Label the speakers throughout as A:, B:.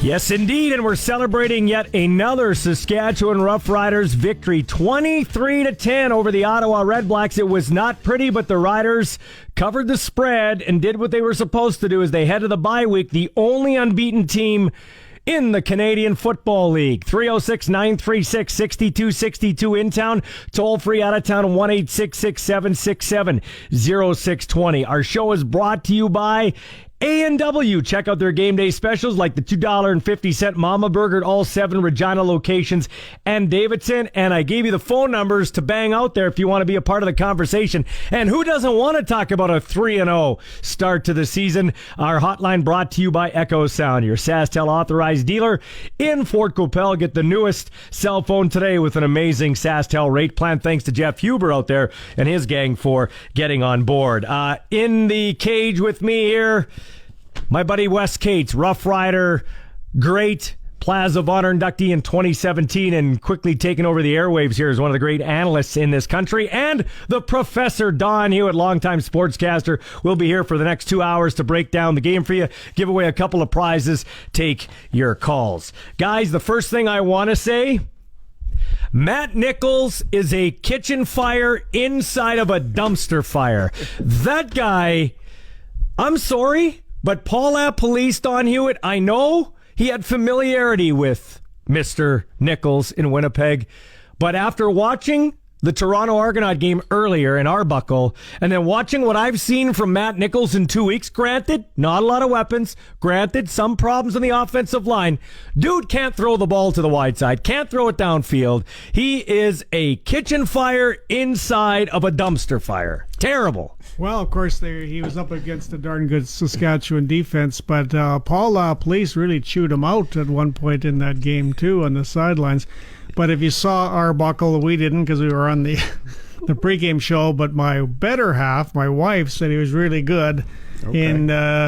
A: Yes, indeed, and we're celebrating yet another Saskatchewan Roughriders victory, 23-10 over the Ottawa Redblacks. It was not pretty, but the Riders covered the spread and did what they were supposed to do as they head to the bye week, the only unbeaten team in the Canadian Football League. 306-936-6262 in town, toll free out of town, 1-866-767-0620. Our show is brought to you by A&W. Check out their game day specials like the $2.50 Mama Burger at all 7 Regina locations and Davidson. And I gave you the phone numbers to bang out there if you want to be a part of the conversation. And who doesn't want to talk about a 3-0 start to the season? Our hotline brought to you by Echo Sound, your SaskTel authorized dealer in Fort Qu'Appelle. Get the newest cell phone today with an amazing SaskTel rate plan. Thanks to Jeff Huber out there and his gang for getting on board. In the cage with me here, my buddy Wes Cates, Rough Rider, great Plaza of Honor inductee in 2017 and quickly taking over the airwaves here as one of the great analysts in this country. And the Professor Don Hewitt, longtime sportscaster, will be here for the next 2 hours to break down the game for you, give away a couple of prizes, take your calls. Guys, the first thing I want to say, Matt Nichols is a kitchen fire inside of a dumpster fire. That guy, I'm sorry, but Paul Police, Don Hewitt, I know he had familiarity with Mr. Nichols in Winnipeg, but after watching the Toronto Argonaut game earlier in Arbuckle, and then watching what I've seen from Matt Nichols in 2 weeks, granted, not a lot of weapons, granted, some problems on the offensive line, dude can't throw the ball to the wide side, can't throw it downfield. He is a kitchen fire inside of a dumpster fire. Terrible.
B: Well, of course, he was up against a darn good Saskatchewan defense, but Paul Police really chewed him out at one point in that game, too, on the sidelines. But if you saw Arbuckle, we didn't because we were on the pregame show, but my better half, my wife, said he was really good in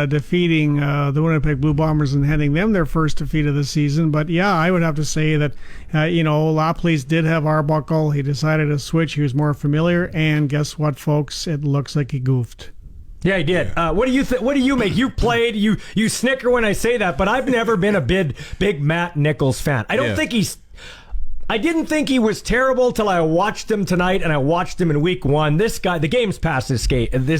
B: defeating the Winnipeg Blue Bombers and handing them their first defeat of the season. But yeah, I would have to say that, LaPolice did have Arbuckle. He decided to switch. He was more familiar. And guess what, folks? It looks like he goofed.
A: Yeah, he did. What do you What do you make? You played. You snicker when I say that, but I've never been a big Matt Nichols fan. I didn't think he was terrible till I watched him tonight, and I watched him in week 1. This guy, the game's passed this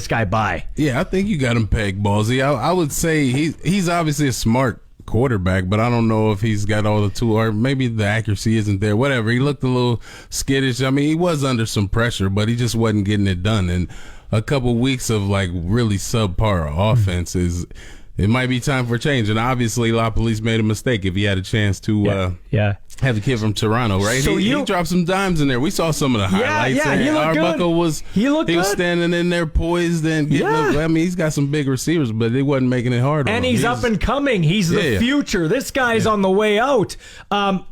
A: guy by.
C: Yeah, I think you got him pegged, Ballsy. I would say he's obviously a smart quarterback, but I don't know if he's got all the tools, or maybe the accuracy isn't there. Whatever. He looked a little skittish. I mean, he was under some pressure, but he just wasn't getting it done. And a couple weeks of like really subpar offenses. It might be time for change, and obviously LaPolice made a mistake if he had a chance to have the kid from Toronto, right? So he dropped some dimes in there. We saw some of the highlights.
A: Yeah, he looked
C: Arbuckle
A: good. He was
C: standing in there poised and getting up. I mean, he's got some big receivers, but they wasn't making it hard on him.
A: And he's up and coming. He's the future. This guy's on the way out. But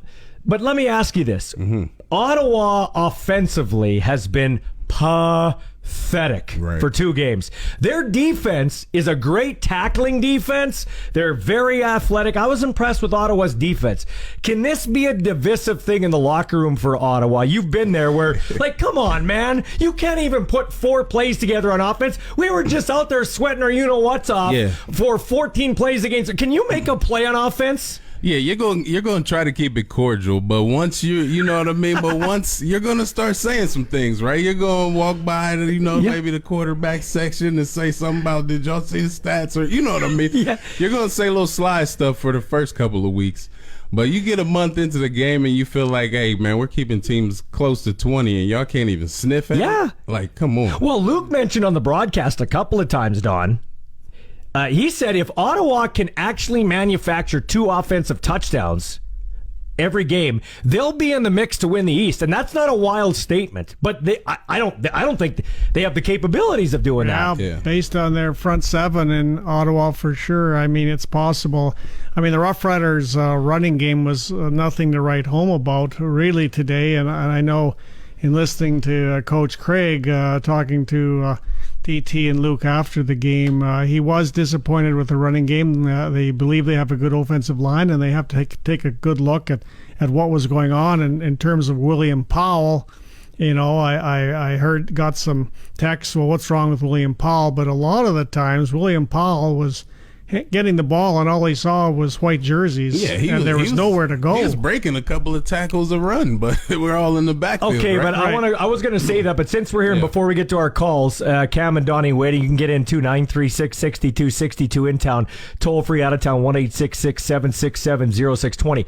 A: let me ask you this. Mm-hmm. Ottawa offensively has been pathetic for 2 games. Their defense is a great tackling defense. They're very athletic. I was impressed with Ottawa's defense. Can this be a divisive thing in the locker room for Ottawa? You've been there where, come on, man. You can't even put 4 plays together on offense. We were just out there sweating our you-know-what's off for 14 plays against. Can you make a play on offense?
C: Yeah, you're going to try to keep it cordial, but once you know what I mean, but once you're going to start saying some things, right? You're going to walk by, maybe the quarterback section and say something about, did y'all see the stats? Or, you know what I mean? Yeah. You're going to say little sly stuff for the first couple of weeks. But you get a month into the game and you feel like, hey, man, we're keeping teams close to 20 and y'all can't even sniff at it? Like, come on.
A: Well, Luke mentioned on the broadcast a couple of times, Don, he said if Ottawa can actually manufacture 2 offensive touchdowns every game, they'll be in the mix to win the East, and that's not a wild statement. But I don't think they have the capabilities of doing that.
B: Yeah, based on their front 7 in Ottawa, for sure. I mean, it's possible. I mean, the Rough Riders' running game was nothing to write home about really today, and I know in listening to Coach Craig talking to DT and Luke after the game, he was disappointed with the running game. They believe they have a good offensive line, and they have to take a good look at what was going on in terms of William Powell. I got some texts, well, what's wrong with William Powell? But a lot of the times, William Powell was getting the ball, and all he saw was white jerseys, and there was nowhere to go.
C: He was breaking a couple of tackles a run, but we're all in the backfield.
A: Okay,
C: right?
A: but I was going to say that, but since we're here and before we get to our calls, Cam and Donnie waiting, you can get in too, 936-6262 in town, toll free out of town, 1-866-767-0620.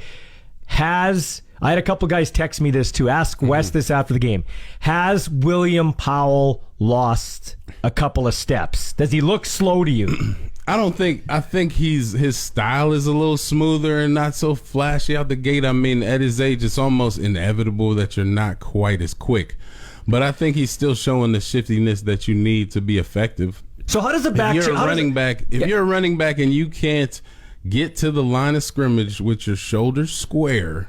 A: I had a couple guys text me this too. Ask Wes this after the game. Has William Powell lost a couple of steps? Does he look slow to you?
C: I think his style is a little smoother and not so flashy out the gate. I mean, at his age, it's almost inevitable that you're not quite as quick. But I think he's still showing the shiftiness that you need to be effective.
A: So how does a back...
C: If you're a running back and you can't get to the line of scrimmage with your shoulders square,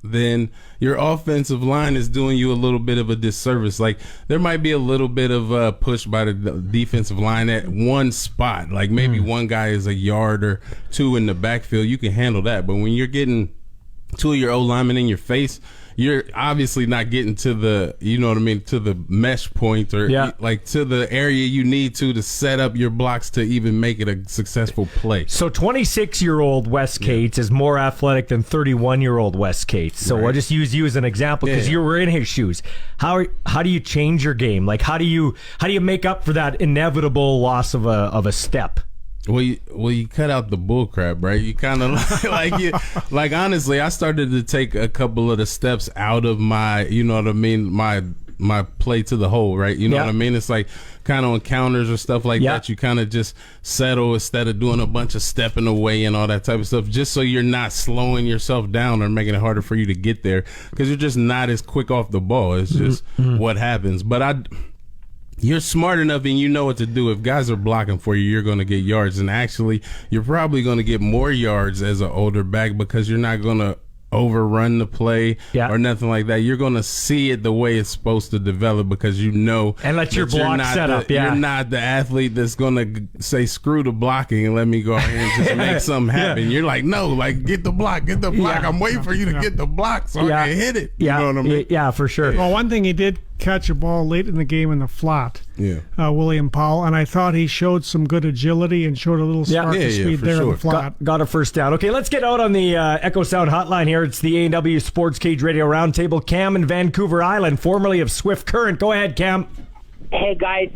C: then your offensive line is doing you a little bit of a disservice. Like, there might be a little bit of push by the defensive line at one spot. Like, maybe one guy is a yard or two in the backfield. You can handle that. But when you're getting two of your O-linemen in your face, you're obviously not getting to the, you know what I mean, to the mesh point or like to the area you need to set up your blocks to even make it a successful play.
A: So 26-year-old Wes Cates is more athletic than 31-year-old Wes Cates. So I'll just use you as an example because you were in his shoes. How do you change your game? Like, how do you make up for that inevitable loss of a step?
C: Well, you cut out the bull crap, right? You kind of like honestly, I started to take a couple of the steps out of my, you know what I mean, my play to the hole, right? You know what I mean? It's like kind of on counters or stuff like that. You kind of just settle instead of doing a bunch of stepping away and all that type of stuff, just so you're not slowing yourself down or making it harder for you to get there because you're just not as quick off the ball. It's just what happens. But you're smart enough and you know what to do. If guys are blocking for you, you're going to get yards. And actually, you're probably going to get more yards as an older back because you're not going to overrun the play or nothing like that. You're going to see it the way it's supposed to develop because you know.
A: And let your block set up.
C: You're not the athlete that's going to say, screw the blocking and let me go ahead and just make something happen. You're like, no, like, get the block. I'm waiting for you to get the block so I can hit it. You know what I mean?
A: Yeah, for sure.
B: Well, one thing he did catch a ball late in the game in the flat, William Powell, and I thought he showed some good agility and showed a little spark of speed there in the flat.
A: Got a first down. Okay, let's get out on the Echo Sound hotline here. It's the A&W Sports Cage Radio Roundtable. Cam in Vancouver Island, formerly of Swift Current. Go ahead, Cam.
D: Hey, guys.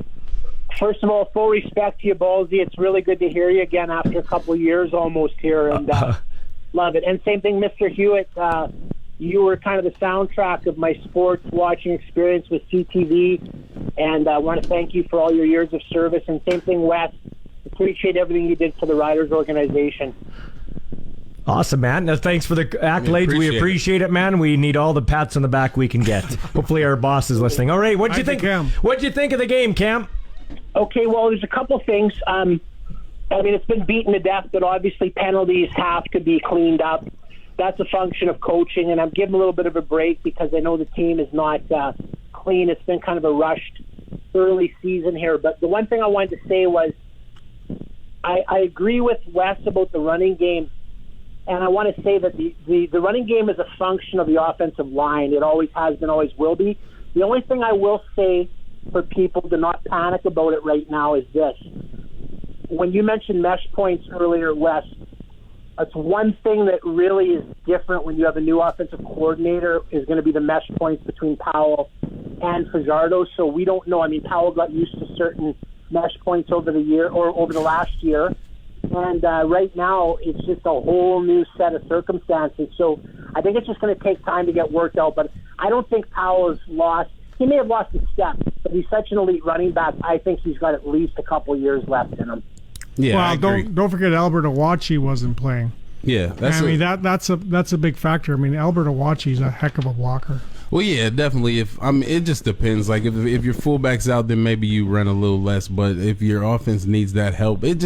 D: First of all, full respect to you, Ballsy. It's really good to hear you again after a couple of years almost here, and love it. And same thing, Mr. Hewitt. You were kind of the soundtrack of my sports watching experience with CTV, and I want to thank you for all your years of service. And same thing, Wes. Appreciate everything you did for the Riders organization.
A: Awesome, man. Now, thanks for the accolades. We appreciate it, man. We need all the pats on the back we can get. Hopefully our boss is listening. All right, what'd you think? What'd you think of the game, Cam?
D: Okay, well, there's a couple things. I mean, it's been beaten to death, but obviously penalties have to be cleaned up. That's a function of coaching, and I'm giving a little bit of a break because I know the team is not clean. It's been kind of a rushed early season here. But the one thing I wanted to say was I agree with Wes about the running game, and I want to say that the running game is a function of the offensive line. It always has been, always will be. The only thing I will say for people to not panic about it right now is this. When you mentioned mesh points earlier, Wes, that's one thing that really is different when you have a new offensive coordinator is going to be the mesh points between Powell and Fajardo. So we don't know. I mean, Powell got used to certain mesh points over the year or over the last year. And right now, it's just a whole new set of circumstances. So I think it's just going to take time to get worked out. But I don't think Powell has lost. He may have lost a step, but he's such an elite running back. I think he's got at least a couple years left in him.
C: Yeah,
B: well, don't forget Albert Awachi wasn't playing.
C: Yeah, that's
B: a big factor. I mean, Albert Awachi's a heck of a blocker.
C: Well, yeah, definitely. It just depends. Like if your fullback's out, then maybe you run a little less. But if your offense needs that help, it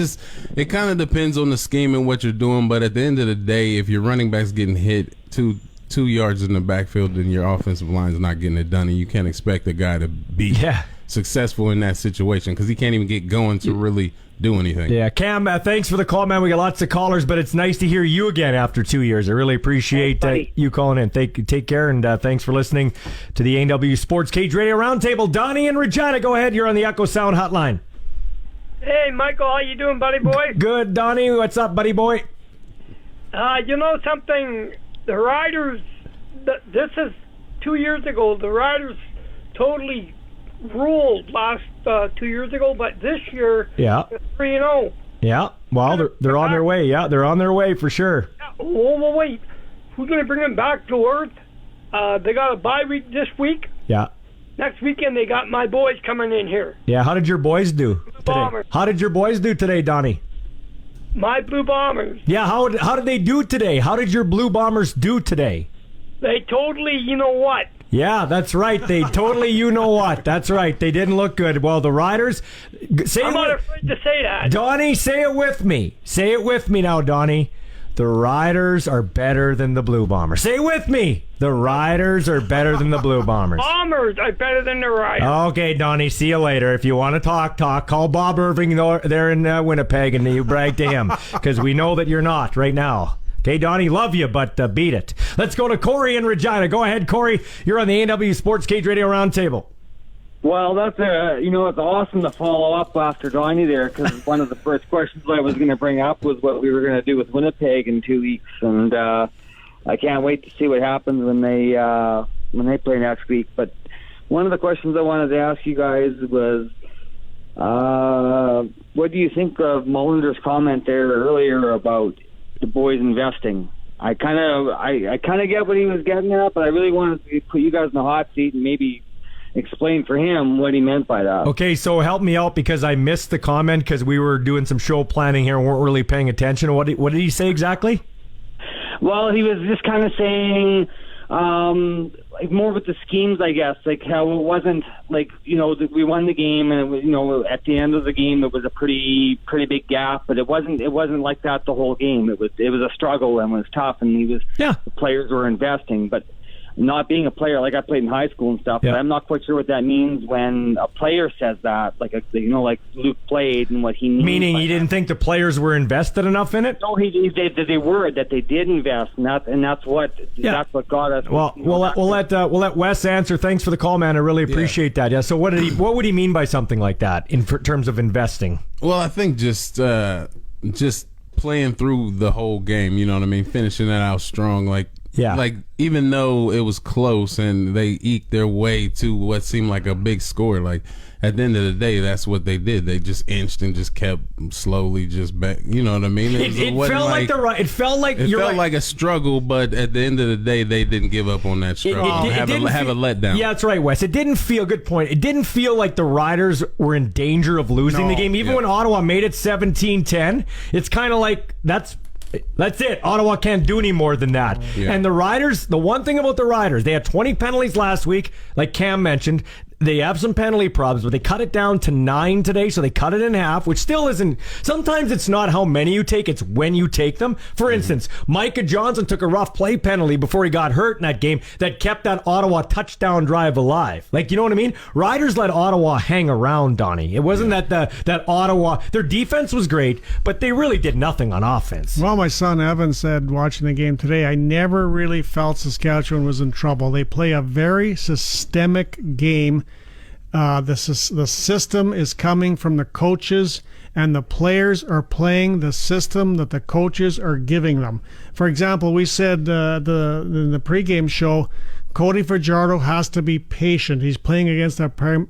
C: kind of depends on the scheme and what you're doing. But at the end of the day, if your running back's getting hit 2 yards in the backfield, then your offensive line's not getting it done, and you can't expect a guy to be successful in that situation because he can't even get going to really do anything.
A: Yeah, Cam, thanks for the call, man. We got lots of callers, but it's nice to hear you again after 2 years. I really appreciate you calling in. Take care, and thanks for listening to the A&W Sports Cage Radio Roundtable. Donnie and Regina, go ahead. You're on the Echo Sound Hotline.
E: Hey, Michael, how you doing, buddy boy?
A: Good, Donnie. What's up, buddy boy?
E: You know something? The Riders, this is 2 years ago. The Riders totally ruled last 2 years ago, but this year,
A: Yeah.
E: they're 3-0.
A: Yeah. Well, they're on their way. Yeah, they're on their way for sure.
E: Oh, wait. Who's going to bring them back to earth? They got a bye week this week.
A: Yeah.
E: Next weekend, they got my boys coming in here.
A: Yeah. How did your boys do today?
E: Bombers.
A: How did your boys do today, Donnie?
E: My Blue Bombers.
A: Yeah. How did they do today? How did your Blue Bombers do today?
E: They totally, you know what?
A: Yeah, that's right. They totally, you know what? That's right. They didn't look good. Well, the Riders.
E: I'm not afraid to say that.
A: Donnie, say it with me. Say it with me now, Donnie. The Riders are better than the Blue Bombers. Say it with me. The Riders are better than the Blue Bombers.
E: Bombers are better than the Riders.
A: Okay, Donnie, see you later. If you want to talk. Call Bob Irving there in Winnipeg, and you brag to him, because we know that you're not right now. Okay, Donnie, love you, but beat it. Let's go to Corey in Regina. Go ahead, Corey. You're on the A&W Sports Cage Radio Roundtable.
F: Well, that's it's awesome to follow up after Donnie there, because one of the first questions I was going to bring up was what we were going to do with Winnipeg in 2 weeks, and I can't wait to see what happens when they play next week. But one of the questions I wanted to ask you guys was, what do you think of Mullender's comment there earlier about the boys investing? I kind of get what he was getting at, but I really wanted to put you guys in the hot seat and maybe explain for him what he meant by that.
A: Okay, so help me out, because I missed the comment because we were doing some show planning here and weren't really paying attention. What did he say exactly?
F: Well, he was just kind of saying like more with the schemes, I guess, like how it wasn't like, we won the game, and it was, at the end of the game it was a pretty big gap, but it wasn't like that the whole game. It was a struggle and it was tough, and the players were investing, but not being a player, like I played in high school and stuff, but I'm not quite sure what that means when a player says that, like Luke played, and what he means.
A: Meaning he didn't think the players were invested enough in it?
F: No, they did invest, and that's what got us.
A: Well, we'll let Wes answer. Thanks for the call, man. I really appreciate that. Yeah. So what would he mean by something like that in terms of investing?
C: Well, I think just playing through the whole game. You know what I mean? Finishing that out strong, like even though it was close and they eked their way to what seemed like a big score, like at the end of the day, that's what they did. They just inched and just kept slowly just back. You know what I mean?
A: It felt like
C: a struggle, but at the end of the day, they didn't give up on that struggle. Have a letdown.
A: Yeah, that's right, Wes. It didn't feel, good point. It didn't feel like the Riders were in danger of losing the game. Even when Ottawa made it 17-10, it's kind of like that's it. Ottawa can't do any more than that. Yeah. And the Riders, the one thing about the Riders, they had 20 penalties last week, like Cam mentioned. They have some penalty problems, but they cut it down to 9 today, so they cut it in half, which still isn't. Sometimes it's not how many you take, it's when you take them. For instance, Micah Johnson took a rough play penalty before he got hurt in that game that kept that Ottawa touchdown drive alive. Like, you know what I mean? Riders let Ottawa hang around, Donnie. It wasn't that Ottawa, their defense was great, but they really did nothing on offense.
B: Well, my son Evan said watching the game today, I never really felt Saskatchewan was in trouble. They play a very systemic game. The system is coming from the coaches, and the players are playing the system that the coaches are giving them. For example, we said in the pregame show, Cody Fajardo has to be patient. He's playing against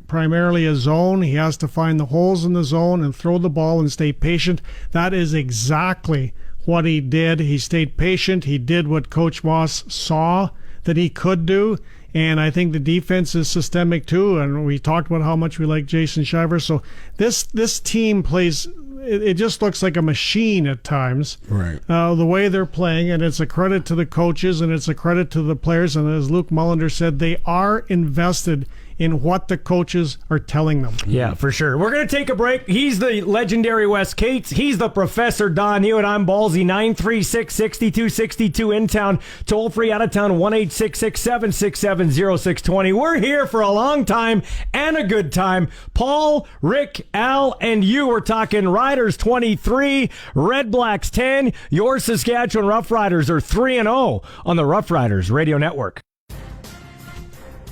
B: primarily a zone. He has to find the holes in the zone and throw the ball and stay patient. That is exactly what he did. He stayed patient. He did what Coach Moss saw that he could do. And I think the defense is systemic too. And we talked about how much we like Jason Shiver. So this team plays, it just looks like a machine at times.
C: Right.
B: The way they're playing, and it's a credit to the coaches and it's a credit to the players. And as Luke Mullender said, they are invested in what the coaches are telling them.
A: Yeah, for sure. We're going to take a break. He's the legendary Wes Cates. He's the Professor Don Hewitt. I'm Ballsy. 936-6262 in town. Toll free out of town. 1-866-767-0620. We're here for a long time and a good time. Paul, Rick, Al, and you are talking Riders 23, Red Blacks 10. Your Saskatchewan Roughriders are 3-0 on the Rough Riders Radio Network.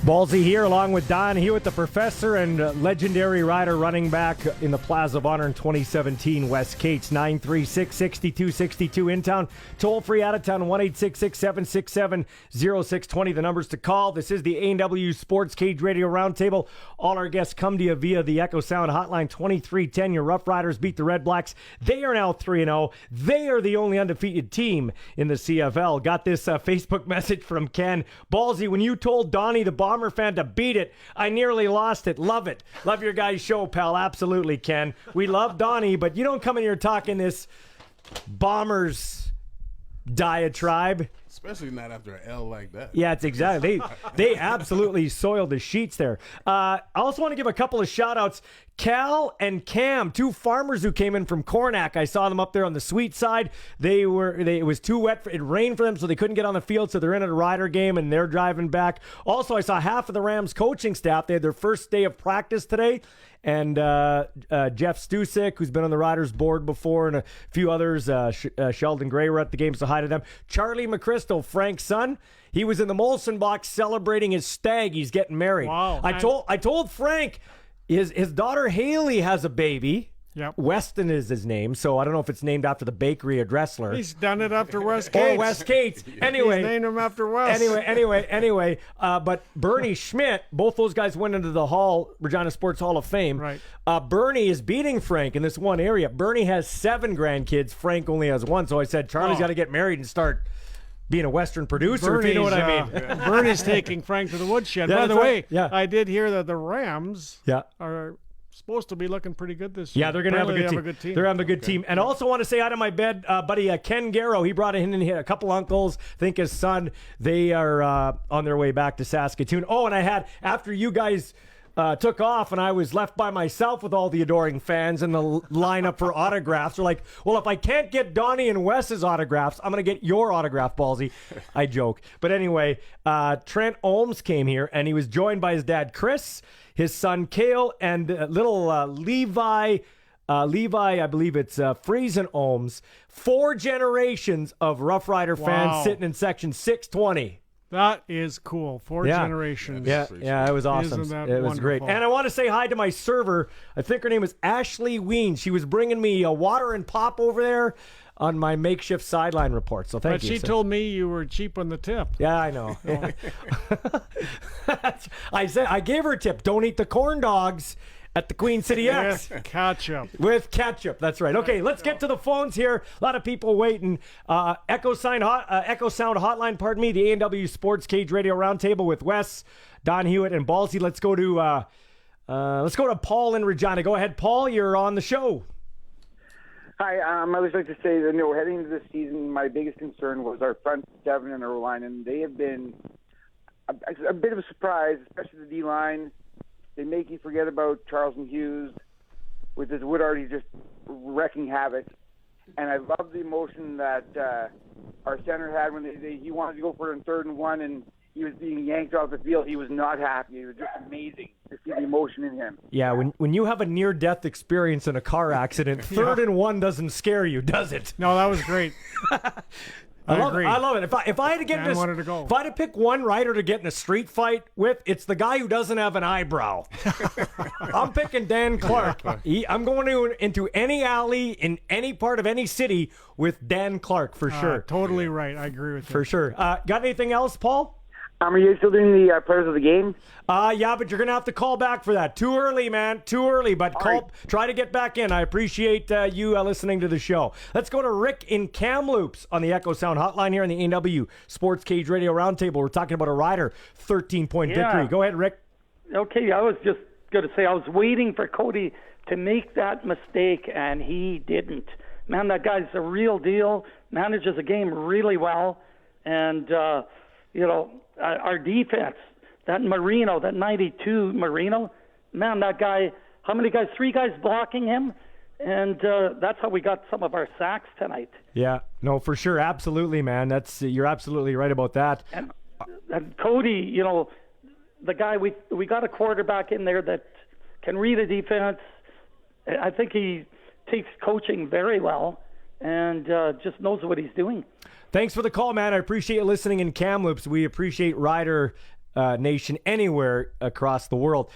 A: Ballsy here along with Don Hewitt, the professor and legendary Rider running back in the Plaza of Honor in 2017. West Cates, 936-6262 in town. Toll free out of town, 1-866-767-0620. The numbers to call. This is the A&W Sports Cage Radio Roundtable. All our guests come to you via the Echo Sound Hotline 2310. Your Rough Riders beat the Red Blacks. They are now 3-0. They are the only undefeated team in the CFL. Got this Facebook message from Ken. Ballsy, when you told Donnie the Bomber fan to beat it, I nearly lost it. Love it. Love your guys' show, pal. Absolutely, Ken. We love Donnie, but you don't come in here talking this Bombers diatribe.
C: Especially not after an L like that.
A: Yeah, it's exactly. They absolutely soiled the sheets there. I also want to give a couple of shout-outs. Cal and Cam, two farmers who came in from Cornack. I saw them up there on the sweet side. It was too wet. It rained for them, so they couldn't get on the field, so they're in at a Rider game, and they're driving back. Also, I saw half of the Rams coaching staff. They had their first day of practice today. And Jeff Stusik, who's been on the Riders board before, and a few others, Sheldon Gray were at the game, so hi to them. Charlie McChrystal, Frank's son, he was in the Molson box celebrating his stag. He's getting married.
B: Wow.
A: I told Frank his daughter Haley has a baby.
B: Yep.
A: Weston is his name, so I don't know if it's named after the bakery at Dressler.
B: He's done it after West Cates.
A: Or West Cates. Anyway.
B: He's named him after West.
A: Anyway. But Bernie Schmidt, both those guys went into the Regina Sports Hall of Fame.
B: Right.
A: Bernie is beating Frank in this one area. Bernie has 7 grandkids. Frank only has 1. So I said, Charlie's got to get married and start being a Western producer, if you know what I mean.
B: Bernie's taking Frank to the woodshed.
A: Yeah,
B: By the
A: that's
B: way,
A: right. Yeah.
B: I did hear that the Rams
A: Yeah.
B: are supposed to be looking pretty good this year.
A: Yeah, they're going to have a good team. They're having a good team. And I also want to say out of my bed, buddy Ken Garrow, he brought in a couple uncles, I think his son. They are on their way back to Saskatoon. Oh, and I had, after you guys took off and I was left by myself with all the adoring fans in the lineup for autographs, they're like, well, if I can't get Donnie and Wes's autographs, I'm going to get your autograph, Ballsy. I joke. But anyway, Trent Olms came here, and he was joined by his dad, Chris, his son Cale, and little Levi, I believe it's Friesen Ohms. 4 generations of Rough Rider fans sitting in section 620.
B: That is cool. 4 generations.
A: Yeah, it was awesome.
B: Isn't that
A: it was
B: wonderful?
A: great. And I want to say hi to my server. I think her name is Ashley Ween. She was bringing me a water and pop over there on my makeshift sideline report. So thank you.
B: But she told me you were cheap on the tip.
A: Yeah, I know. I gave her a tip. Don't eat the corn dogs at the Queen City X.
B: With ketchup.
A: With ketchup, that's right. Okay, let's get to the phones here. A lot of people waiting. Echo Sound Hotline, pardon me, the A&W Sports Cage Radio Roundtable with Wes, Don Hewitt, and Ballsy. Let's go to Paul in Regina. Go ahead, Paul. You're on the show.
G: Hi, I would like to say that heading into this season, my biggest concern was our front 7 and our line, and they have been a bit of a surprise, especially the D line. They make you forget about Charleston Hughes with his Woodard. He's just wrecking havoc. And I love the emotion that our center had when he wanted to go for it in 3rd and 1, and he was being yanked off the field. He was not happy. It was just amazing to see the emotion in him.
A: Yeah, when you have a near-death experience in a car accident, 3rd and 1 doesn't scare you, does it?
B: No, that was great.
A: I love it. If I had to get if I had to pick one rider to get in a street fight with, it's the guy who doesn't have an eyebrow. I'm picking Dan Clark. I'm going into any alley in any part of any city with Dan Clark for sure.
B: Totally right. I agree with you.
A: For sure. Got anything else, Paul?
G: Are you still doing the players of the game?
A: Yeah, but you're going to have to call back for that. Too early, man. Too early, but try to get back in. I appreciate you listening to the show. Let's go to Rick in Kamloops on the Echo Sound Hotline here in the A&W Sports Cage Radio Roundtable. We're talking about a Rider 13-point victory. Go ahead, Rick.
E: Okay, I was just going to say I was waiting for Cody to make that mistake, and he didn't. Man, that guy's a real deal, manages a game really well, and, our defense, that Marino, that 92 Marino, man, that guy, how many guys? 3 guys blocking him, and that's how we got some of our sacks tonight.
A: Yeah, no, for sure, absolutely, man. You're absolutely right about that.
E: And Cody, the guy, we got a quarterback in there that can read a defense. I think he takes coaching very well and just knows what he's doing.
A: Thanks for the call, man. I appreciate you listening in Kamloops. We appreciate Rider nation anywhere across the world.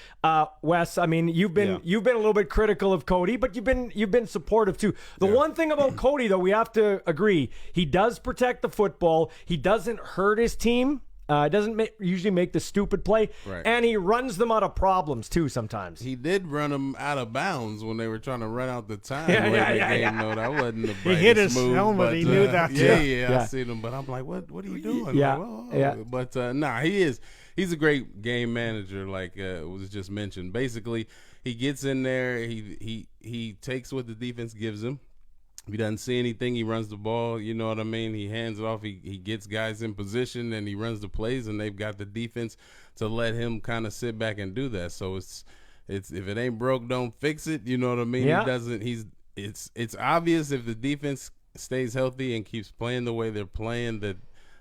A: Wes, I mean, you've been a little bit critical of Cody, but you've been supportive too. The one thing about Cody, though, we have to agree, he does protect the football. He doesn't hurt his team. Doesn't usually make the stupid play, and he runs them out of problems too. Sometimes
C: he did run them out of bounds when they were trying to run out the time. No, that wasn't the brightest
B: he hit his
C: move,
B: helmet.
C: But,
B: he knew that.
C: I seen him, but I'm like, what are you doing? But he's a great game manager. Like was just mentioned. Basically, he gets in there. He takes what the defense gives him. If he doesn't see anything, he runs the ball. You know what I mean? He hands it off. He gets guys in position, and he runs the plays, and they've got the defense to let him kind of sit back and do that. So it's if it ain't broke, don't fix it. You know what I mean?
A: Yeah.
C: He doesn't. It's obvious if the defense stays healthy and keeps playing the way they're playing that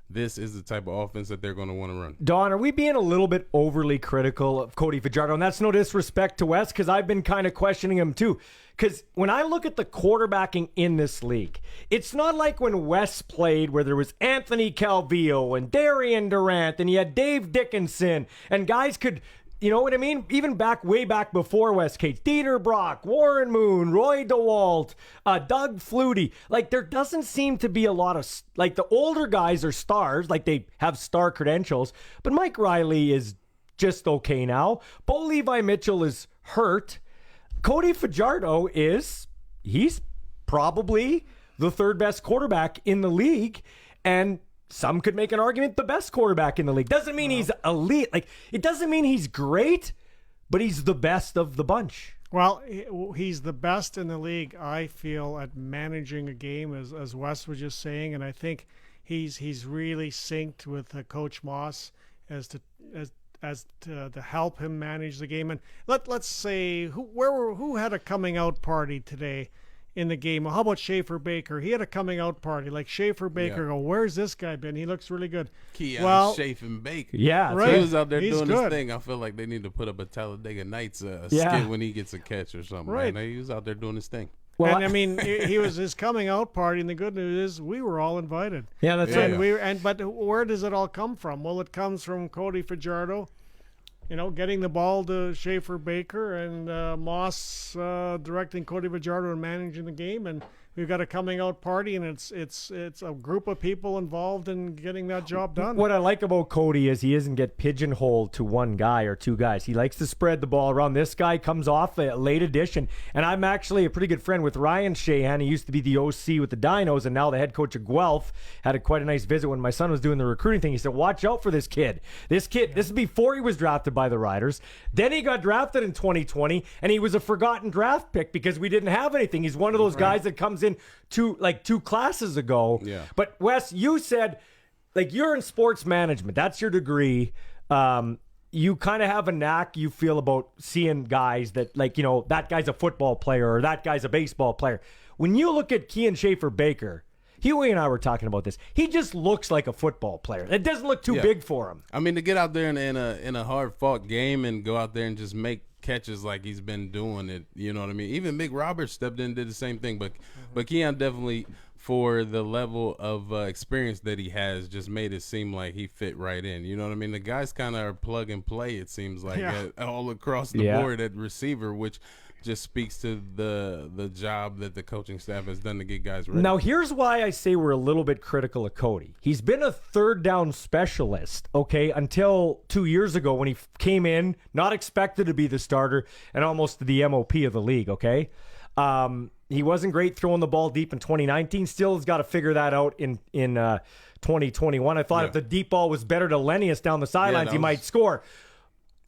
C: this is the type of offense that they're going to want to run.
A: Don, are we being a little bit overly critical of Cody Fajardo? And that's no disrespect to Wes, because I've been kind of questioning him too. Because when I look at the quarterbacking in this league, it's not like when Wes played where there was Anthony Calvillo and Darian Durant and you had Dave Dickinson and guys could, you know what I mean? Even way back before Wes Cates, Dieter Brock, Warren Moon, Roy DeWalt, Doug Flutie. Like, there doesn't seem to be a lot of, like, the older guys are stars, like they have star credentials, but Mike Riley is just okay now. Bo Levi Mitchell is hurt. Cody Fajardo he's probably the third best quarterback in the league, and some could make an argument the best quarterback in the league. Doesn't mean he's elite. Like, it doesn't mean he's great, but he's the best of the bunch.
B: Well, he's the best in the league, I feel, at managing a game, as Wes was just saying, and I think he's really synced with Coach Moss as to help him manage the game. And let's say who had a coming out party today in the game? Well, how about Schaefer Baker? He had a coming out party. Like, Schaefer Baker, where's this guy been? He looks really good.
C: Schaefer Baker.
A: Yeah,
B: right.
C: He was out there doing
B: good.
C: his thing. I feel like they need to put up a Talladega Nights skit when he gets a catch or something.
B: Right.
C: Man. He was out there doing his thing.
A: Well,
B: and I mean, he was his coming out party, and the good news is we were all invited.
A: Yeah, that's right.
B: But where does it all come from? Well, it comes from Cody Fajardo, getting the ball to Schaefer Baker, and Moss directing Cody Fajardo and managing the game, and we've got a coming out party, and it's a group of people involved in getting that job done.
A: What I like about Cody is he doesn't get pigeonholed to one guy or two guys. He likes to spread the ball around. This guy comes off a late addition, and I'm actually a pretty good friend with Ryan Shahan. He used to be the OC with the Dinos, and now the head coach of Guelph. Had quite a nice visit when my son was doing the recruiting thing. He said, watch out for this kid. This is before he was drafted by the Riders. Then he got drafted in 2020, and he was a forgotten draft pick because we didn't have anything. He's one of those guys that comes in two classes ago.
C: Yeah.
A: But Wes, you said, like, you're in sports management. That's your degree. You kind of have a knack, you feel, about seeing guys that, like, that guy's a football player or that guy's a baseball player. When you look at Kean Schaefer Baker, Huey and I were talking about this. He just looks like a football player. It doesn't look too big for him.
C: I mean, to get out there in a hard-fought game and go out there and just make catches like he's been doing it, you know what I mean? Even Mick Roberts stepped in and did the same thing, but Keon definitely, for the level of experience that he has, just made it seem like he fit right in. You know what I mean? The guys kind of are plug and play, it seems like, all across the board at receiver, which just speaks to the job that the coaching staff has done to get guys ready.
A: Now, here's why I say we're a little bit critical of Cody. He's been a third down specialist, until 2 years ago when he came in, not expected to be the starter and almost the MOP of the league, He wasn't great throwing the ball deep in 2019. Still has got to figure that out in 2021. I thought if the deep ball was better to Lennius down the sidelines, he might score.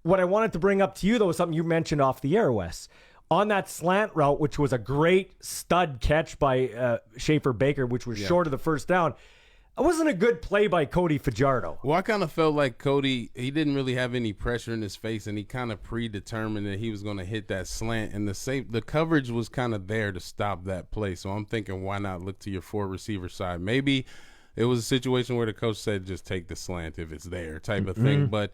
A: What I wanted to bring up to you, though, is something you mentioned off the air, Wes. On that slant route, which was a great stud catch by Schaefer Baker, which was short of the first down, it wasn't a good play by Cody Fajardo.
C: Well, I kind of felt like Cody, he didn't really have any pressure in his face, and he kind of predetermined that he was going to hit that slant, and the coverage was kind of there to stop that play. So I'm thinking, why not look to your four receiver side? Maybe it was a situation where the coach said, just take the slant if it's there type of thing. But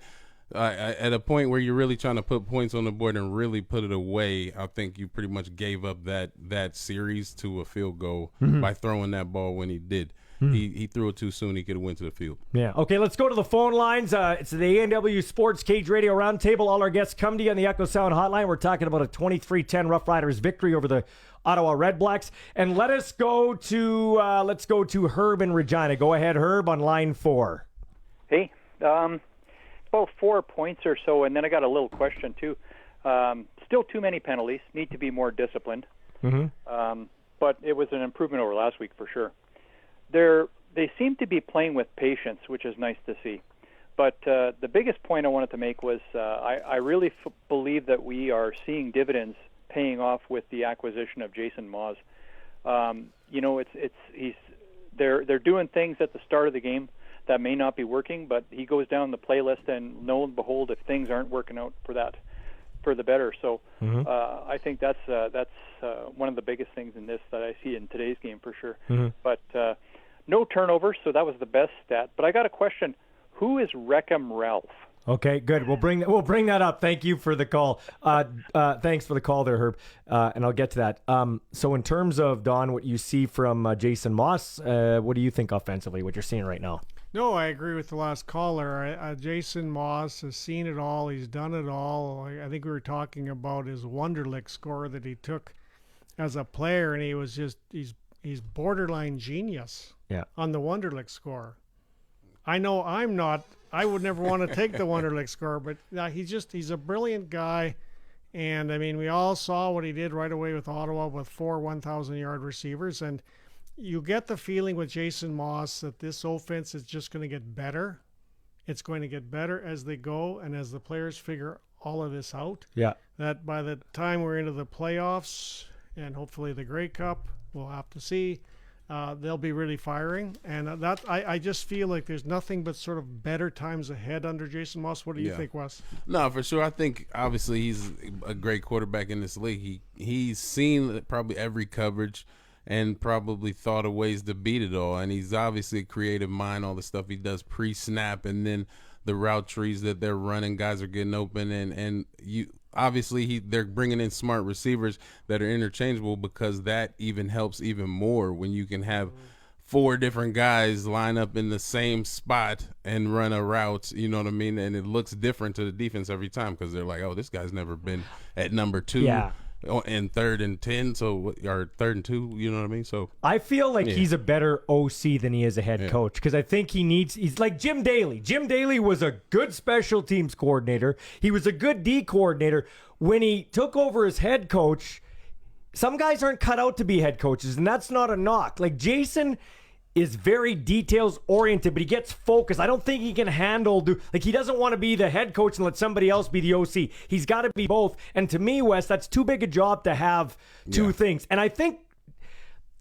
C: at a point where you're really trying to put points on the board and really put it away, I think you pretty much gave up that series to a field goal by throwing that ball when he did. He threw it too soon. He could have went to the field.
A: Yeah. Okay, let's go to the phone lines. It's the A&W Sports Cage Radio Roundtable. All our guests come to you on the Echo Sound Hotline. We're talking about a 23-10 Rough Riders victory over the Ottawa Redblacks. And let's go to Herb in Regina. Go ahead, Herb, on line 4.
H: Hey, about 4 points or so, and then I got a little question too. Still too many penalties. Need to be more disciplined. But it was an improvement over last week for sure. They seem to be playing with patience, which is nice to see. But the biggest point I wanted to make was I really believe that we are seeing dividends paying off with the acquisition of Jason Maas. They're doing things at the start of the game that may not be working, but he goes down the playlist, and lo and behold, if things aren't working out for the better. So I think that's one of the biggest things in this that I see in today's game for sure. But no turnovers, so that was the best stat. But I got a question: who is Wreckham Ralph?
A: Okay, good. We'll bring that up. Thank you for the call. Thanks for the call there, Herb. And I'll get to that. So in terms of, Don, what you see from Jason Maas, what do you think offensively, what you're seeing right now?
B: No, I agree with the last caller. Jason Maas has seen it all. He's done it all. I think we were talking about his Wonderlic score that he took as a player, and he was just he's borderline genius on the Wonderlic score. I know I'm not. I would never want to take the Wonderlic score, but he's a brilliant guy. And, I mean, we all saw what he did right away with Ottawa with 4 1,000-yard receivers. And you get the feeling with Jason Maas that this offense is just going to get better. It's going to get better as they go and as the players figure all of this out. Yeah. That by the time we're into the playoffs and hopefully the Grey Cup, we'll have to see. They'll be really firing, and I just feel like there's nothing but sort of better times ahead under Jason Maas. What do you think, Wes?
C: No, for sure. I think obviously he's a great quarterback in this league. He's seen probably every coverage and probably thought of ways to beat it all, and he's obviously a creative mind. All the stuff he does pre-snap, and then the route trees that they're running, guys are getting open, and you. Obviously, they're bringing in smart receivers that are interchangeable, because that even helps even more when you can have 4 different guys line up in the same spot and run a route, you know what I mean? And it looks different to the defense every time, because they're like, oh, this guy's never been at number 2 and 3rd and 10, or 3rd and 2, you know what I mean? So I feel like he's a better OC than he is a head coach, because I think he's like Jim Daly. Jim Daly was a good special teams coordinator. He was a good D coordinator. When he took over as head coach, some guys aren't cut out to be head coaches, and that's not a knock. Like, Jason is very details oriented, but he gets focused. I don't think he can handle he doesn't want to be the head coach and let somebody else be the OC. He's got to be both. And to me, Wes, that's too big a job to have two things. And I think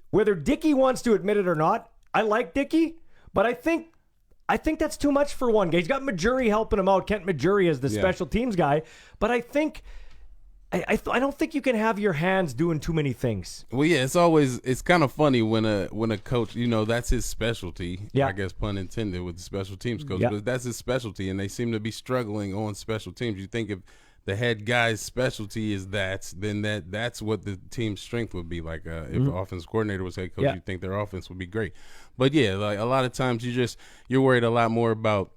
C: whether Dickey wants to admit it or not, I like Dickey, but I think that's too much for one guy. He's got Majuri helping him out. Kent Majuri is the special teams guy, but I think I don't think you can have your hands doing too many things. Well, yeah, it's kind of funny when a coach, that's his specialty. Yeah. I guess pun intended with the special teams coach, but that's his specialty, and they seem to be struggling on special teams. You think if the head guy's specialty is then that's what the team's strength would be. Like if the offensive coordinator was head coach, you'd think their offense would be great. But yeah, like a lot of times you're worried a lot more about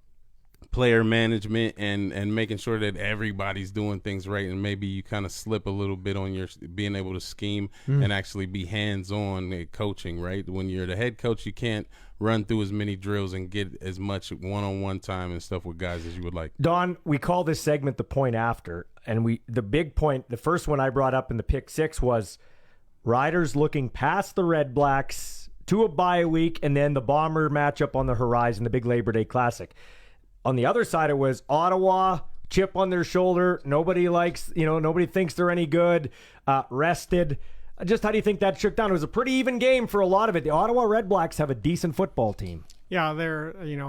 C: player management and making sure that everybody's doing things right, and maybe you kind of slip a little bit on your being able to scheme and actually be hands-on at coaching, right? When you're the head coach, you can't run through as many drills and get as much one-on-one time and stuff with guys as you would like. Don, we call this segment the point after, and the big point, the first one I brought up in the pick 6 was Riders looking past the Red Blacks to a bye week, and then the Bomber matchup on the horizon, the big Labor Day Classic. On the other side, it was Ottawa, chip on their shoulder. Nobody thinks they're any good. Rested. Just how do you think that shook down? It was a pretty even game for a lot of it. The Ottawa Red Blacks have a decent football team. Yeah,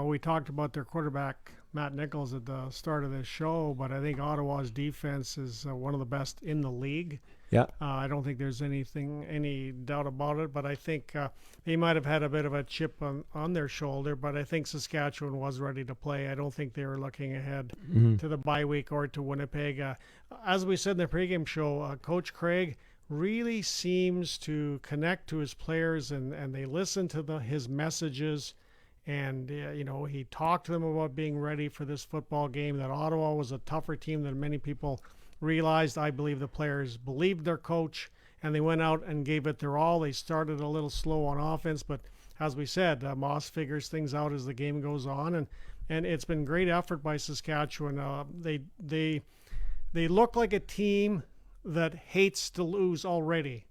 C: we talked about their quarterback, Matt Nichols, at the start of this show, but I think Ottawa's defense is one of the best in the league. Yeah, I don't think there's any doubt about it, but I think they might have had a bit of a chip on their shoulder, but I think Saskatchewan was ready to play. I don't think they were looking ahead to the bye week or to Winnipeg. As we said in the pregame show, Coach Craig
B: really seems to connect to his players, and they listen to his messages. And, he talked to them about being ready for this football game, that Ottawa was a tougher team than many people realized. I believe the players believed their coach, and they went out and gave it their all. They started a little slow on offense, but as we said, Moss figures things out as the game goes on, and it's been great effort by Saskatchewan. They look like a team that hates to lose already.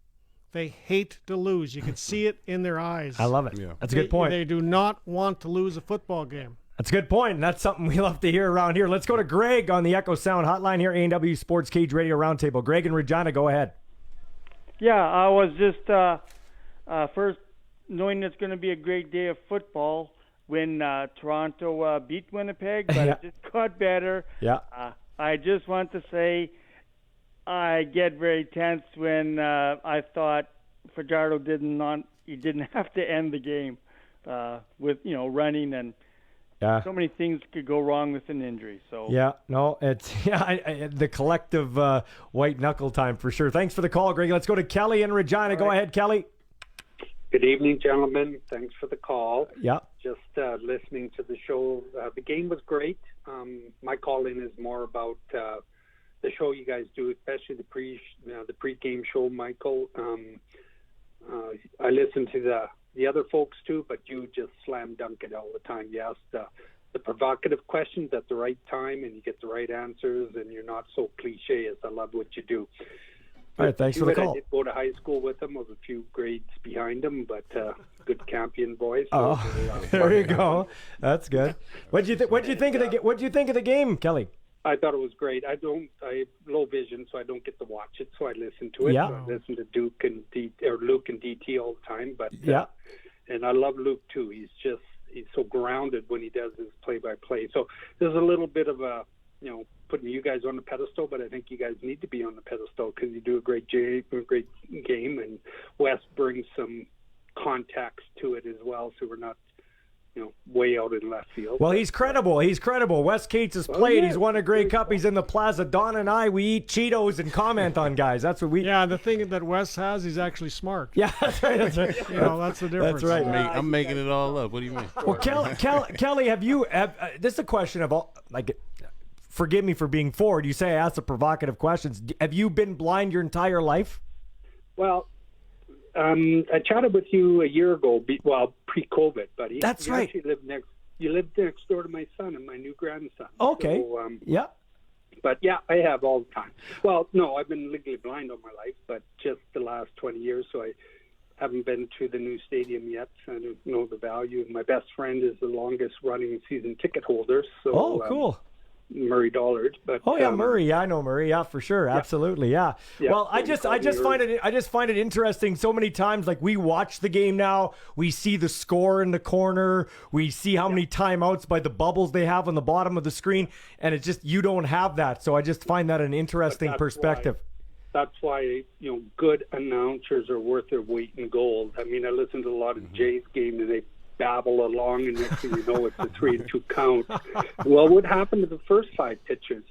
B: They hate to lose. You can see it in their eyes.
A: I love it. Yeah. That's a good point.
B: They do not want to lose a football game.
A: That's a good point, and that's something we love to hear around here. Let's go to Greg on the Echo Sound hotline here, A&W Sports Cage Radio Roundtable. Greg and Regina, go ahead.
I: Yeah, I was just first knowing it's going to be a great day of football when Toronto beat Winnipeg, but it just got better.
A: Yeah.
I: I just want to say I get very tense when I thought Fajardo didn't have to end the game with running, and so many things could go wrong with an injury. So
A: it's the collective white knuckle time for sure. Thanks for the call, Greg. Let's go to Kelly and Regina. Go ahead, Kelly.
J: Good evening, gentlemen. Thanks for the call.
A: Yeah.
J: Just listening to the show. The game was great. My call-in is more about the show you guys do, especially the pre-game show, Michael. I listen to the other folks too, but you just slam dunk it all the time. You ask the provocative questions at the right time, and you get the right answers, and you're not so cliche. As I love what you do.
A: All right, thanks for the call.
J: I did go to high school with him. Was a few grades behind him, but good Campion boys.
A: So there you go. That's good. What'd you think of the game, Kelly?
J: I thought it was great. I have low vision, so I don't get to watch it. So I listen to it.
A: Yeah.
J: So I listen to Luke and DT all the time. But and I love Luke too. He's so grounded when he does his play-by-play. So there's a little bit of a putting you guys on the pedestal, but I think you guys need to be on the pedestal because you do a great game, and Wes brings some context to it as well. So we're not way out in left field.
A: Well, he's credible. Wes Cates has played. He's won a Grey Cup. He's in the Plaza. Don and I, we eat Cheetos and comment on guys. That's what we...
B: Yeah, the thing that Wes has, he's actually smart.
A: Yeah, that's right.
B: That's the difference.
A: That's right.
C: I'm making it all up. What do you mean?
A: Well, Kelly, have you... this is a question of all... forgive me for being forward. You say I ask the provocative questions. Have you been blind your entire life?
J: Well... I chatted with you a year ago, pre-COVID, buddy.
A: That's right.
J: You lived next door to my son and my new grandson.
A: Okay.
J: So, But I have all the time. Well, no, I've been legally blind all my life, but just the last 20 years, so I haven't been to the new stadium yet. So I don't know the value. My best friend is the longest running season ticket holder. So,
A: cool.
J: Murray Dollard, but
A: Murray. Yeah, I know Murray. Yeah, for sure. Absolutely. Yeah. Well, I just find it interesting. So many times, like we watch the game now, we see the score in the corner, we see how many timeouts by the bubbles they have on the bottom of the screen, and it's just you don't have that. So I just find that an interesting perspective.
J: That's why good announcers are worth their weight in gold. I mean, I listened to a lot of Jay's game, and they babble along, and next thing you know, it's a 3-2 count. Well, what happened to the first 5 pitches?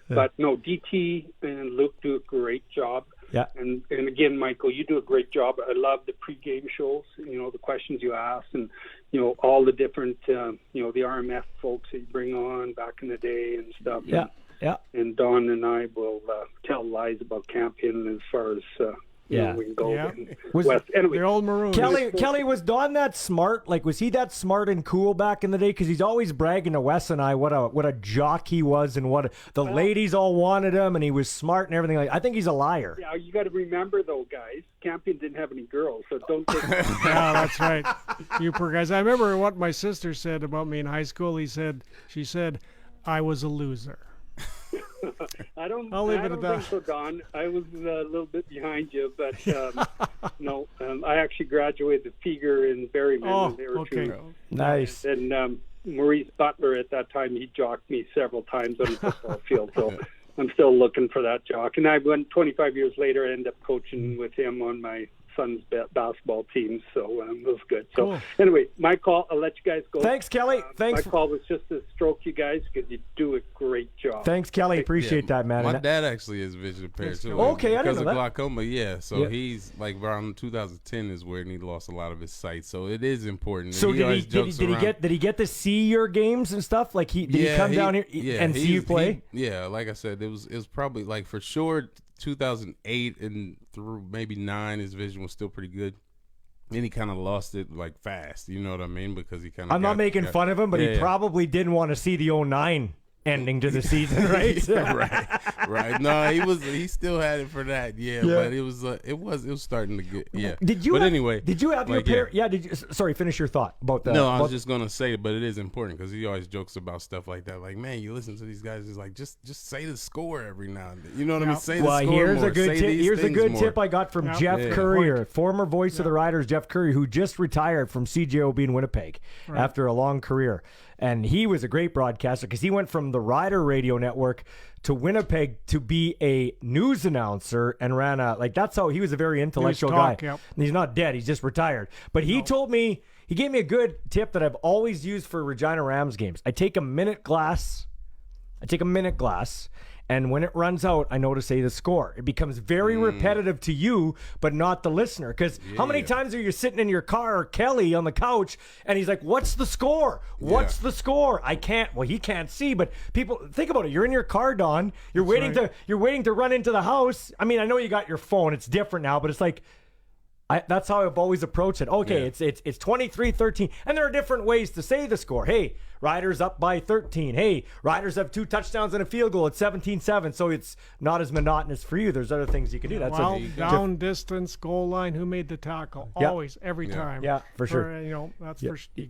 J: But no, DT and Luke do a great job.
A: Yeah.
J: And again, Michael, you do a great job. I love the pregame shows. The questions you ask, and all the different the RMF folks that you bring on back in the day and stuff.
A: Yeah. Yeah.
J: And Don and I will tell lies about Campion as far as. We can go west. Anyway,
B: the old Maroons.
A: Kelly, was Don that smart? Like, was he that smart and cool back in the day? Because he's always bragging to Wes and I what a jock he was, and what the ladies all wanted him, and he was smart and everything. I think he's a liar.
J: Yeah, you got to remember though, guys. Campion didn't have any girls, so don't take
B: Yeah, that's right. You poor guys. I remember what my sister said about me in high school. She said, I was a loser.
J: I don't
B: leave it at that.
J: think so, Don. I was a little bit behind you, but no. I actually graduated Feger in Berryman, and they were two.
A: Nice.
J: And Maurice Butler at that time, he jocked me several times on the football field, so I'm still looking for that jock. And I went 25 years later, I ended up coaching with him on my son's basketball team, so it was good. So anyway, my call. I'll let you guys go.
A: Thanks, Kelly. Thanks.
J: My call was just to stroke you guys because you do a great job.
A: Thanks, Kelly. Appreciate that, man.
C: My dad actually is vision impaired too.
A: Okay, I didn't
C: because
A: know
C: of
A: that.
C: glaucoma. Yeah, so he's like around 2010 is when he lost a lot of his sight. So it is important.
A: So did he get to see your games and stuff? Like did he come down here and see you play?
C: Like I said, it was probably like for sure 2008 and through maybe 9, his vision was still pretty good. Then he kind of lost it like fast. You know what I mean? Because he kind of.
A: I'm not making fun of him, but he probably didn't want to see the 09 ending to the season, right?
C: right. No, he still had it for that. But it was starting to get. Anyway,
A: did you have your parents? Yeah. Did you? Sorry, finish your thought about that.
C: No, I was just gonna say, but it is important because he always jokes about stuff like that. Like, man, you listen to these guys, it's like just say the score every now and then. You know what I mean? Say the score
A: here's
C: more.
A: A good tip. Here's a good tip I got from Jeff Courier, former voice of the Riders, Jeff Courier, who just retired from CJOB in Winnipeg after a long career. And he was a great broadcaster because he went from the Rider Radio Network to Winnipeg to be a news announcer and ran that's how he was a very intellectual guy.
B: Yep.
A: And he's not dead. He's just retired. But he told me, he gave me a good tip that I've always used for Regina Rams games. I take a minute glass, and when it runs out, I know to say the score. It becomes very repetitive to you, but not the listener. Because how many times are you sitting in your car, or Kelly on the couch, and he's like, "What's the score? What's the score?" I can't. Well, he can't see, but people think about it. You're in your car, Don. You're waiting to run into the house. I mean, I know you got your phone. It's different now, but it's like. That's how I've always approached it. Okay, it's 23-13, and there are different ways to say the score. Hey, Riders up by 13. Hey, Riders have 2 touchdowns and a field goal at 17-7, so it's not as monotonous for you. There's other things you can do. That's
B: down distance, goal line, who made the tackle? Always, every time.
A: Yeah, for sure.
B: You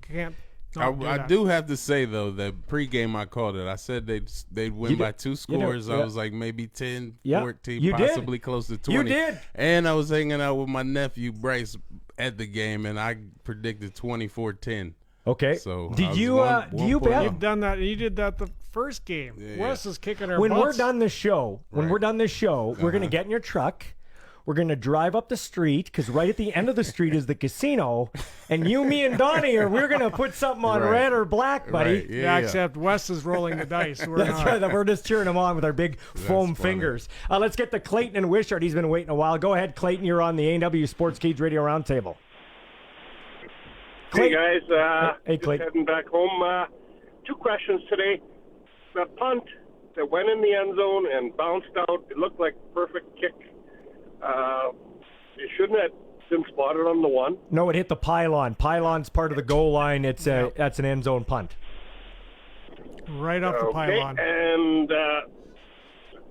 B: can't.
C: I do have to say though that pregame I called it. I said they'd win by 2 scores. I was like maybe 10, 14, possibly close to 20.
A: You did.
C: And I was hanging out with my nephew Bryce at the game, and I predicted 24-10.
A: Okay.
C: So
A: do you bet?
B: You've done that. You did that the first game. Wes is kicking our
A: when
B: butts.
A: we're done this show, we're gonna get in your truck. We're going to drive up the street because right at the end of the street is the casino. And you, me, and Donnie, we're going to put something on red or black, buddy.
B: Right. Yeah, except Wes is rolling the dice.
A: That's right. We're just cheering him on with our big foam fingers. Let's get to Clayton and Wishart. He's been waiting a while. Go ahead, Clayton. You're on the A&W Sports Cage Radio Roundtable.
K: Hey, guys.
A: Hey,
K: just
A: Clayton.
K: heading back home. 2 questions today. The punt that went in the end zone and bounced out, it looked like a perfect kick. It shouldn't have been spotted on the 1.
A: No, it hit the pylon. Pylon's part of the goal line. That's an end zone punt.
B: Right off the pylon.
K: And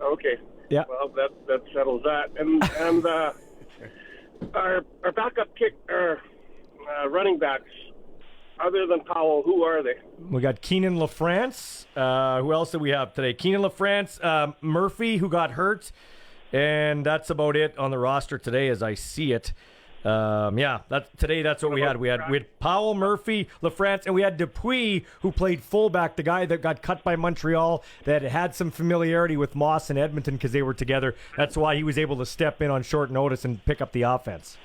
K: okay.
A: Yeah.
K: Well, that settles that. And our backup running backs, other than Powell, who are they?
A: We got Keenan LaFrance. Who else do we have today? Keenan LaFrance, Murphy, who got hurt. And that's about it on the roster today as I see it. Today that's what we had. We had Powell, Murphy, LaFrance, and we had Dupuis, who played fullback, the guy that got cut by Montreal, that had some familiarity with Moss and Edmonton because they were together. That's why he was able to step in on short notice and pick up the offense.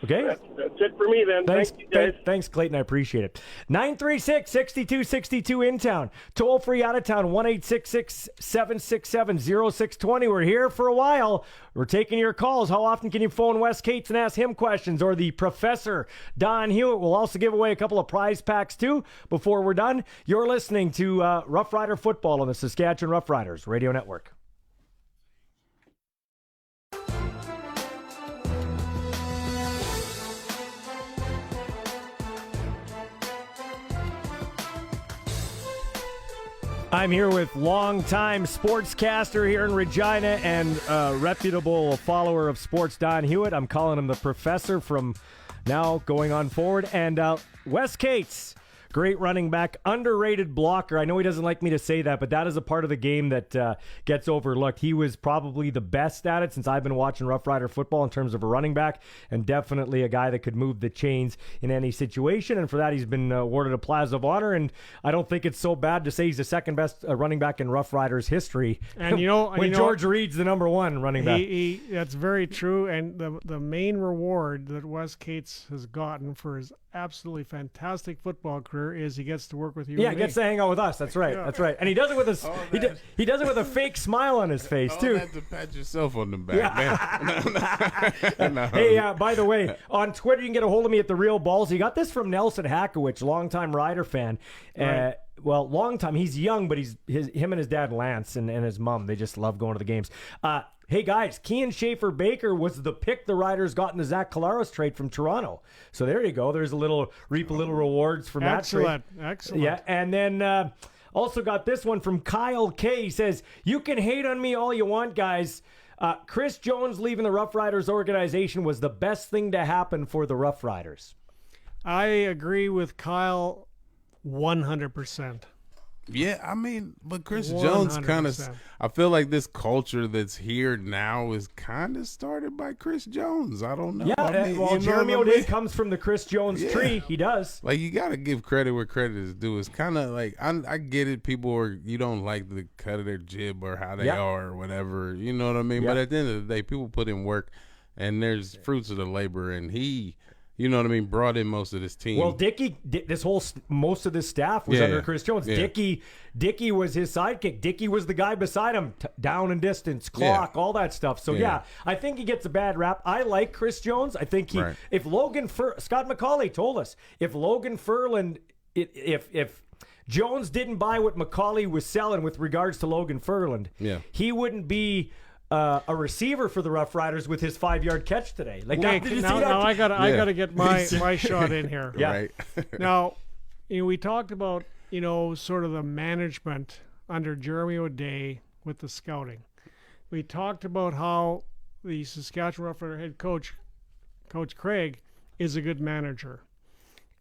K: Okay. That's it for me then. Thanks, you guys.
A: Thanks, Clayton. I appreciate it. 936-6262 in town. Toll free out of town. 1-866-767-0620. We're here for a while. We're taking your calls. How often can you phone Wes Cates and ask him questions? Or the Professor, Don Hewitt. We'll also give away a couple of prize packs too before we're done. You're listening to Rough Rider Football on the Saskatchewan Rough Riders Radio Network. I'm here with longtime sportscaster here in Regina and reputable follower of sports, Don Hewitt. I'm calling him the Professor from now going on forward. And Wes Cates, Great running back, underrated blocker. I know he doesn't like me to say that, but that is a part of the game that gets overlooked. He was probably the best at it since I've been watching Rough Rider football in terms of a running back, and definitely a guy that could move the chains in any situation. And for that, he's been awarded a Plaza of Honor, and I don't think it's so bad to say he's the second best running back in Rough Riders history.
B: And
A: when George Reed's the number one running back.
B: That's very true. And the main reward that Wes Cates has gotten for his absolutely fantastic football career is he gets to work with you.
A: Yeah, he gets to hang out with us. That's right. That's right. And he does it with he does it with a fake smile on his face too.
C: You have to pat yourself on the back, man. No.
A: Hey, by the way, on Twitter you can get a hold of me at The Real Balls. You got this from Nelson Hackowicz, longtime Rider fan.
B: Right.
A: Well, long time. He's young, but him and his dad Lance and his mom, they just love going to the games. Hey guys, Kean Schaefer-Baker was the pick the Riders got in the Zach Collaros trade from Toronto. So there you go. There's reap a little rewards from that trade.
B: Excellent.
A: Yeah, and then also got this one from Kyle K. He says, "You can hate on me all you want, guys. Chris Jones leaving the Rough Riders organization was the best thing to happen for the Rough Riders."
B: I agree with Kyle 100%.
C: Yeah, I mean, but Chris
B: 100%.
C: Jones kind of, I feel like this culture that's here now is kind of started by Chris Jones. I don't know.
A: Yeah,
C: I mean,
A: well, Jeremy O'Day comes from the Chris Jones tree. He does.
C: Like, you got to give credit where credit is due. It's kind of like, I get it. You don't like the cut of their jib or how they are or whatever. You know what I mean? But at the end of the day, people put in work and there's fruits of the labor, and he, you know what I mean, brought in most of this team.
A: Well, most of this staff was under Chris Jones.
C: Yeah.
A: Dickey was his sidekick. Dickey was the guy beside him, down and distance, clock, all that stuff. So, I think he gets a bad rap. I like Chris Jones. I think if Scott McCauley told us, if Logan Furland, if Jones didn't buy what McCauley was selling with regards to Logan Furland, he wouldn't be a receiver for the Rough Riders with his 5-yard catch today. Like,
B: I gotta get my shot in here.
A: Yeah.
C: Right.
B: Now, we talked about sort of the management under Jeremy O'Day with the scouting. We talked about how the Saskatchewan Rough Rider head coach, Coach Craig, is a good manager.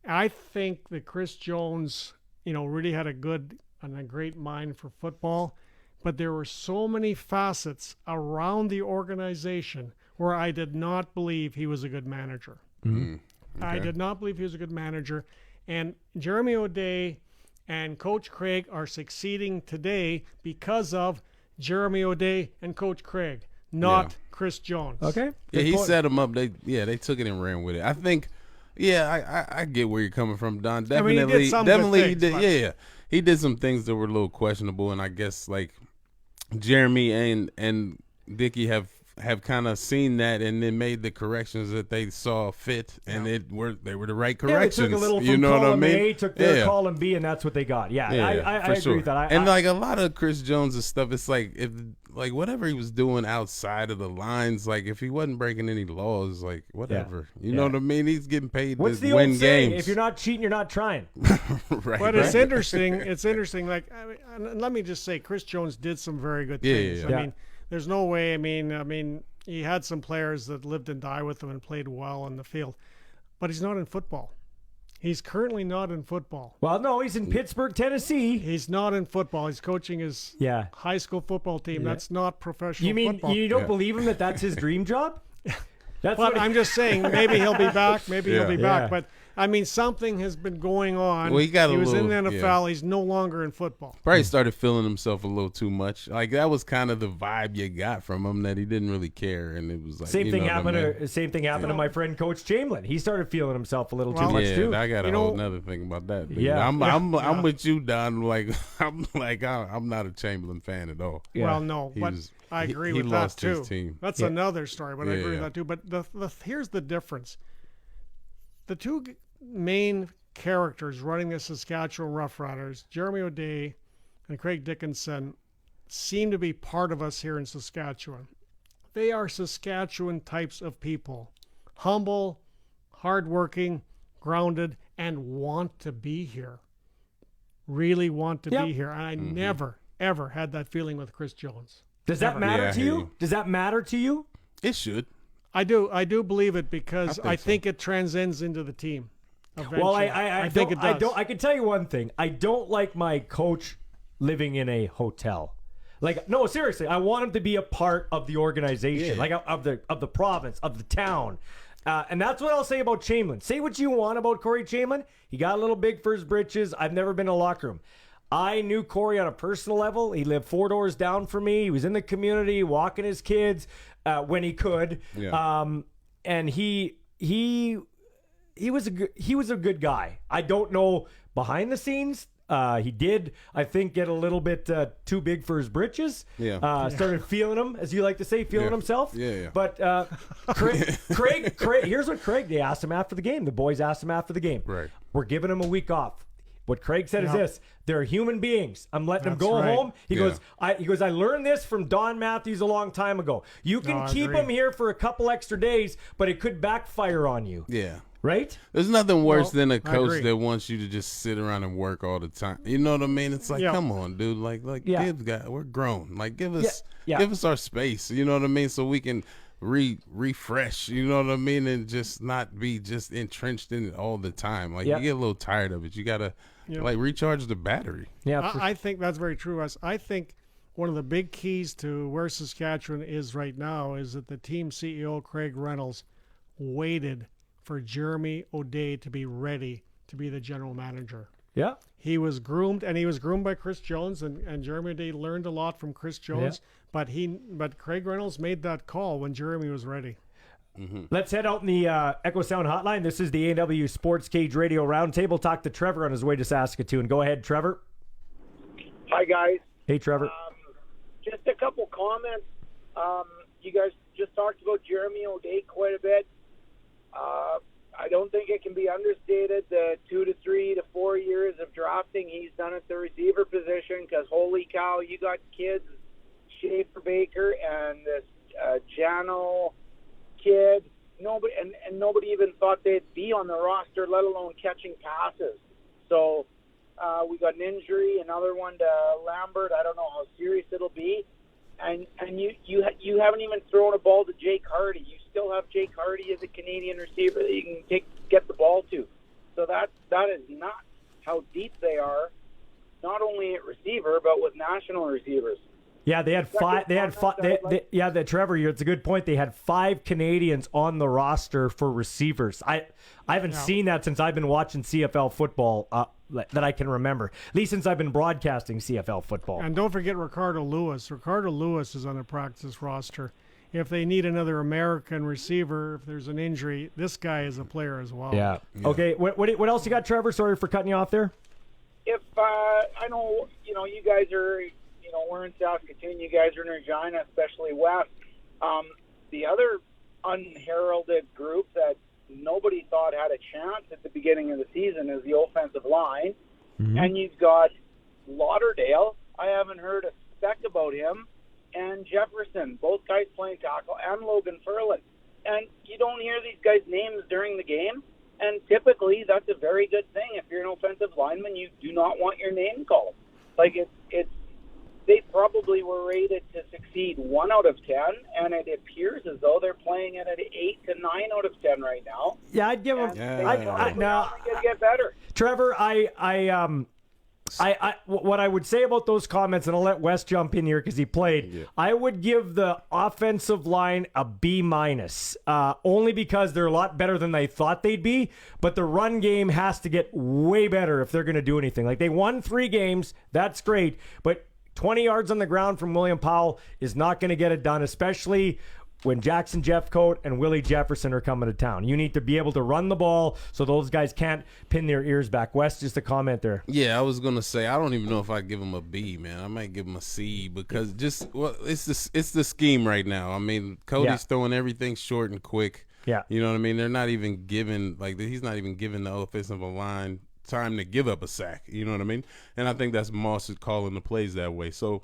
B: I think that Chris Jones, really had a good and a great mind for football. But there were so many facets around the organization where I did not believe he was a good manager.
C: Mm-hmm. Okay.
B: I did not believe he was a good manager. And Jeremy O'Day and Coach Craig are succeeding today because of Jeremy O'Day and Coach Craig, not Chris Jones.
A: Okay.
C: Yeah, he set them up. They took it and ran with it. I think, I get where you're coming from, Don. Definitely, he did. He did some things that were a little questionable, and I guess like Jeremy and Dickey have kind of seen that and then made the corrections that they saw fit, and they were the right corrections.
A: They took a little from column A, took their column B, and that's what they got. I agree with that.
C: Like a lot of Chris Jones' stuff, it's like whatever he was doing outside of the lines, like if he wasn't breaking any laws, like whatever. You know what I mean? He's getting paid to win games.
A: If you're not cheating, you're not trying.
C: Right.
B: But it's interesting. It's interesting. Like, let me just say, Chris Jones did some very good things. I mean, there's no way. I mean, he had some players that lived and died with him and played well on the field, but he's not in football. He's currently not in football.
A: Well, no, he's in Pittsburgh, Tennessee.
B: He's not in football. He's coaching his high school football team. That's not professional football.
A: You don't believe him that that's his dream job?
B: I'm just saying, maybe he'll be back. Maybe he'll be back. But I mean, something has been going on.
C: Well, he was
B: in the NFL. He's no longer in football.
C: Probably started feeling himself a little too much. Like that was kind of the vibe you got from him, that he didn't really care, and it was like
A: same thing happened to my friend Coach Chamberlain. He started feeling himself a little too much too.
C: I got a whole another thing about that. I'm with you, Don. Like I'm not a Chamberlain fan at all.
B: Yeah. Well, no, but I agree with that too. His team. That's another story, but I agree with that too. But here's the difference. The two main characters running the Saskatchewan Rough Riders, Jeremy O'Day and Craig Dickinson, seem to be part of us here in Saskatchewan. They are Saskatchewan types of people. Humble, hardworking, grounded, and want to be here. Really want to be here. And I never, ever had that feeling with Chris Jones.
A: Does that matter to you? Does that matter to you?
C: It should.
B: I do believe it because I think it transcends into the team. eventually.
A: Well, I
B: think
A: don't,
B: it does.
A: I can tell you one thing. I don't like my coach living in a hotel. Like, no, seriously, I want him to be a part of the organization, like of the province, of the town. And that's what I'll say about Chamberlain. Say what you want about Corey Chamberlain. He got a little big for his britches. I've never been in a locker room. I knew Corey on a personal level. He lived 4 doors down from me. He was in the community, walking his kids when he could.
C: Yeah.
A: And he was a good guy. I don't know behind the scenes. He did, I think, get a little bit too big for his britches.
C: Yeah.
A: Started feeling them, as you like to say, feeling himself.
C: Yeah.
A: But Craig, here's what Craig, they asked him after the game. The boys asked him after the game.
C: Right.
A: We're giving him a week off. What Craig said is this: they're human beings. I'm letting them go home. He goes, I learned this from Don Matthews a long time ago. You can keep them here for a couple extra days, but it could backfire on you.
C: Yeah.
A: Right?
C: There's nothing worse than a coach that wants you to just sit around and work all the time. You know what I mean? It's like, come on, dude. Like we're grown. Like, give us our space. You know what I mean? So we can refresh. You know what I mean? And just not be just entrenched in it all the time. Like, you get a little tired of it. You gotta like recharge the battery.
B: Yeah, I think that's very true, Russ. I think one of the big keys to where Saskatchewan is right now is that the team CEO Craig Reynolds waited for Jeremy O'Day to be ready to be the general manager.
A: Yeah.
B: He was groomed, and he was groomed by Chris Jones, and Jeremy O'Day learned a lot from Chris Jones, but Craig Reynolds made that call when Jeremy was ready.
C: Mm-hmm.
A: Let's head out in the Echo Sound hotline. This is the A&W Sports Cage Radio Roundtable. Talk to Trevor on his way to Saskatoon. Go ahead, Trevor.
L: Hi, guys.
A: Hey, Trevor.
L: Just a couple comments. You guys just talked about Jeremy O'Day quite a bit. I don't think it can be understated the 2 to 3 to 4 years of drafting he's done at the receiver position, because holy cow, you got kids, Schaefer Baker and this Jano kid, nobody even thought they'd be on the roster, let alone catching passes. So we got an injury, another one to Lambert. I don't know how serious it'll be. And you haven't even thrown a ball to Jake Hardy. You still have Jake Hardy as a Canadian receiver that you can get the ball to. So that is not how deep they are, not only at receiver but with national receivers.
A: Yeah, they had five. Trevor, it's a good point. They had 5 Canadians on the roster for receivers. I haven't seen that since I've been watching CFL football that I can remember. At least since I've been broadcasting CFL football.
B: And don't forget Ricardo Lewis. Ricardo Lewis is on the practice roster. If they need another American receiver, if there's an injury, this guy is a player as well.
A: Yeah. Okay. What else you got, Trevor? Sorry for cutting you off there.
L: If I know, you guys are. We're in Saskatoon. You guys are in Regina, especially West. The other unheralded group that nobody thought had a chance at the beginning of the season is the offensive line. Mm-hmm. And you've got Lauderdale. I haven't heard a speck about him. And Jefferson, both guys playing tackle, and Logan Ferland. And you don't hear these guys' names during the game. And typically, that's a very good thing. If you're an offensive lineman, you do not want your name called. Like, they probably were rated to succeed 1 out of 10, and it appears as though they're playing it at 8 to 9 out of 10 right now.
A: Yeah, I'd give them. Now,
L: get better.
A: Trevor, what I would say about those comments, and I'll let Wes jump in here because he played. Yeah. I would give the offensive line a B-, only because they're a lot better than they thought they'd be. But the run game has to get way better if they're going to do anything. Like, they won 3 games, that's great, but 20 yards on the ground from William Powell is not going to get it done, especially when Jackson Jeffcoat and Willie Jefferson are coming to town. You need to be able to run the ball so those guys can't pin their ears back. Wes, just a comment there.
C: Yeah, I was going to say, I don't even know if I give him a B, man. I might give him a C because it's the scheme right now. I mean, Cody's throwing everything short and quick.
A: Yeah.
C: You know what I mean? They're not even giving, he's not even giving the offensive line time to give up a sack. You know what I mean? And I think that's Moss is calling the plays that way. So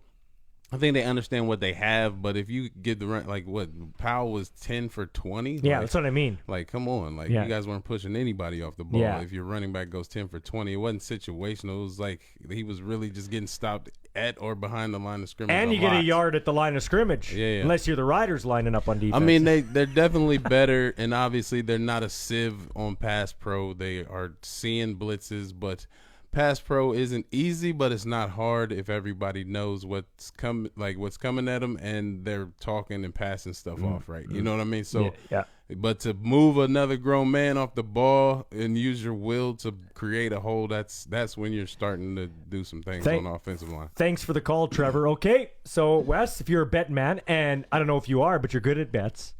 C: I think they understand what they have, but if you get the run, like what Powell was 10 for 20.
A: Yeah,
C: like,
A: that's what I mean.
C: Like, come on, like
A: Yeah.
C: you guys weren't pushing anybody off the ball.
A: Yeah.
C: If your running back goes 10 for 20, it wasn't situational. It was like he was really just getting stopped at or behind the line of scrimmage.
A: And you get a yard at the line of scrimmage.
C: Yeah.
A: Unless you're the Riders lining up on defense.
C: I mean, they're definitely better, and obviously they're not a sieve on pass pro. They are seeing blitzes, but pass pro isn't easy, but it's not hard if everybody knows what's coming at them, and they're talking and passing stuff off, right? You know what I mean? So,
A: yeah.
C: But to move another grown man off the ball and use your will to create a hole, that's when you're starting to do some things on the offensive line.
A: Thanks for the call, Trevor. Okay, so Wes, if you're a bet man, and I don't know if you are, but you're good at bets.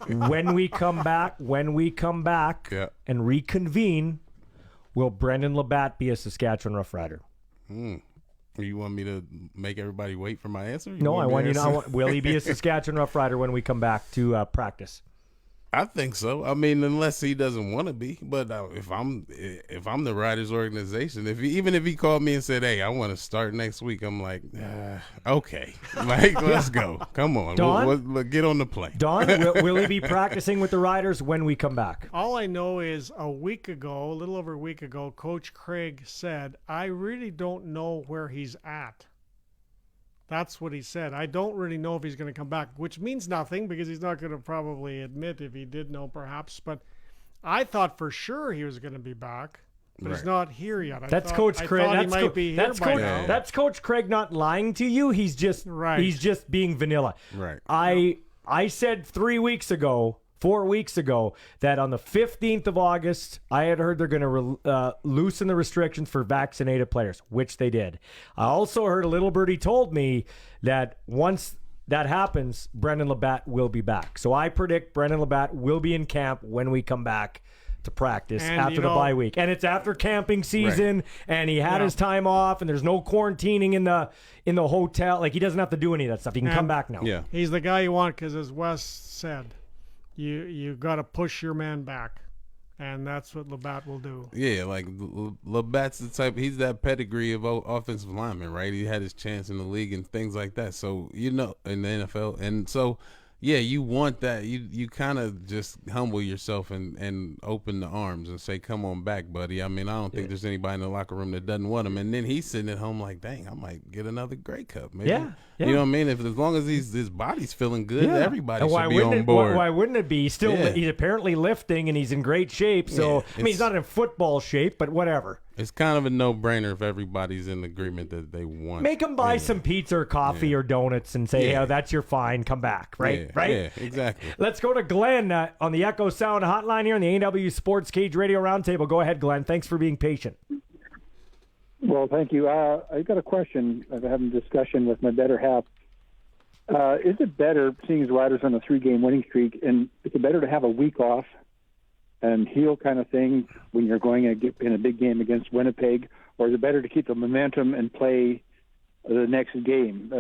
A: when we come back and reconvene, will Brendan Labatt be a Saskatchewan Rough Rider?
C: You want me to make everybody wait for my answer?
A: No, I want you to know. Will he be a Saskatchewan Rough Rider when we come back to practice?
C: I think so. I mean, unless he doesn't want to be. But if I'm the Riders organization, even if he called me and said, "Hey, I want to start next week," I'm like, okay, like let's go. Come on,
A: Don?
C: get on the plane.
A: Don, will he be practicing with the Riders when we come back?
B: All I know is a little over a week ago, Coach Craig said, "I really don't know where he's at." That's what he said. I don't really know if he's going to come back, which means nothing because he's not going to probably admit if he did know perhaps. But I thought for sure he was going to be back, but he's not here yet.
A: That's Coach Craig.
B: That's
A: Coach Craig not lying to you. He's just being vanilla.
C: Right.
A: I said 4 weeks ago that on the 15th of August, I had heard they're going to loosen the restrictions for vaccinated players, which they did. I also heard a little birdie told me that once that happens, Brendan Labatt will be back. So I predict Brendan Labatt will be in camp when we come back to practice after the bye week. And it's after camping season, and he had his time off, and there's no quarantining in the hotel. Like, he doesn't have to do any of that stuff. He can come back now.
C: Yeah.
B: He's the guy you want because, as Wes said, you got to push your man back, and that's what Labatt will do.
C: Yeah, like Labatt's the type. He's that pedigree of offensive lineman, right? He had his chance in the league and things like that. So in the NFL, and so yeah, you want that. You kind of just humble yourself and open the arms and say, "Come on back, buddy." I mean, I don't think there's anybody in the locker room that doesn't want him. And then he's sitting at home like, "Dang, I might get another Grey Cup, maybe."
A: Yeah.
C: You know what I mean? As long as his body's feeling good, everybody should be on board.
A: Why wouldn't it be? He's apparently lifting and he's in great shape. So I mean, he's not in football shape, but whatever.
C: It's kind of a no-brainer if everybody's in agreement that they want.
A: Make him buy some pizza or coffee or donuts and say, "Yeah, that's your fine. Come back." Right? Right?
C: Yeah, exactly.
A: Let's go to Glenn on the Echo Sound hotline here on the AW Sports Cage Radio Roundtable. Go ahead, Glenn. Thanks for being patient.
M: Well, thank you. I got a question. I'm having a discussion with my better half. Is it better, seeing as Riders on a 3-game winning streak, and is it better to have a week off and heal kind of thing when you're going in a big game against Winnipeg, or is it better to keep the momentum and play the next game?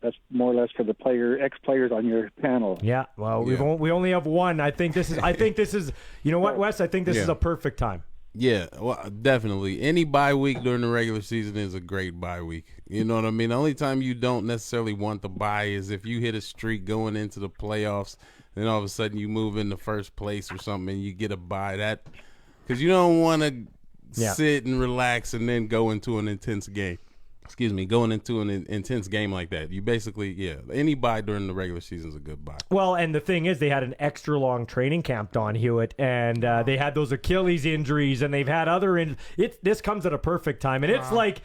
M: That's more or less for the ex-players on your panel.
A: Yeah, well, we only have one. I think this is. You know what, Wes? I think this is a perfect time.
C: Yeah, well, definitely. Any bye week during the regular season is a great bye week. You know what I mean? The only time you don't necessarily want the bye is if you hit a streak going into the playoffs, then all of a sudden you move into first place or something and you get a bye. Because you don't want to sit and relax and then go into an intense game. Going into an intense game like that. You basically, any bye during the regular season is a good bye.
A: Well, and the thing is, they had an extra long training camp, Don Hewitt, and they had those Achilles injuries, and they've had other this comes at a perfect time, and it's like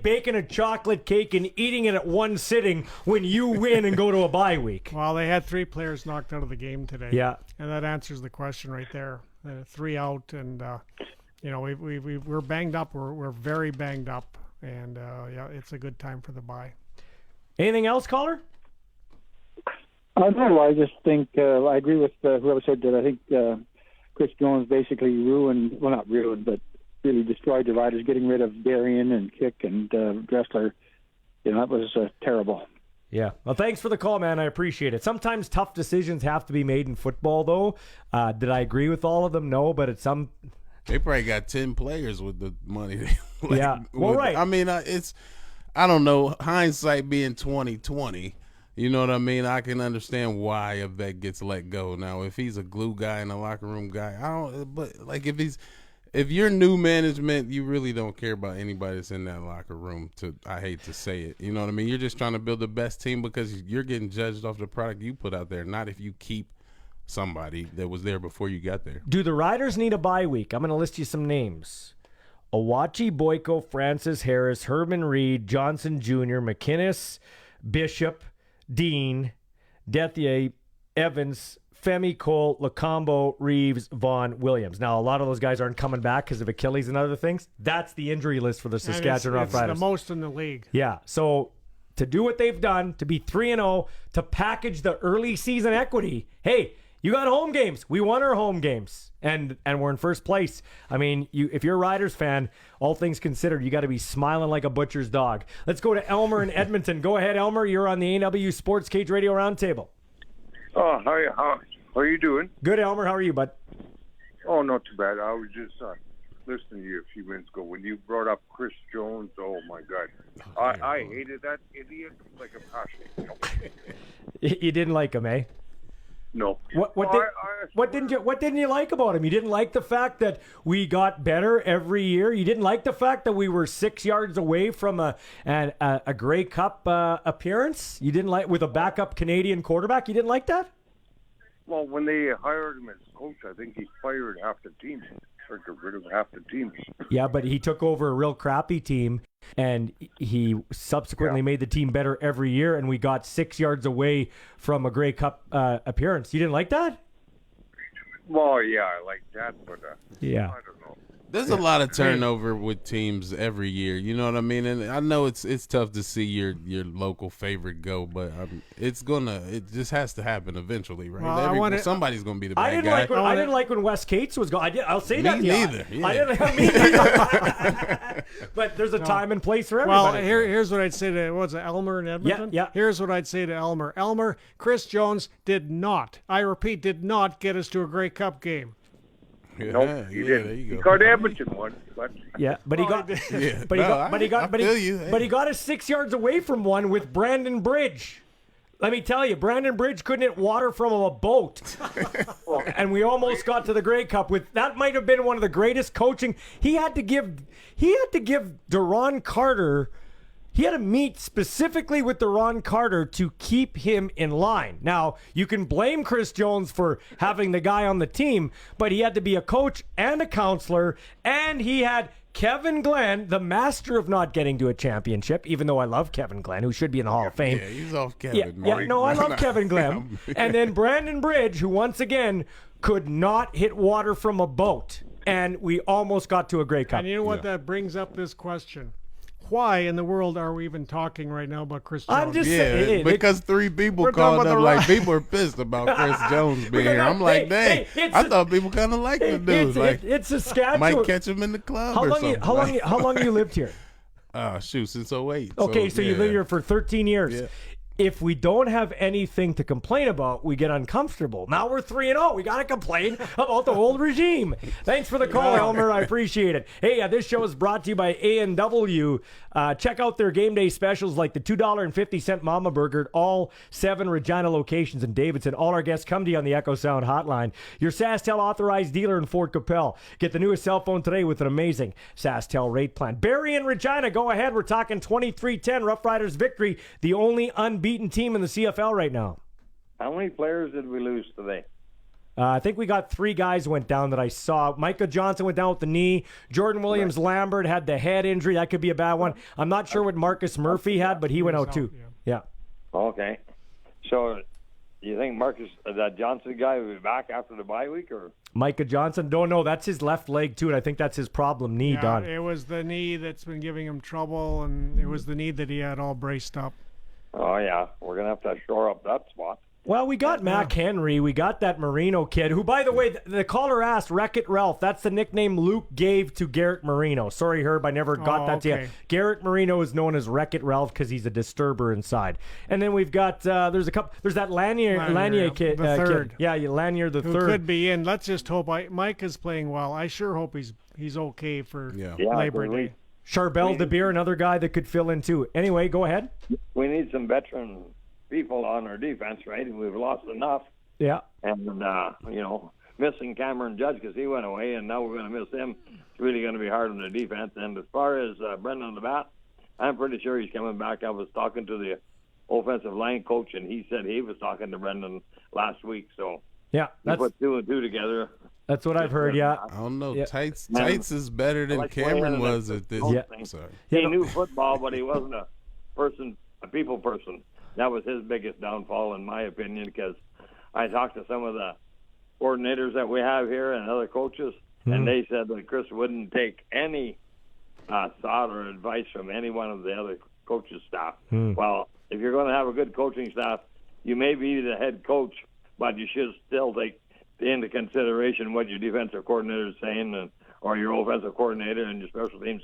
A: baking a chocolate cake and eating it at one sitting when you win and go to a bye week.
B: Well, they had 3 players knocked out of the game today.
A: Yeah,
B: and that answers the question right there. 3 out, and we're banged up. We're very banged up. And, it's a good time for the bye.
A: Anything else, caller?
M: No, I just think I agree with whoever said that. I think Chris Jones basically not ruined, but really destroyed the Riders, getting rid of Darian and Kick and Dressler. That was terrible.
A: Yeah. Well, thanks for the call, man. I appreciate it. Sometimes tough decisions have to be made in football, though. Did I agree with all of them? No, but it's some...
C: They probably got 10 players with the money.
A: Right.
C: I mean, I don't know. Hindsight being 2020, you know what I mean? I can understand why a vet gets let go. Now, if he's a glue guy and a locker room guy, I don't. But like if you're new management, you really don't care about anybody that's in that locker room. I hate to say it, you know what I mean? You're just trying to build the best team because you're getting judged off the product you put out there, not if you keep somebody that was there before you got there.
A: Do the Riders need a bye week? I'm going to list you some names. Owachi, Boyko, Francis Harris, Herman Reed, Johnson Jr., McInnes, Bishop, Dean, Dethier, Evans, Femi, Cole, Lacombo, Reeves, Vaughn, Williams. Now, a lot of those guys aren't coming back because of Achilles and other things. That's the injury list for the Saskatchewan Roughriders.
B: It's the most in the league.
A: Yeah, so to do what they've done, to be 3-0, to package the early season equity, hey, you got home games. We won our home games, and we're in first place. I mean, if you're a Riders fan, all things considered, you got to be smiling like a butcher's dog. Let's go to Elmer in Edmonton. Go ahead, Elmer. You're on the AW Sports Cage Radio Roundtable.
N: Oh, hi. How are you doing?
A: Good, Elmer. How are you, bud?
N: Oh, not too bad. I was just listening to you a few minutes ago when you brought up Chris Jones. Oh, my God. I hated that idiot like a passion.
A: You didn't like him, eh?
N: No.
A: What didn't you like about him? You didn't like the fact that we got better every year. You didn't like the fact that we were 6 yards away from a Grey Cup appearance. You didn't like with a backup Canadian quarterback. You didn't like that?
N: Well, when they hired him as coach, I think he fired half the team or got rid of half the team.
A: Yeah, but he took over a real crappy team, and he subsequently made the team better every year, and we got 6 yards away from a Grey Cup appearance. You didn't like that?
N: Well, yeah, I like that, but
A: yeah.
N: I don't know.
C: There's a lot of turnover with teams every year. You know what I mean? And I know it's tough to see your local favorite go, but it just has to happen eventually, right?
B: Well,
C: somebody's going to be the bad guy.
A: I didn't like when Wes Cates was going. I'll say that.
C: Me neither. Yeah.
A: Me neither. But there's a time and place for everybody.
B: Well, here's what I'd say to Elmer in Edmonton.
A: Yeah.
B: Here's what I'd say to Elmer. Elmer, Chris Jones did not, I repeat, did not get us to a Grey Cup game.
N: Yeah, nope, he didn't. He got Edmonton one, but
A: but he got, but he got us 6 yards away from one with Brandon Bridge. Let me tell you, Brandon Bridge couldn't hit water from a boat, and we almost got to the Grey Cup. That might have been one of the greatest coaching. He had to give Deron Carter. He had to meet specifically with Deron Carter to keep him in line. Now, you can blame Chris Jones for having the guy on the team, but he had to be a coach and a counselor, and he had Kevin Glenn, the master of not getting to a championship, even though I love Kevin Glenn, who should be in the Hall of Fame.
C: Yeah, he's off Kevin.
A: I love Kevin Glenn. And then Brandon Bridge, who once again could not hit water from a boat, and we almost got to a Grey Cup.
B: And you know what? That brings up this question. Why in the world are we even talking right now about Chris Jones?
A: I'm just saying.
C: Because three people called up like people are pissed about Chris Jones being here. I'm like, dang, I thought people kind of like the dude.
A: It's Saskatchewan.
C: Might catch him in the club or something.
A: How long you lived here?
C: Since 08.
A: Okay, so you lived here for 13 years.
C: Yeah.
A: If we don't have anything to complain about, we get uncomfortable. Now we're 3-0. We got to complain about the old regime. Thanks for the call, Elmer. I appreciate it. Hey, this show is brought to you by A&W. Check out their game day specials like the $2.50 Mama Burger at all 7 Regina locations in Davidson. All our guests come to you on the Echo Sound hotline. Your SaskTel authorized dealer in Fort Capel. Get the newest cell phone today with an amazing SaskTel rate plan. Barry and Regina, go ahead. We're talking 23-10 Rough Riders victory. The only unbeaten team in the CFL right now.
O: How many players did we lose today?
A: I think we got 3 guys went down that I saw. Micah Johnson went down with the knee. Jordan Williams-Lambert had the head injury. That could be a bad one. I'm not sure what Marcus Murphy had, but he went out too. Yeah.
O: Okay. So do you think that Johnson guy will be back after the bye week? Or
A: Micah Johnson? Don't know. That's his left leg too, and I think that's his problem knee, Don.
B: It was the knee that's been giving him trouble, and it was the knee that he had all braced up.
O: Oh, yeah. We're going to have to shore up that spot.
A: Well, we got Mac Henry. We got that Marino kid, who, by the way, the caller asked, Wreck-It Ralph. That's the nickname Luke gave to Garrett Marino. Sorry, Herb, I never got that to you. Garrett Marino is known as Wreck-It Ralph because he's a disturber inside. And then we've got, there's that Lanier kid.
B: The third.
A: Yeah, Lanier the
B: who
A: third.
B: Could be in. Let's just hope. Mike is playing well. I sure hope he's okay for Labor Day.
A: Charbel DeBeer, another guy that could fill in too. Anyway, go ahead.
O: We need some veteran people on our defense, right? We've lost enough.
A: Yeah.
O: And, missing Cameron Judge because he went away, and now we're going to miss him. It's really going to be hard on the defense. And as far as Brendan LeBat, I'm pretty sure he's coming back. I was talking to the offensive line coach, and he said he was talking to Brendan last week. So
A: yeah,
O: we put 2 and 2 together.
A: That's what I've heard. Yeah,
C: I don't know.
A: Yeah.
C: Tights is better than Cameron was at this.
A: Yeah.
C: I'm sorry.
O: He knew football, but he wasn't a people person. That was his biggest downfall, in my opinion, because I talked to some of the coordinators that we have here and other coaches, and they said that Chris wouldn't take any thought or advice from any one of the other coaches' staff. Well, if you're going to have a good coaching staff, you may be the head coach, but you should still take into consideration what your defensive coordinator is saying, or your offensive coordinator and your special teams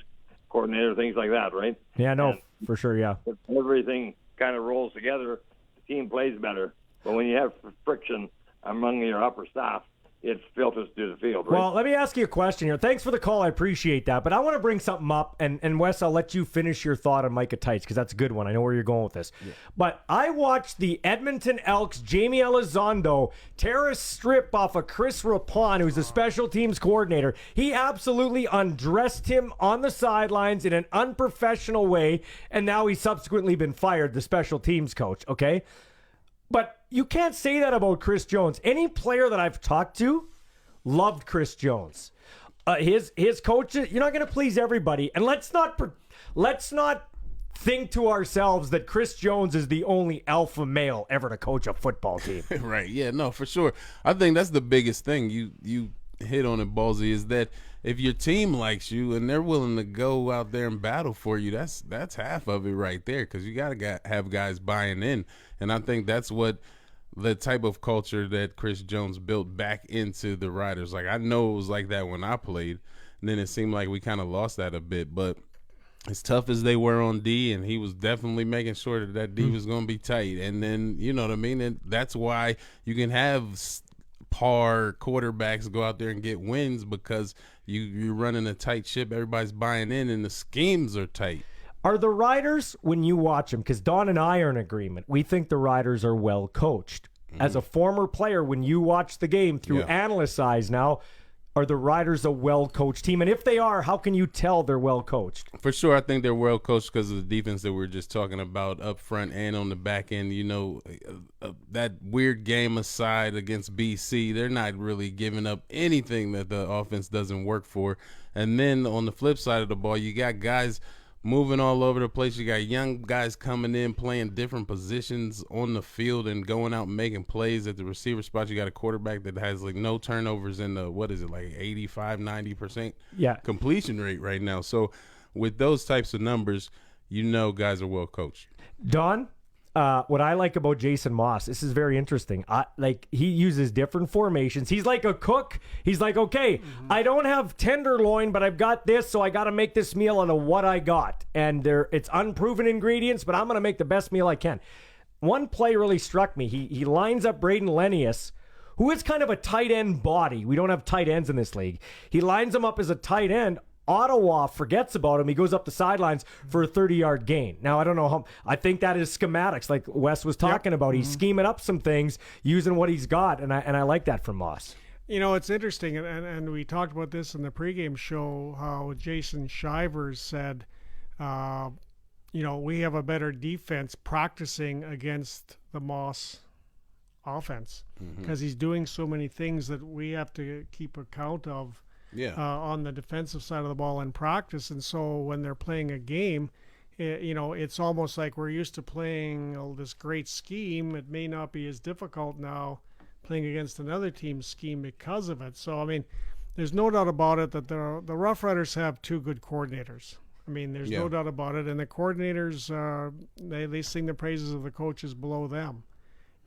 O: coordinator, things like that, right?
A: Yeah, no, for sure, yeah.
O: If everything kind of rolls together, the team plays better. But when you have friction among your upper staff, it filters through the field, right?
A: Well, let me ask you a question here. Thanks for the call. I appreciate that. But I want to bring something up. And Wes, I'll let you finish your thought on Micah Tights because that's a good one. I know where you're going with this. Yeah. But I watched the Edmonton Elks, Jamie Elizondo, tear a strip off of Chris Rapon, who's the special teams coordinator. He absolutely undressed him on the sidelines in an unprofessional way, and now he's subsequently been fired, the special teams coach, okay? But you can't say that about Chris Jones. Any player that I've talked to loved Chris Jones. His coaches, you're not going to please everybody. And let's not think to ourselves that Chris Jones is the only alpha male ever to coach a football team.
C: Right. Yeah, no, for sure. I think that's the biggest thing you hit on it, Ballsy, is that if your team likes you and they're willing to go out there and battle for you, that's half of it right there, because you got to have guys buying in. And I think that's what the type of culture that Chris Jones built back into the Riders. Like, I know it was like that when I played, and then it seemed like we kind of lost that a bit. But as tough as they were on D, and he was definitely making sure that D was going to be tight. And then, you know what I mean? And that's why you can have par quarterbacks go out there and get wins, because you're running a tight ship. Everybody's buying in, and the schemes are tight.
A: Are the Riders, when you watch them, because Don and I are in agreement, we think the Riders are well coached. As a former player, when you watch the game through analyst eyes now, are the Riders a well-coached team? And if they are, how can you tell they're well-coached?
C: For sure, I think they're well-coached because of the defense that we were just talking about up front and on the back end. You know, that weird game aside against BC, they're not really giving up anything that the offense doesn't work for. And then on the flip side of the ball, you got guys moving all over the place. You got young guys coming in, playing different positions on the field and going out and making plays at the receiver spot. You got a quarterback that has like no turnovers in the, 85-90% completion rate right now. So with those types of numbers, you know guys are well coached.
A: Don, what I like about Jason Moss, this is very interesting. He uses different formations. He's like a cook. He's like, okay, I don't have tenderloin, but I've got this, so I got to make this meal out of what I got. And it's unproven ingredients, but I'm going to make the best meal I can. One play really struck me. He lines up Braden Lenius, who is kind of a tight end body. We don't have tight ends in this league. He lines him up as a tight end. Ottawa forgets about him. He goes up the sidelines for a 30-yard gain. Now, I don't know how. I think that is schematics, like Wes was talking about. He's scheming up some things using what he's got, and I like that from Moss.
B: You know, it's interesting, and we talked about this in the pregame show, how Jason Shivers said, we have a better defense practicing against the Moss offense because he's doing so many things that we have to keep account of. On the defensive side of the ball in practice. And so when they're playing a game, it's almost like we're used to playing this great scheme. It may not be as difficult now playing against another team's scheme because of it. So, I mean, there's no doubt about it that the Rough Riders have two good coordinators. I mean, there's no doubt about it. And the coordinators, they sing the praises of the coaches below them.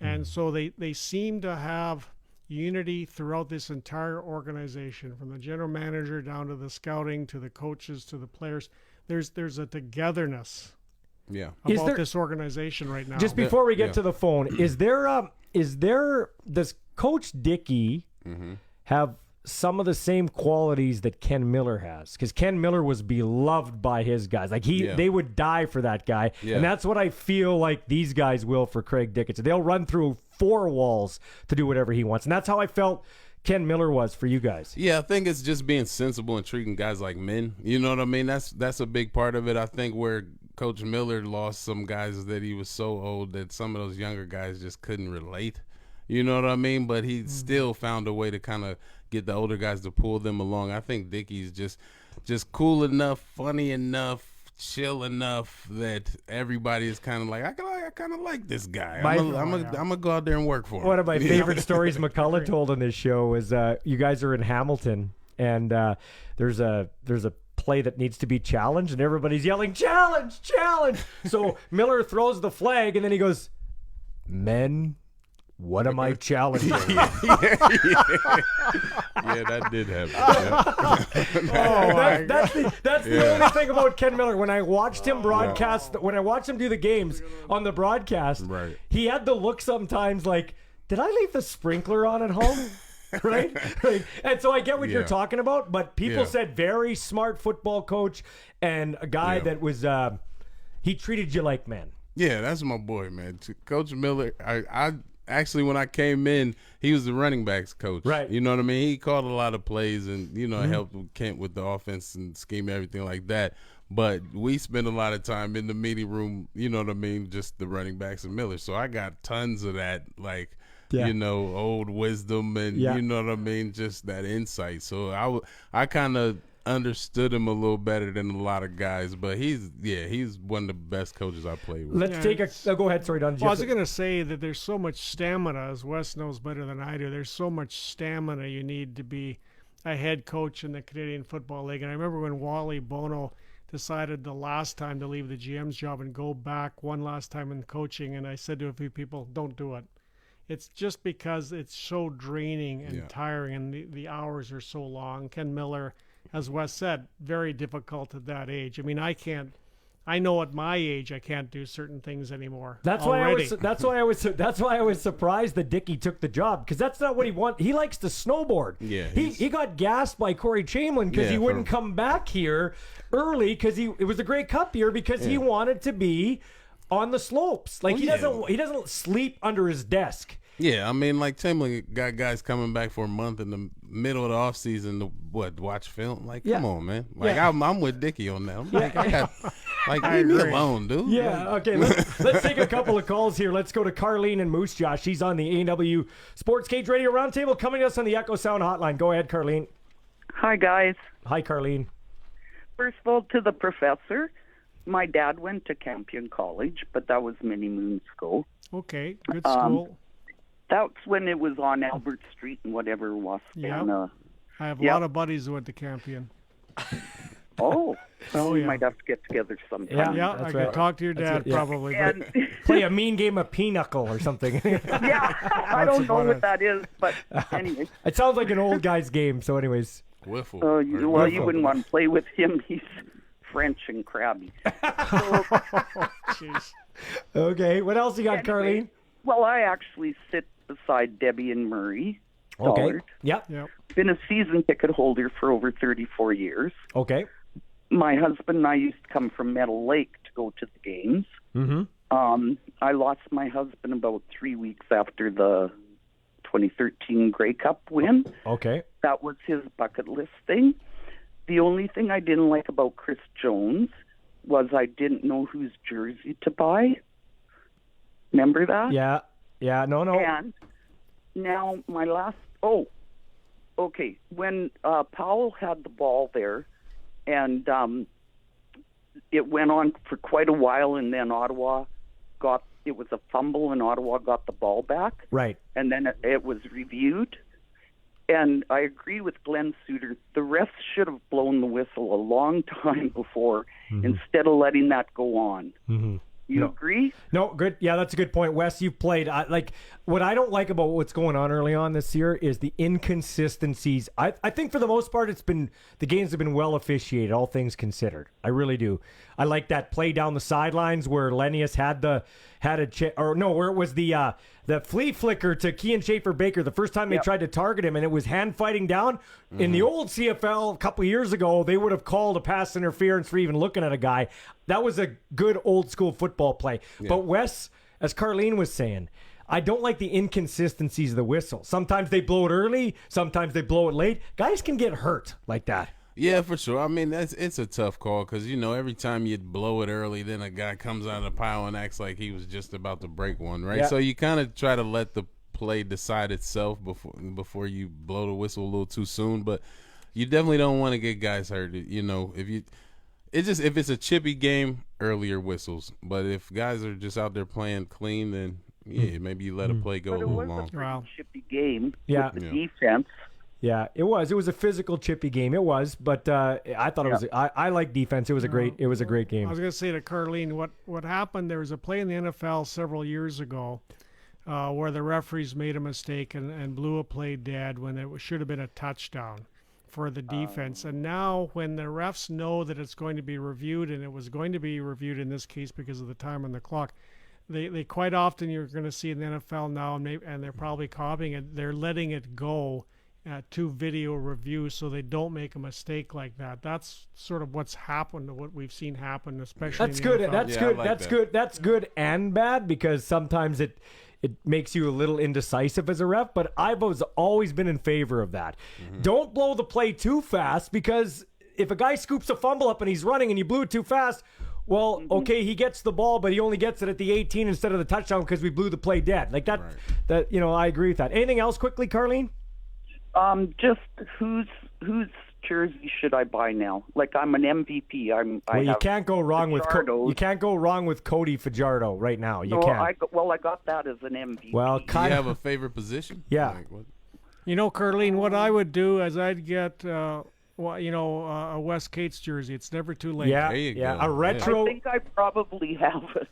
B: And so they seem to have unity throughout this entire organization, from the general manager down to the scouting, to the coaches, to the players. There's a togetherness about this organization right now.
A: Just before we get to the phone, does Coach Dickey have some of the same qualities that Ken Miller has, because Ken Miller was beloved by his guys. Like they would die for that guy, and that's what I feel like these guys will for Craig Dickinson. They'll run through 4 walls to do whatever he wants, and that's how I felt Ken Miller was for you guys.
C: Yeah, I think it's just being sensible and treating guys like men. You know what I mean? That's a big part of it. I think where Coach Miller lost some guys is that he was so old that some of those younger guys just couldn't relate. You know what I mean? But he still found a way to kind of get the older guys to pull them along. I think Dickie's just cool enough, funny enough, chill enough that everybody is kind of like, I kind of like this guy. I'm gonna go out there and work for him.
A: One of my favorite stories McCullough told on this show was you guys are in Hamilton, and there's a play that needs to be challenged, and everybody's yelling, challenge, challenge. So Miller throws the flag, and then he goes, men, what am I challenging?
C: Yeah, that did happen.
A: That's the only thing about Ken Miller. When I watched him broadcast, when I watched him do the games on the broadcast, he had the look sometimes like, did I leave the sprinkler on at home? right? And so I get what you're talking about, but people said very smart football coach and a guy that was, he treated you like men.
C: Yeah, that's my boy, man. Coach Miller, I actually, when I came in, he was the running backs coach.
A: Right.
C: You know what I mean? He called a lot of plays and, helped Kent with the offense and scheme, everything like that. But we spent a lot of time in the meeting room, you know what I mean, just the running backs and Miller. So I got tons of that, like, old wisdom and, you know what I mean, just that insight. So I kind of understood him a little better than a lot of guys, but he's one of the best coaches I played with.
A: Let's take a go ahead. Sorry, Don.
B: Well, I was going to say that there's so much stamina, as Wes knows better than I do. There's so much stamina you need to be a head coach in the Canadian Football League. And I remember when Wally Bono decided the last time to leave the GM's job and go back one last time in coaching, and I said to a few people, don't do it. It's just because it's so draining and tiring, and the hours are so long. Ken Miller, as Wes said, very difficult at that age. I mean, I know at my age I can't do certain things anymore.
A: That's why I was surprised that Dickie took the job, because that's not what he wants. He likes to snowboard.
C: Yeah,
A: he got gassed by Corey Chamberlain because he wouldn't come back here early because it was a Grey Cup year because he wanted to be on the slopes. Like he doesn't sleep under his desk.
C: Yeah, I mean, like Chamberlain got guys coming back for a month in the middle of the off season to watch film. Like, come on, man. Like I'm with Dickie on that. I'm like, leave me alone, dude.
A: Yeah. Okay. Let's take a couple of calls here. Let's go to Carlene and Moose Jaw. She's on the A&W Sports Cage Radio Roundtable, coming to us on the Echo Sound Hotline. Go ahead, Carlene.
P: Hi, guys.
A: Hi, Carlene.
P: First of all, to the professor, my dad went to Campion College, but that was many moons ago.
B: Okay. Good school.
P: That's when it was on Albert Street and whatever was.
B: Yeah. I have a lot of buddies who went to Campion.
P: We might have to get together sometime.
B: Yeah, I could talk to your dad probably.
P: And
A: play a mean game of pinochle or something.
P: I don't know what that is, but anyway.
A: It sounds like an old guy's game, so anyways.
C: Wiffle.
P: Well, you wouldn't want to play with him. He's French and crabby.
B: Jeez.
A: Okay, what else you got, Carlene?
P: Well, I actually sit beside Debbie and Murray.
A: Okay.
P: Dollard.
A: Yep.
P: Been a season ticket holder for over 34 years.
A: Okay.
P: My husband and I used to come from Meadow Lake to go to the games.
A: Mm-hmm.
P: I lost my husband about 3 weeks after the 2013 Grey Cup win.
A: Okay.
P: That was his bucket list thing. The only thing I didn't like about Chris Jones was I didn't know whose jersey to buy. Remember that?
A: Yeah. No.
P: And now my last... okay. When Powell had the ball there, and it went on for quite a while, and then Ottawa it was a fumble, and Ottawa got the ball back.
A: Right.
P: And then it was reviewed. And I agree with Glenn Suter. The refs should have blown the whistle a long time before instead of letting that go on.
A: Mm-hmm.
P: You agree?
A: No, good. Yeah, that's a good point. Wes, you've played. What I don't like about what's going on early on this year is the inconsistencies. I think for the most part, the games have been well officiated, all things considered. I really do. I like that play down the sidelines where Lennius had had a or no, where it was the flea flicker to Kean Schaefer-Baker the first time they tried to target him, and it was hand fighting down. In the old CFL a couple of years ago, they would have called a pass interference for even looking at a guy. That was a good old school football play.
C: Yeah.
A: But Wes, as Carlene was saying, I don't like the inconsistencies of the whistle. Sometimes they blow it early, sometimes they blow it late. Guys can get hurt like that.
C: Yeah, for sure. I mean, it's a tough call because, every time you blow it early, then a guy comes out of the pile and acts like he was just about to break one, right?
A: Yeah.
C: So you kind of try to let the play decide itself before you blow the whistle a little too soon. But you definitely don't want to get guys hurt. If it's a chippy game, earlier whistles. But if guys are just out there playing clean, then maybe you let a play go a little long.
P: It was a chippy game
A: Yeah.
P: with the defense.
A: Yeah, it was. It was a physical, chippy game. It was, but I thought it was. I like defense. It was a great. It was a great game.
B: I was going to say to Carlene, what happened? There was a play in the NFL several years ago where the referees made a mistake and blew a play dead when it should have been a touchdown for the defense. And now, when the refs know that it's going to be reviewed, and it was going to be reviewed in this case because of the time on the clock, they quite often you're going to see in the NFL now, and they're probably copying it. They're letting it go to video review so they don't make a mistake like that. That's sort of what's happened, what we've seen happen, especially
A: That's
B: in the
A: good.
B: NFL.
A: That's good. That's good. That's good and bad, because sometimes it makes you a little indecisive as a ref, but I've always been in favor of that. Don't blow the play too fast, because if a guy scoops a fumble up and he's running and you blew it too fast, well, okay, he gets the ball, but he only gets it at the 18 instead of the touchdown because we blew the play dead. Like that, right. I agree with that. Anything else quickly, Carlene?
P: Just whose jersey should I buy now? Like, I'm an MVP.
A: You can't go wrong with you can't go wrong with Cody Fajardo right now. You can't.
P: I got that as an MVP.
A: Well,
C: Do you have a favorite position?
A: Yeah.
C: Like, what?
B: Carlene, what I would do is I'd get a Wes Cates jersey. It's never too late.
A: Yeah,
C: There you go.
A: a retro.
P: I think I probably have it.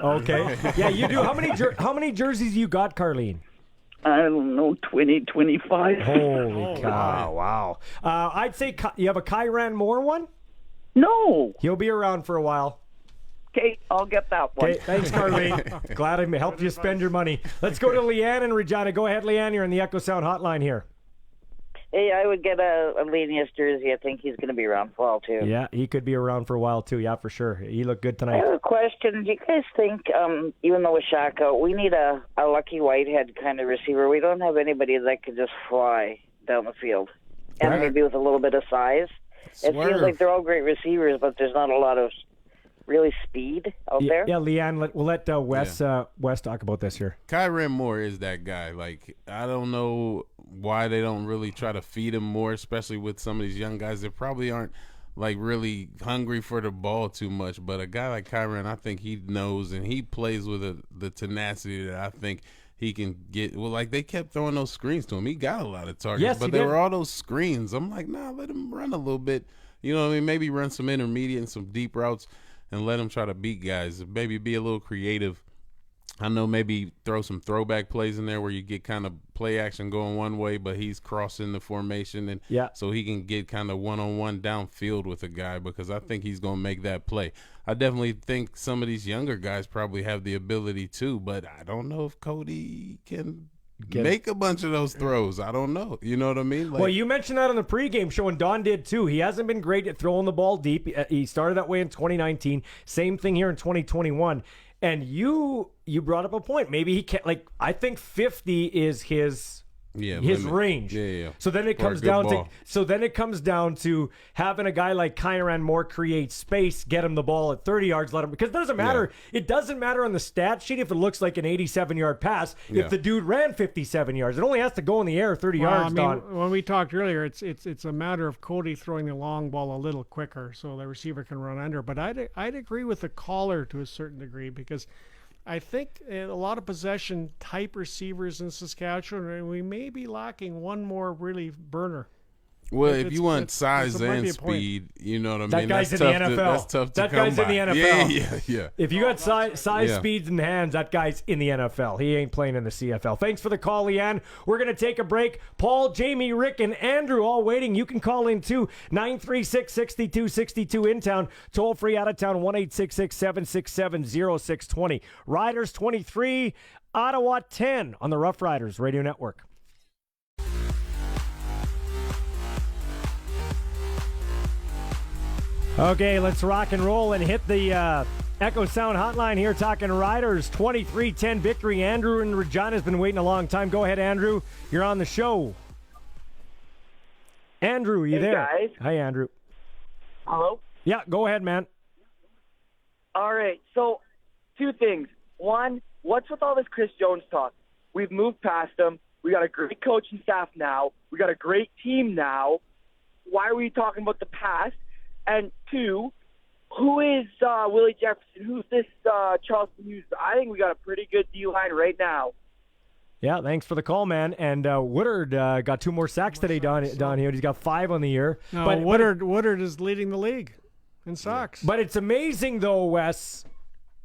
A: Okay. Yeah, you do. How many jerseys you got, Carlene?
P: I don't know, 20, 25.
A: Holy cow! Wow. I'd say you have a Kyran Moore one.
P: No.
A: He'll be around for a while.
P: Okay, I'll get that one.
A: Okay, thanks, Carlene. Glad I helped you spend your money. Let's go to Leanne and Regina. Go ahead, Leanne. You're in the Echo Sound hotline here.
Q: Hey, I would get a Linus jersey. I think he's going to be around for a while, too.
A: Yeah, he could be around for a while, too. Yeah, for sure. He looked good
Q: I
A: tonight.
Q: have a question. Do you guys think, even though with Shaq out, we need a Lucky Whitehead kind of receiver? We don't have anybody that could just fly down the field, and maybe with a little bit of size. It feels like they're all great receivers, but there's not a lot of really speed out there.
A: Yeah, Leanne, we'll let Wes talk about this here.
C: Kyran Moore is that guy. Like, I don't know why they don't really try to feed him more, especially with some of these young guys that probably aren't like really hungry for the ball too much. But a guy like Kyran, I think he knows, and he plays with the tenacity that I think he can get. Well, like, they kept throwing those screens to him. He got a lot of targets,
A: Yes,
C: but there were all those screens. I'm like, nah, let him run a little bit. You know what I mean? Maybe run some intermediate and some deep routes and let him try to beat guys. Maybe be a little creative. I know, maybe throw some throwback plays in there where you get kind of play action going one way, but he's crossing the formation, and so he can get kind of one-on-one downfield with a guy, because I think he's going to make that play. I definitely think some of these younger guys probably have the ability too, but I don't know if Cody can make a bunch of those throws. I don't know. You know what I mean? Like,
A: well, you mentioned that on the pregame show, and Don did too. He hasn't been great at throwing the ball deep. He started that way in 2019. Same thing here in 2021. And you brought up a point. Maybe he can't. Like, I think 50 is his range.
C: Yeah.
A: So then it comes down to having a guy like Kyran Moore create space, get him the ball at 30 yards, let him, because it doesn't matter. It doesn't matter on the stat sheet if it looks like an 87-yard pass. If the dude ran 57 yards, it only has to go in the air 30 yards.
B: When we talked earlier, it's a matter of Cody throwing the long ball a little quicker so the receiver can run under. But I'd agree with the caller to a certain degree, because I think a lot of possession type receivers in Saskatchewan, and we may be lacking one more really burner.
C: Well, if you want size and speed, you know what I mean?
A: That guy's in the NFL.
C: That's tough to
A: that
C: come
A: guy's
C: by.
A: in the NFL.
C: Yeah.
A: If you got size, speeds, and hands, that guy's in the NFL. He ain't playing in the CFL. Thanks for the call, Leanne. We're going to take a break. Paul, Jamie, Rick, and Andrew all waiting. You can call in too. 936-6262 in town. Toll free out of town. 1-866-767-0620. Riders 23, Ottawa 10 on the Rough Riders Radio Network. Okay, let's rock and roll and hit the Echo Sound hotline here, talking Riders 23-10 victory. Andrew in Regina has been waiting a long time. Go ahead, Andrew. You're on the show. Andrew, you there?
R: Guys.
A: Hi, Andrew.
R: Hello?
A: Yeah, go ahead, man.
R: All right, so 2 things. One, what's with all this Chris Jones talk? We've moved past him. We got a great coaching staff now. We got a great team now. Why are we talking about the past? And 2, who is Willie Jefferson? Who's this Charleston Hughes? I think we got a pretty good D-line right now.
A: Yeah, thanks for the call, man. And Woodard got 2 more sacks today, Don here. He's got 5 on the year.
B: No,
A: but
B: Woodard is leading the league in sacks.
A: But it's amazing, though, Wes.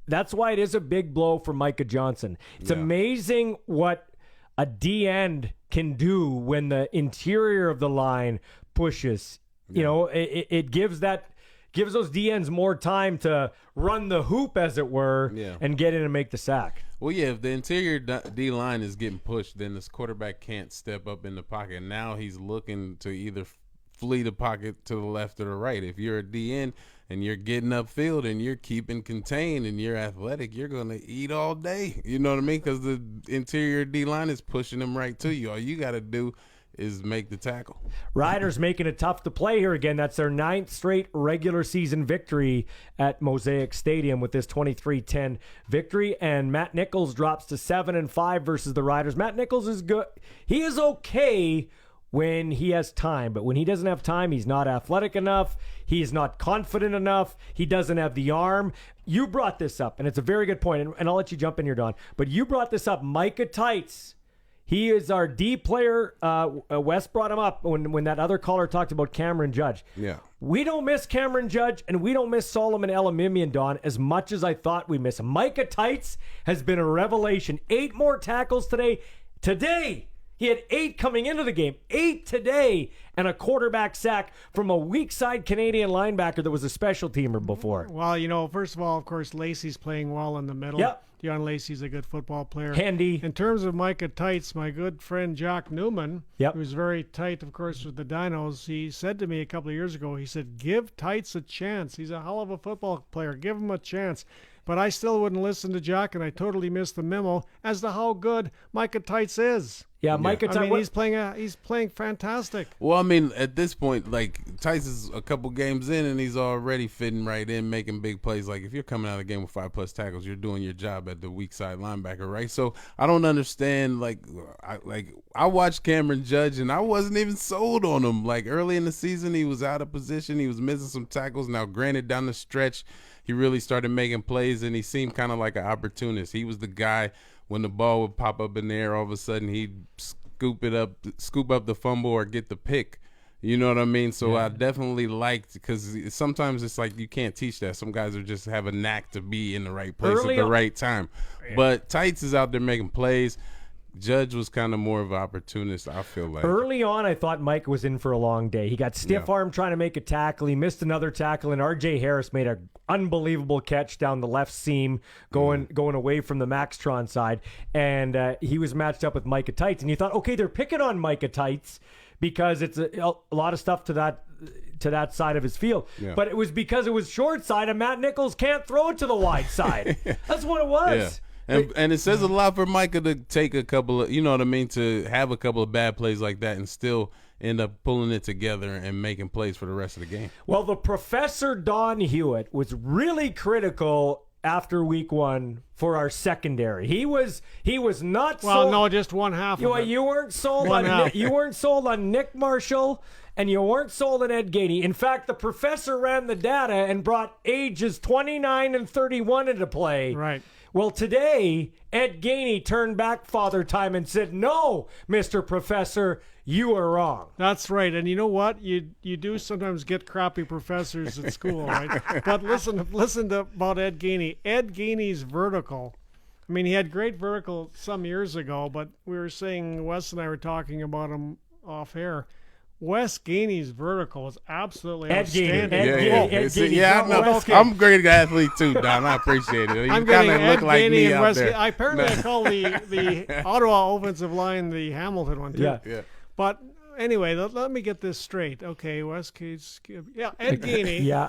A: That's why it is a big blow for Micah Johnson. It's amazing what a D-end can do when the interior of the line pushes. You know, it gives those DNs more time to run the hoop, as it were, and get in and make the sack.
C: Well, yeah, if the interior D-line is getting pushed, then this quarterback can't step up in the pocket. Now he's looking to either flee the pocket to the left or the right. If you're a DN and you're getting upfield and you're keeping contained and you're athletic, you're going to eat all day. You know what I mean? Because the interior D-line is pushing them right to you. All you got to do is make the tackle.
A: Riders making it tough to play here again. That's their 9th straight regular season victory at Mosaic Stadium with this 23-10 victory. And Matt Nichols drops to 7-5 versus the Riders. Matt Nichols is good. He is okay when he has time, but when he doesn't have time, he's not athletic enough. He's not confident enough. He doesn't have the arm. You brought this up, and it's a very good point, and I'll let you jump in here, Don. But you brought this up. Micah Tights. He is our D player. Wes brought him up when that other caller talked about Cameron Judge.
C: Yeah.
A: We don't miss Cameron Judge, and we don't miss Solomon Elamimian, Don, as much as I thought we miss him. Micah Tights has been a revelation. 8 more tackles today. Today, he had 8 coming into the game. 8 today, and a quarterback sack from a weak side Canadian linebacker that was a special teamer before.
B: Well, you know, first of all, of course, Lacey's playing well in the middle.
A: Yep.
B: Deion Lacey's a good football player.
A: Handy.
B: In terms of Micah Tights, my good friend Jack Newman, who's very tight, of course, with the Dinos, he said to me a couple of years ago, he said, give Tights a chance. He's a hell of a football player. Give him a chance. But I still wouldn't listen to Jack, and I totally missed the memo as to how good Micah Tights is.
A: Yeah, Micah Tights.
B: I mean, he's playing fantastic.
C: Well, I mean, at this point, like, Tights is a couple games in, and he's already fitting right in, making big plays. Like, if you're coming out of the game with 5+ tackles, you're doing your job at the weak side linebacker, right? So I don't understand. I watched Cameron Judge, and I wasn't even sold on him. Like, early in the season, he was out of position. He was missing some tackles. Now, granted, down the stretch, he really started making plays, and he seemed kind of like an opportunist. He was the guy when the ball would pop up in the air, all of a sudden he'd scoop up the fumble or get the pick. You know what I mean? So I definitely liked, because sometimes it's like you can't teach that. Some guys are just have a knack to be in the right place at the right time. Yeah. But Tights is out there making plays. Judge was kind of more of an opportunist, I feel like.
A: Early on, I thought Mike was in for a long day. He got stiff-armed trying to make a tackle. He missed another tackle, and R.J. Harris made an unbelievable catch down the left seam going away from the Maxtron side. And he was matched up with Micah Tights. And you thought, okay, they're picking on Micah Tights because it's a lot of stuff to that side of his field. Yeah. But it was because it was short side, and Matt Nichols can't throw it to the wide side. That's what it was.
C: Yeah. And it says a lot for Micah to take a couple of, you know what I mean, to have a couple of bad plays like that and still end up pulling it together and making plays for the rest of the game.
A: Well, the Professor Don Hewitt was really critical after week 1 for our secondary. He was not sold.
B: Well, no, just one half.
A: You weren't sold on you weren't sold on Nick Marshall and you weren't sold on Ed Gainey. In fact, the professor ran the data and brought ages 29 and 31 into play.
B: Right.
A: Well, today, Ed Gainey turned back Father Time and said, no, Mr. Professor, you are wrong.
B: That's right. And you know what? You do sometimes get crappy professors at school, right? But listen to about Ed Gainey. Ed Gainey's vertical. I mean, he had great vertical some years ago, but we were saying, Wes and I were talking about him off air. Wes Gainey's vertical is absolutely outstanding.
A: Ed Gainey.
C: I know. I'm a great athlete too, Don. I appreciate it.
B: I'm
C: kind
B: getting
C: of look
B: Ed
C: like
B: Gainey
C: me
B: and
C: out
B: Wes.
C: there.
B: Apparently, I call the Ottawa offensive line the Hamilton one too.
A: Yeah.
B: But anyway, let me get this straight. Okay, Wes Gainey. Yeah, Ed Gainey.
A: Yeah.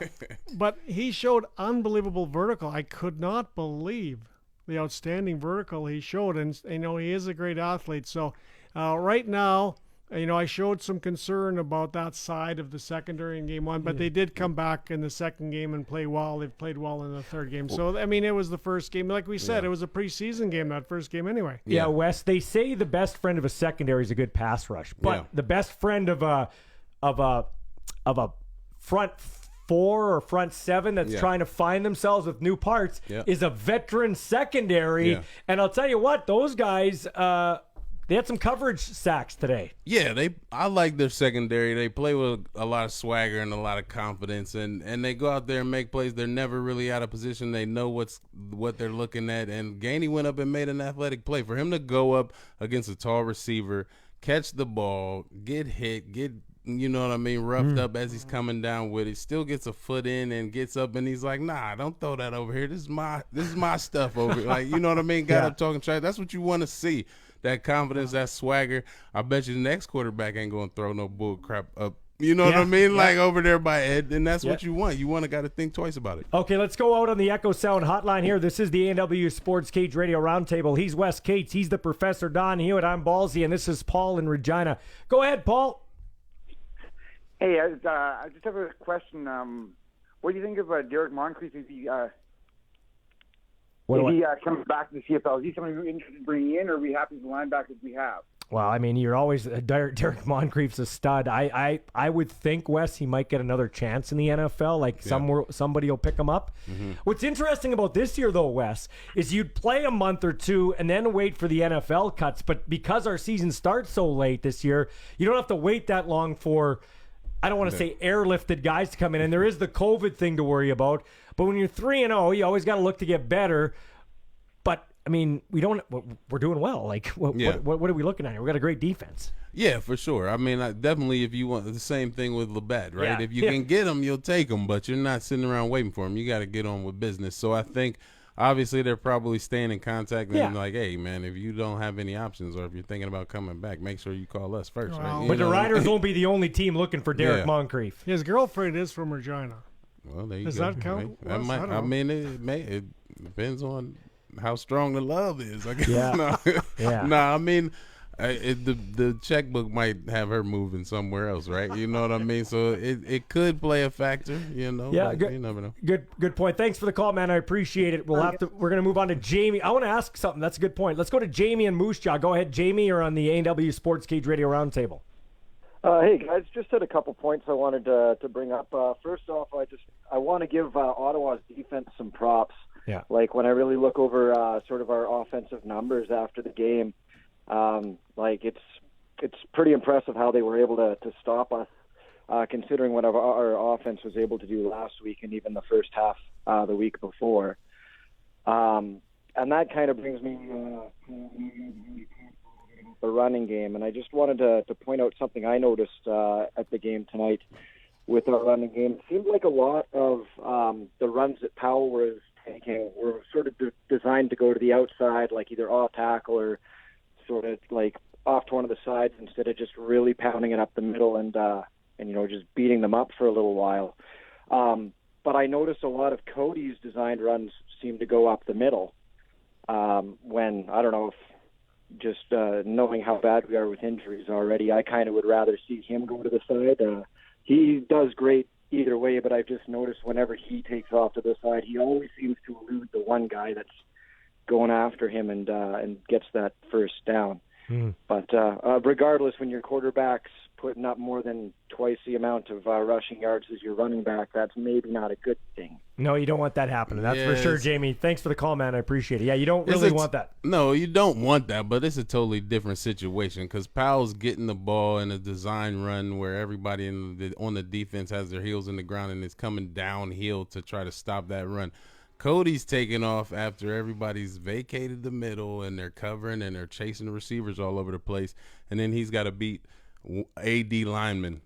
B: But he showed unbelievable vertical. I could not believe the outstanding vertical he showed, and he is a great athlete. So right now, I showed some concern about that side of the secondary in game one, but they did come back in the second game and play well. They've played well in the third game. So, I mean, it was the first game. Like we said, it was a preseason game, that first game anyway.
A: Yeah, Wes, they say the best friend of a secondary is a good pass rush, but the best friend of a front four or front seven that's trying to find themselves with new parts is a veteran secondary.
C: Yeah.
A: And I'll tell you what, those guys, they had some coverage sacks today.
C: Yeah, I like their secondary. They play with a lot of swagger and a lot of confidence, and they go out there and make plays. They're never really out of position. They know what they're looking at. And Gainey went up and made an athletic play. For him to go up against a tall receiver, catch the ball, get hit, roughed up as he's coming down with it, still gets a foot in and gets up and he's like, nah, don't throw that over here. This is my stuff over here. Like, you know what I mean? Got up talking trash. That's what you want to see. That confidence, that swagger. I bet you the next quarterback ain't going to throw no bull crap up. You know what I mean? Like over there by Ed, and that's what you want. You want to got to think twice about it.
A: Okay, let's go out on the Echo Sound hotline here. This is the A&W Sports Cage Radio Roundtable. He's Wes Cates. He's the Professor Don Hewitt. I'm Ballsy, and this is Paul in Regina. Go ahead, Paul.
G: Hey, I just have a question. What do you think of Derek Moncrief if he comes back to the CFL? Is he someone you're interested in bringing in, or are we happy with the linebackers we have?
A: Well, I mean, you're always Derek Moncrief's a stud. I would think, Wes, he might get another chance in the NFL. Like somebody will pick him up. Mm-hmm. What's interesting about this year, though, Wes, is you'd play a month or two and then wait for the NFL cuts. But because our season starts so late this year, you don't have to wait that long for, I don't want to say airlifted guys to come in. And there is the COVID thing to worry about. But when you're 3-0, you always got to look to get better. But I mean, we're doing well. Like, what are we looking at here? We got a great defense.
C: Yeah, for sure. I mean, definitely if you want the same thing with Labatt, right?
A: Yeah.
C: If you can get him, you'll take him, but you're not sitting around waiting for him. You got to get on with business. So I think obviously they're probably staying in contact and like, hey, man, if you don't have any options or if you're thinking about coming back, make sure you call us first. Right?
A: But the Riders won't be the only team looking for Derek Moncrief.
B: His girlfriend is from Regina.
C: Well, there you
B: Does
C: go.
B: that count?
C: That might, I mean, it depends on how strong the love is. I guess.
A: Yeah.
C: No, I mean, the checkbook might have her moving somewhere else, right? You know what I mean? So it could play a factor, you know.
A: Yeah,
C: but
A: good,
C: you never know.
A: Good point. Thanks for the call, man. I appreciate it. We're going to move on to Jamie. I want to ask something. That's a good point. Let's go to Jamie and Moose Jaw. Go ahead, Jamie. You're on the A&W Sports Cage Radio Roundtable.
S: Hey guys, just had a couple points I wanted to bring up. First off, I want to give Ottawa's defense some props.
A: Yeah.
S: Like when I really look over sort of our offensive numbers after the game, like it's pretty impressive how they were able to stop us, considering what our offense was able to do last week and even the first half the week before. And that kind of brings me the running game, and I just wanted to point out something I noticed at the game tonight with our running game. It seemed like a lot of the runs that Powell was taking were sort of designed to go to the outside, like either off tackle or sort of like off to one of the sides, instead of just really pounding it up the middle and just beating them up for a little while. But I noticed a lot of Cody's designed runs seem to go up the middle. When I don't know if just knowing how bad we are with injuries already, I kind of would rather see him go to the side. He does great either way, but I've just noticed whenever he takes off to the side, he always seems to elude the one guy that's going after him and gets that first down. But regardless, when your quarterback's putting up more than twice the amount of rushing yards as your running back, that's maybe not a good thing.
A: No, you don't want that happening. That's for sure, Jamie. Thanks for the call, man. I appreciate it. Yeah, you don't really want that.
C: No, you don't want that, but it's a totally different situation because Powell's getting the ball in a design run where everybody on the defense has their heels in the ground and is coming downhill to try to stop that run. Cody's taking off after everybody's vacated the middle and they're covering and they're chasing the receivers all over the place, and then he's got to beat AD lineman.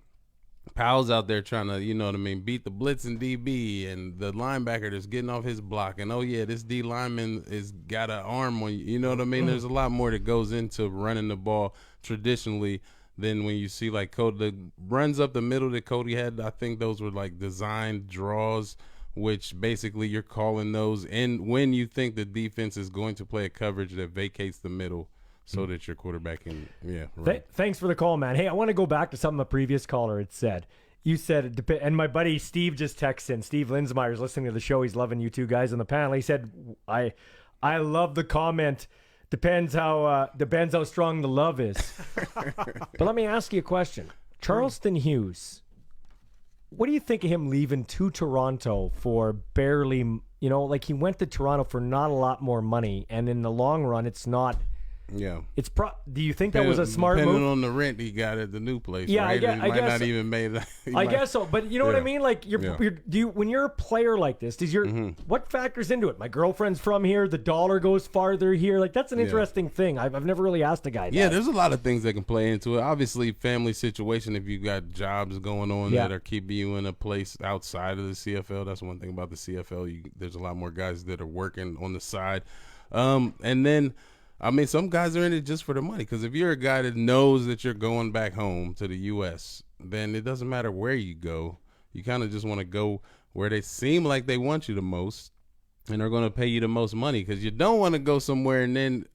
C: Powell's out there trying to, beat the blitzing DB and the linebacker that's getting off his block. And, this D lineman is got an arm on you. You know what I mean? There's a lot more that goes into running the ball traditionally than when you see, like, the runs up the middle that Cody had. I think those were, like, designed draws, which basically you're calling those. And when you think the defense is going to play a coverage that vacates the middle, so that your quarterback can,
A: Thanks for the call, man. Hey, I want to go back to something a previous caller had said. You said, and my buddy Steve just texted in. Steve Linsmeyer is listening to the show. He's loving you two guys on the panel. He said, I love the comment. Depends how strong the love is. But let me ask you a question. Charleston Hughes, what do you think of him leaving to Toronto for barely, like he went to Toronto for not a lot more money, and in the long run, it's not.
C: Yeah,
A: do you think that was a smart move?
C: Depending on the rent he got at the new place, right?
A: I
C: might
A: guess
C: not even made that.
A: I guess so, but you know what I mean. Like, when you're a player like this, what factors into it? My girlfriend's from here. The dollar goes farther here. Like, that's an interesting thing. I've never really asked a guy that.
C: Yeah, there's a lot of things that can play into it. Obviously, family situation. If you got jobs going on that are keeping you in a place outside of the CFL, that's one thing about the CFL. There's a lot more guys that are working on the side, and then. Some guys are in it just for the money, because if you're a guy that knows that you're going back home to the U.S., then it doesn't matter where you go. You kind of just want to go where they seem like they want you the most and are going to pay you the most money, because you don't want to go somewhere and then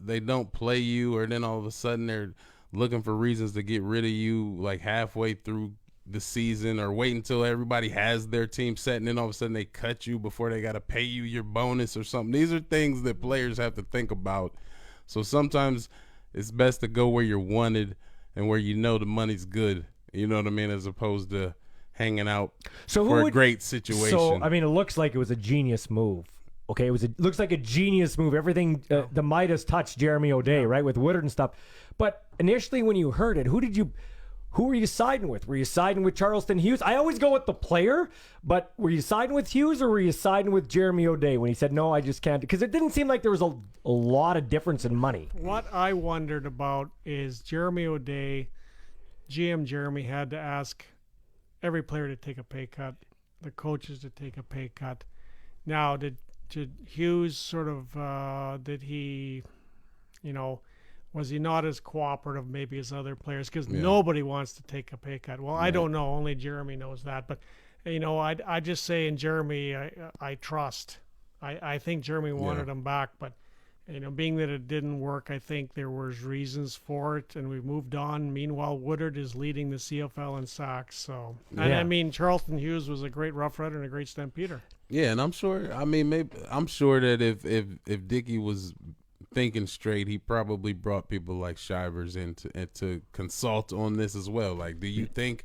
C: they don't play you, or then all of a sudden they're looking for reasons to get rid of you like halfway through the season, or wait until everybody has their team set and then all of a sudden they cut you before they got to pay you your bonus or something. These are things that players have to think about. So sometimes it's best to go where you're wanted and where you know the money's good, you know what I mean, as opposed to hanging out for a great situation.
A: So, it looks like it was a genius move. Okay, looks like a genius move. Everything, the Midas touched Jeremy O'Day, right, with Woodard and stuff. But initially when you heard it, who were you siding with? Were you siding with Charleston Hughes? I always go with the player, but were you siding with Hughes or were you siding with Jeremy O'Day when he said, no, I just can't? Because it didn't seem like there was a lot of difference in money.
B: What I wondered about is Jeremy O'Day, GM Jeremy, had to ask every player to take a pay cut, the coaches to take a pay cut. Now, did Hughes sort of, did he, was he not as cooperative maybe as other players? Because nobody wants to take a pay cut. Well, I don't know. Only Jeremy knows that. But, I just say in Jeremy, I trust. I think Jeremy wanted him back. But, being that it didn't work, I think there was reasons for it. And we've moved on. Meanwhile, Woodard is leading the CFL in sacks. So, and Charleston Hughes was a great Rough Rider and a great Stampeder.
C: Yeah, and I'm sure, I'm sure that if Dickie was thinking straight, he probably brought people like Shivers in to consult on this as well. Like, do you think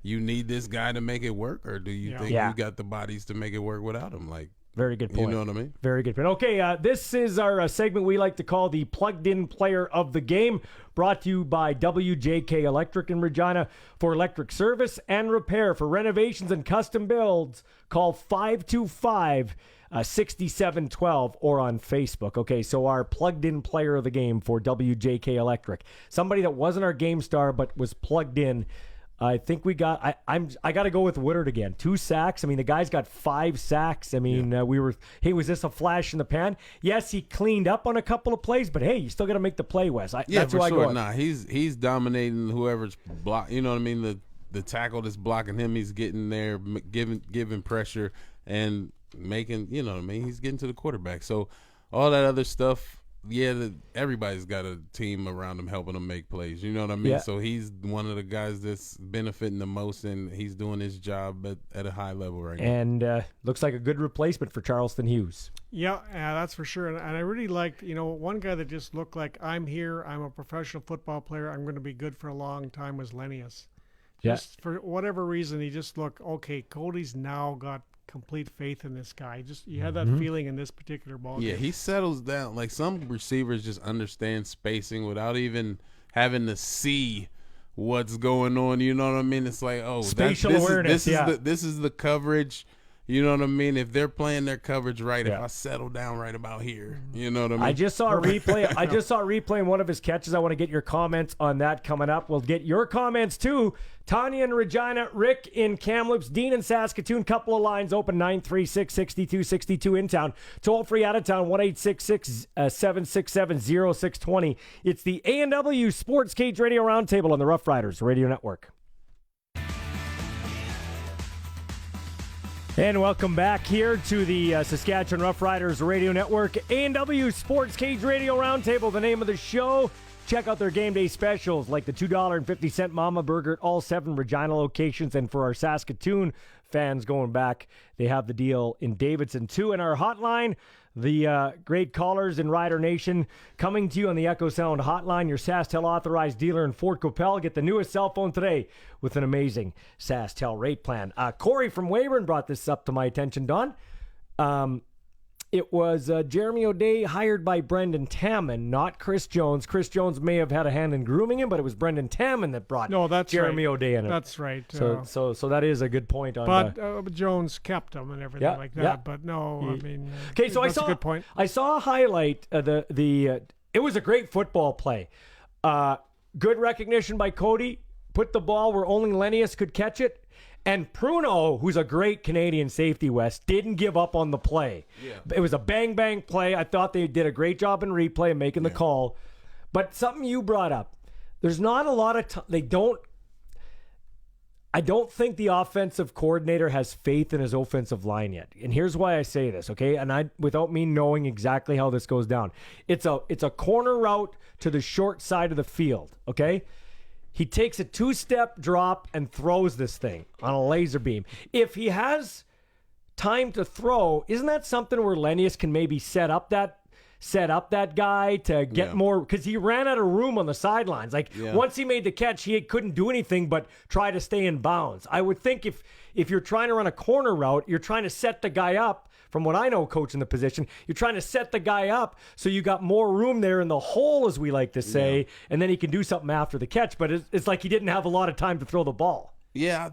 C: you need this guy to make it work, or do you think you got the bodies to make it work without him? Like,
A: very good point.
C: You know what I mean?
A: Very good point. Okay, this is our segment we like to call the Plugged In Player of the Game, brought to you by WJK Electric in Regina. For electric service and repair, for renovations and custom builds, call 525-6712 or on Facebook. Okay, so our plugged in player of the game for WJK Electric, somebody that wasn't our game star but was plugged in. I think we got. I got to go with Woodard again. 2 sacks. The guy's got 5 sacks. Was this a flash in the pan? Yes, he cleaned up on a couple of plays, but hey, you still got to make the play, Wes. That's
C: for
A: who
C: sure.
A: I go.
C: He's dominating whoever's block. You know what I mean? The tackle that's blocking him, he's getting there, giving pressure and making. You know what I mean? He's getting to the quarterback. So all that other stuff, everybody's got a team around him helping him make plays. You know what I mean?
A: Yeah.
C: So he's one of the guys that's benefiting the most, and he's doing his job at a high level right now.
A: And looks like a good replacement for Charleston Hughes.
B: Yeah, that's for sure. And I really liked, one guy that just looked like, I'm here, I'm a professional football player, I'm going to be good for a long time, was Lennius. Just for whatever reason, he just looked, okay, Cody's now got complete faith in this guy. You had that feeling in this particular ball game.
C: Yeah, he settles down. Like, some receivers just understand spacing without even having to see what's going on. You know what I mean? It's like,
A: spatial awareness.
C: This is the coverage. You know what I mean? If they're playing their coverage right, if I settle down right about here, you know what I mean?
A: I just saw a replay. I just saw a replay in one of his catches. I want to get your comments on that coming up. We'll get your comments too. Tanya in Regina, Rick in Kamloops, Dean in Saskatoon. Couple of lines open, 936-6262 in town. Toll free out of town, 1-866-767-0620. It's the A&W Sports Cage Radio Roundtable on the Rough Riders Radio Network. And welcome back here to the Saskatchewan Rough Riders Radio Network. A&W Sports Cage Radio Roundtable, the name of the show. Check out their game day specials like the $2.50 Mama Burger at all 7 Regina locations. And for our Saskatoon fans going back, they have the deal in Davidson too. And our hotline, the great callers in Rider Nation, coming to you on the Echo Sound hotline, your SaskTel authorized dealer in Fort Qu'Appelle. Get the newest cell phone today with an amazing SaskTel rate plan. Corey from Weyburn brought this up to my attention, Don. It was Jeremy O'Day hired by Brendan Taman, not Chris Jones. Chris Jones may have had a hand in grooming him, but it was Brendan Taman that brought Jeremy O'Day in it.
B: That's right.
A: So that is a good point.
B: But Jones kept him and everything like that. Yeah. But no, I mean,
A: okay. So
B: that's a good point.
A: I saw a highlight. It was a great football play. Good recognition by Cody. Put the ball where only Lennius could catch it. And Pruno, who's a great Canadian safety, West, didn't give up on the play. Yeah. It was a bang-bang play. I thought they did a great job in replay and making the call. But something you brought up, there's not a lot of I don't think the offensive coordinator has faith in his offensive line yet. And here's why I say this, okay? And without me knowing exactly how this goes down. It's a corner route to the short side of the field, okay? He takes a 2-step drop and throws this thing on a laser beam. If he has time to throw, isn't that something where Lennius can maybe set up that guy to get more? Because he ran out of room on the sidelines. Once he made the catch, he couldn't do anything but try to stay in bounds. I would think if you're trying to run a corner route, you're trying to set the guy up. From what I know, coaching the position, you're trying to set the guy up so you got more room there in the hole, as we like to say, and then he can do something after the catch. But it's like he didn't have a lot of time to throw the ball.
C: Yeah,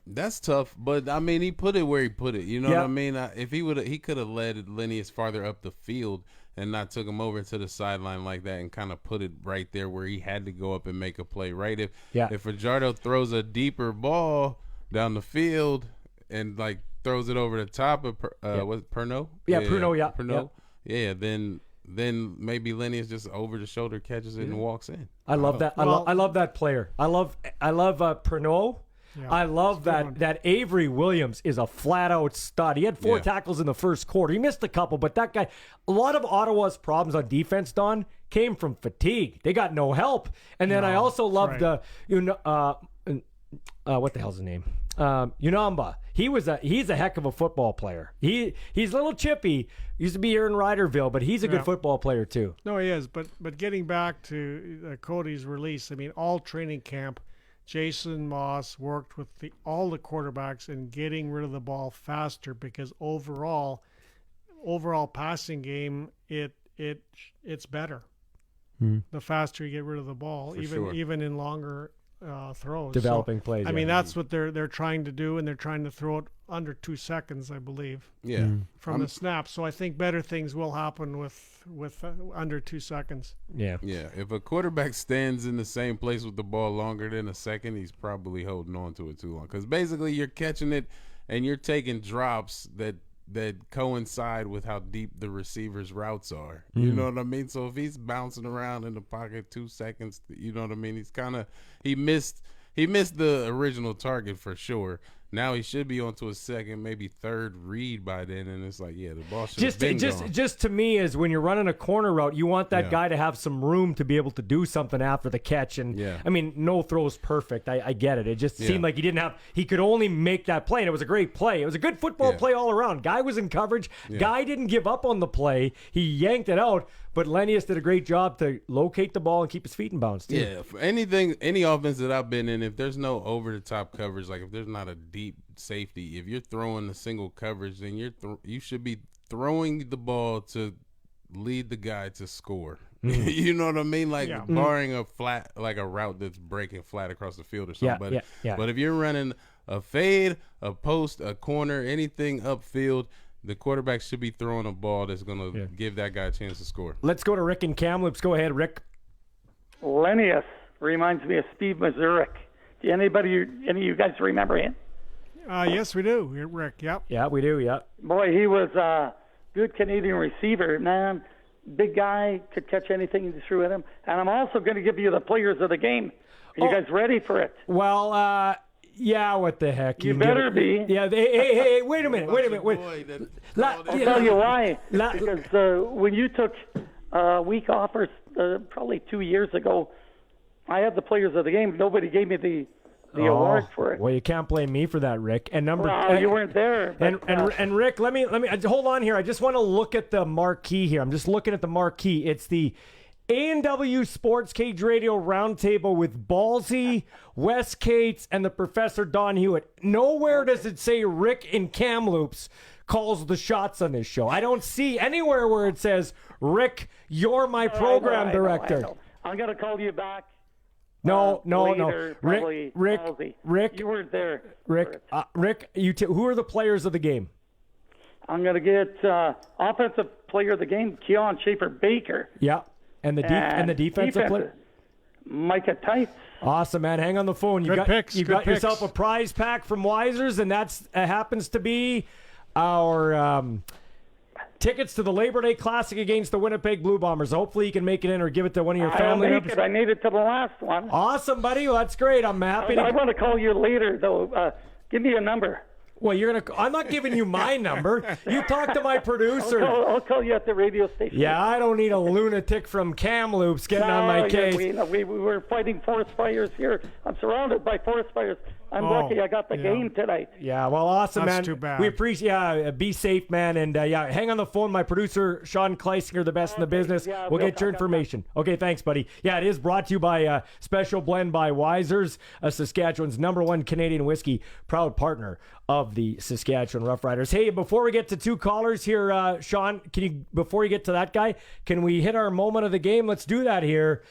C: that's tough. But I mean, he put it where he put it. You know what I mean? If he could have led Lennius farther up the field and not took him over to the sideline like that and kind of put it right there where he had to go up and make a play. Right? If Fajardo throws a deeper ball down the field and throws it over the top of was it Pruno?
A: Pruno.
C: Pruno. Yeah. Then maybe Lennius just over the shoulder catches it and walks in.
A: I love that. I love that player. I love Pruno. Yeah, I love that Avery Williams is a flat out stud. He had 4 tackles in the first quarter. He missed a couple, but that guy, a lot of Ottawa's problems on defense, Don, came from fatigue. They got no help. And then I also love what the hell's his name? Unamba. He's a heck of a football player. He's a little chippy. Used to be here in Riderville, but he's a good football player too.
B: No, he is. But getting back to Cody's release, I mean, all training camp, Jason Moss worked with all the quarterbacks in getting rid of the ball faster because overall passing game it's better. The faster you get rid of the ball, even in longer throws.
A: Developing plays.
B: I mean, that's what they're trying to do, and they're trying to throw it under 2 seconds, I believe.
C: Yeah.
B: From the snap. So I think better things will happen with under 2 seconds.
A: Yeah.
C: Yeah. If a quarterback stands in the same place with the ball longer than a second, he's probably holding on to it too long. Because basically you're catching it and you're taking drops that coincide with how deep the receiver's routes are. You know what I mean? So if he's bouncing around in the pocket 2 seconds, you know what I mean? He missed the original target for sure. Now he should be onto a second, maybe third read by then, and it's like, yeah, the ball should have been gone.
A: Just to me is when you're running a corner route, you want that guy to have some room to be able to do something after the catch. And I mean, no throw's perfect. I get it. It just seemed like he could only make that play, and it was a great play. It was a good football play all around. Guy was in coverage. Guy didn't give up on the play. He yanked it out, but Lennius did a great job to locate the ball and keep his feet in bounds too.
C: Yeah, for any offense that I've been in, if there's no over-the-top coverage, like if there's not a deep safety, if you're throwing a single coverage, then you should be throwing the ball to lead the guy to score. You know what I mean? Like barring a flat, like a route that's breaking flat across the field or something. But if you're running a fade, a post, a corner, anything upfield, the quarterback should be throwing a ball that's going to give that guy a chance to score.
A: Let's go to Rick in Kamloops. Go ahead, Rick.
T: Lennius reminds me of Steve Mazurik. Do any of you guys remember him?
B: Yes, we do, Rick. Yep.
A: Yeah, we do. Yeah.
T: Boy, he was a good Canadian receiver, man. Big guy, could catch anything you threw at him. And I'm also going to give you the players of the game. Are you guys ready for it?
A: Well, yeah, what the heck?
T: You better be.
A: Yeah, hey, wait a minute.
T: I'll tell you why. Because when you took a week off, or probably 2 years ago, I had the players of the game. Nobody gave me the award for it.
A: Well, you can't blame me for that, Rick. And
T: you weren't there.
A: And Rick, let me hold on here. I just want to look at the marquee here. I'm just looking at the marquee. It's the A&W Sports Cage Radio Roundtable with Ballsy, Wes Cates, and the Professor Don Hewitt. Nowhere does it say Rick in Kamloops calls the shots on this show. I don't see anywhere where it says, Rick, you're my program director.
T: I know. I'm going to call you back.
A: No.
T: Rick, you weren't there.
A: Rick, who are the players of the game?
T: I'm going to get offensive player of the game, Keon Schaefer-Baker.
A: Yeah, and the defensive player?
T: Micah Tice.
A: Awesome, man. Hang on the phone. You got yourself a prize pack from Weisers, and that happens to be our tickets to the Labor Day Classic against the Winnipeg Blue Bombers. Hopefully you can make it in or give it to one of your family members.
T: I made it to the last one.
A: Awesome, buddy. Well, that's great. I'm happy.
T: I want to call you later, though. Give me a number.
A: Well, I'm not giving you my number. You talk to my producer.
T: I'll call you at the radio station.
A: Yeah, I don't need a lunatic from Kamloops getting on my case.
T: We were fighting forest fires here. I'm surrounded by forest fires. I'm lucky I got the game tonight.
A: Yeah, well, awesome, man.
B: That's too bad.
A: We appreciate be safe, man. And, hang on the phone. My producer, Sean Kleisinger, the best in the business. We'll get your information. Okay, thanks, buddy. Yeah, it is brought to you by Special Blend by Weisers, Saskatchewan's #1 Canadian whiskey, proud partner of the Saskatchewan Roughriders. Hey, before we get to two callers here, Sean, before you get to that guy, can we hit our moment of the game? Let's do that here.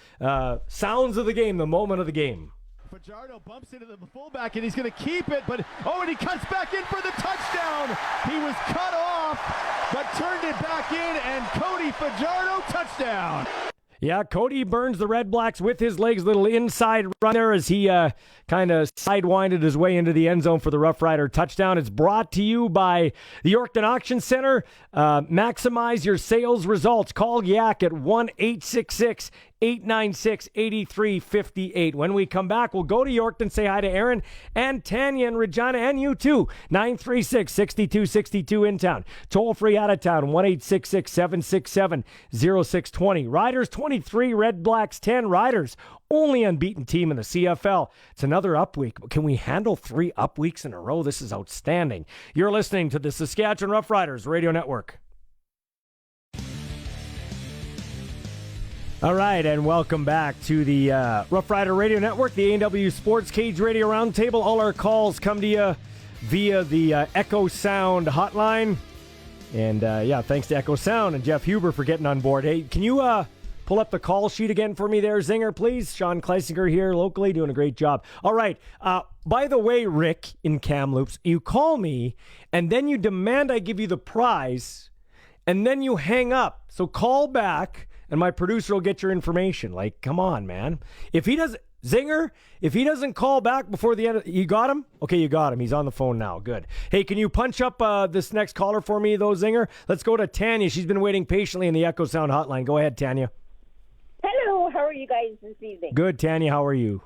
A: Sounds of the game, the moment of the game.
U: Fajardo bumps into the fullback, and he's going to keep it, and he cuts back in for the touchdown. He was cut off, but turned it back in, and Cody Fajardo, touchdown.
A: Yeah, Cody burns the Red Blacks with his legs. Little inside run there as he kind of sidewinded his way into the end zone for the Rough Rider touchdown. It's brought to you by the Yorkton Auction Center. Maximize your sales results. Call Yak at 1-866-896-8358. When we come back, we'll go to Yorkton, say hi to Aaron and Tanya and Regina and you too. 936-6262 in town. Toll free out of town, 1-866-767-0620. Riders 23, Red Blacks 10. Riders, only unbeaten team in the CFL. It's another up week. Can we handle 3 up weeks in a row? This is outstanding. You're listening to the Saskatchewan Roughriders Radio Network. All right, and welcome back to the Rough Rider Radio Network, the A&W Sports Cage Radio Roundtable. All our calls come to you via the Echo Sound hotline. And, thanks to Echo Sound and Jeff Huber for getting on board. Hey, can you pull up the call sheet again for me there, Zinger, please? Sean Kleisinger here locally doing a great job. All right. By the way, Rick in Kamloops, you call me, and then you demand I give you the prize, and then you hang up. So call back, and my producer will get your information. Like, come on, man. If he doesn't call back before the end, you got him? Okay, you got him. He's on the phone now. Good. Hey, can you punch up this next caller for me, though, Zinger? Let's go to Tanya. She's been waiting patiently in the Echo Sound hotline. Go ahead, Tanya.
V: Hello. How are you guys this evening?
A: Good, Tanya. How are you?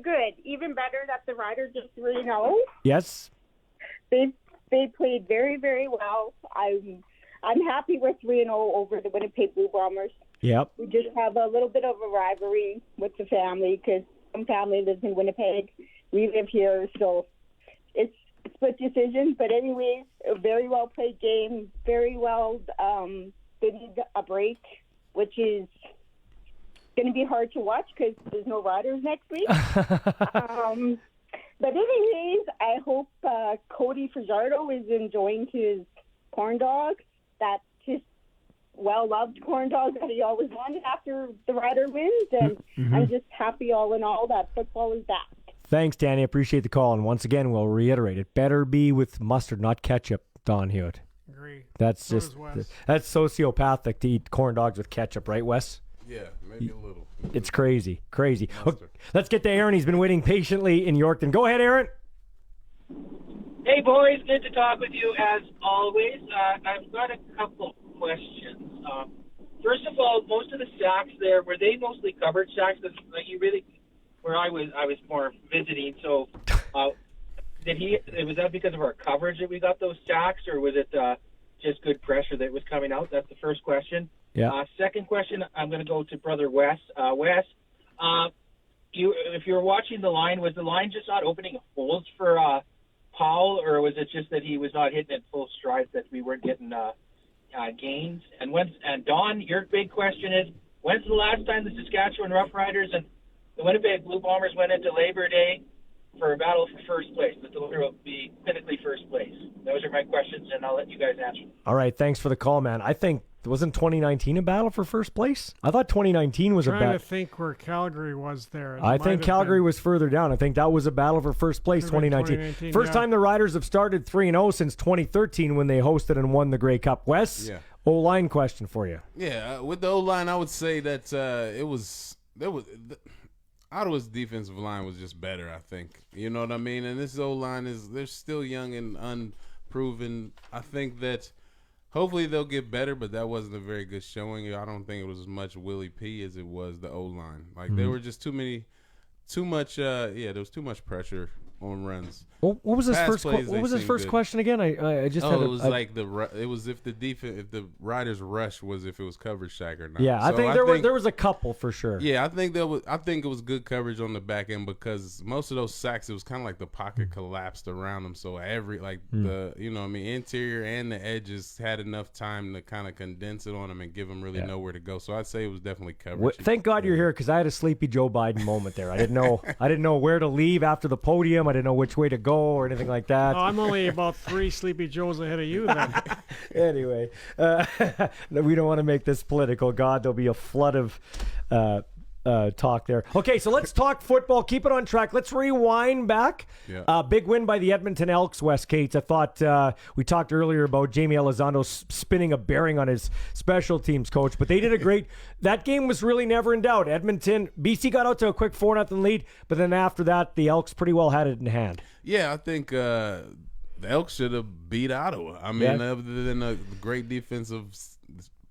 D: Good. Even better that the Riders are 3-0.
A: Yes.
D: They played very, very well. I'm happy we're 3-0 over the Winnipeg Blue Bombers.
A: Yep.
D: We just have a little bit of a rivalry with the family because some family lives in Winnipeg. We live here, so it's a split decision. But anyways, a very well played game. Very well. They need a break, which is going to be hard to watch because there's no Riders next week. But anyways, I hope Cody Fajardo is enjoying his corn dog. That's his well-loved corn dog that he always wanted after the Rider wins. And I'm just happy all in all that football is back.
A: Thanks, Danny. Appreciate the call. And once again, we'll reiterate, it better be with mustard, not ketchup, Don Hewitt.
B: Agree.
A: That's
B: So
A: just,
B: does Wes.
A: that's sociopathic to eat corn dogs with ketchup, right, Wes?
C: Yeah, maybe a little.
A: It's crazy. Okay, let's get to Aaron. He's been waiting patiently in Yorkton. Go ahead, Aaron.
V: Hey, boys. Good to talk with you as always. I've got a couple questions. First of all, most of the sacks there, were they mostly covered sacks? Like you really, where I was more visiting. So, was that because of our coverage that we got those sacks, or was it just good pressure that was coming out? That's the first question.
A: Yeah.
V: Second question, I'm going to go to Brother Wes. Wes, if you were watching the line, was the line just not opening holes for Powell, or was it just that he was not hitting it full stride that we weren't getting gains? And Don, your big question is, when's the last time the Saskatchewan Roughriders and the Winnipeg Blue Bombers went into Labor Day for a battle for first place? The winner will be clinically first place. Those are my questions, and I'll let you guys answer.
A: All right, thanks for the call, man. I think, wasn't 2019 a battle for first place? I thought 2019 was a
B: trying
A: battle.
B: to think where Calgary was there. It
A: I
B: might
A: think
B: have
A: Calgary
B: been.
A: was further down. I think that was a battle for first place,
B: Could have been
A: 2019. First time the Riders have started 3-0 since 2013 when they hosted and won the Grey Cup. Wes,
C: Yeah.
A: O-line question for you.
C: Yeah, with the O-line, I would say that Ottawa's defensive line was just better, I think. You know what I mean? And this O-line they're still young and unproven. I think that hopefully they'll get better, but that wasn't a very good showing. I don't think it was as much Willie P as it was the O-line. Like there were just there was too much pressure on runs.
A: What was his
C: Pass
A: first?
C: plays,
A: What was
C: they
A: his first
C: seemed good.
A: question again? I just had
C: it was if the Riders' rush was if it was coverage sack or not.
A: Yeah, I
C: So
A: think there was a couple for sure.
C: Yeah, I think it was good coverage on the back end because most of those sacks, it was kind of like the pocket collapsed around them. So the interior and the edges had enough time to kind of condense it on them and give them really nowhere to go. So I'd say it was definitely coverage.
A: Thank God you're here because I had a sleepy Joe Biden moment there. I didn't know where to leave after the podium. I didn't know which way to go or anything like that.
B: Oh, I'm only about 3 Sleepy Joes ahead of you then.
A: Anyway, we don't want to make this political. God, there'll be a flood of talk there. Okay, so let's talk football. Keep it on track. Let's rewind back.
C: Yeah.
A: Big win by the Edmonton Elks, West Cates. I thought we talked earlier about Jamie Elizondo spinning a bearing on his special teams coach, but they did a great. That game was really never in doubt. BC got out to a quick 4-0 lead, but then after that, the Elks pretty well had it in hand.
C: Yeah, I think the Elks should have beat Ottawa. I mean, other than a great defensive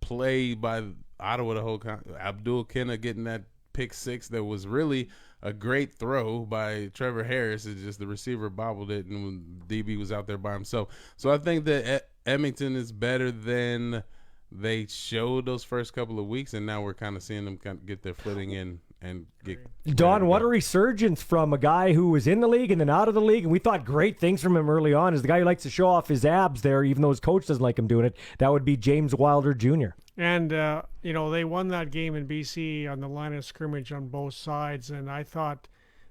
C: play by Ottawa, the whole Abdul Kenna getting that pick six that was really a great throw by Trevor Harris. It's just the receiver bobbled it, and DB was out there by himself. So I think that Edmonton is better than they showed those first couple of weeks, and now we're kind of seeing them get their footing in and get.
A: Don, what a resurgence from a guy who was in the league and then out of the league, and we thought great things from him early on. Is the guy who likes to show off his abs there, even though his coach doesn't like him doing it. That would be James Wilder Jr.
B: And, they won that game in BC on the line of scrimmage on both sides. And I thought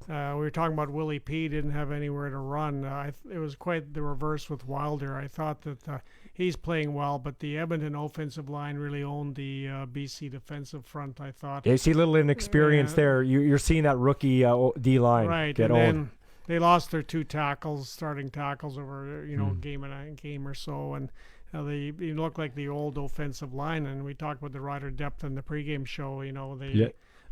B: we were talking about Willie P. didn't have anywhere to run. It was quite the reverse with Wilder. I thought that he's playing well, but the Edmonton offensive line really owned the BC defensive front, I thought.
A: Yeah, you see a little inexperience there. You're seeing that rookie D-line get old.
B: Then they lost their 2 starting tackles over, game or so. And they look like the old offensive line, and we talked about the rider depth in the pregame show.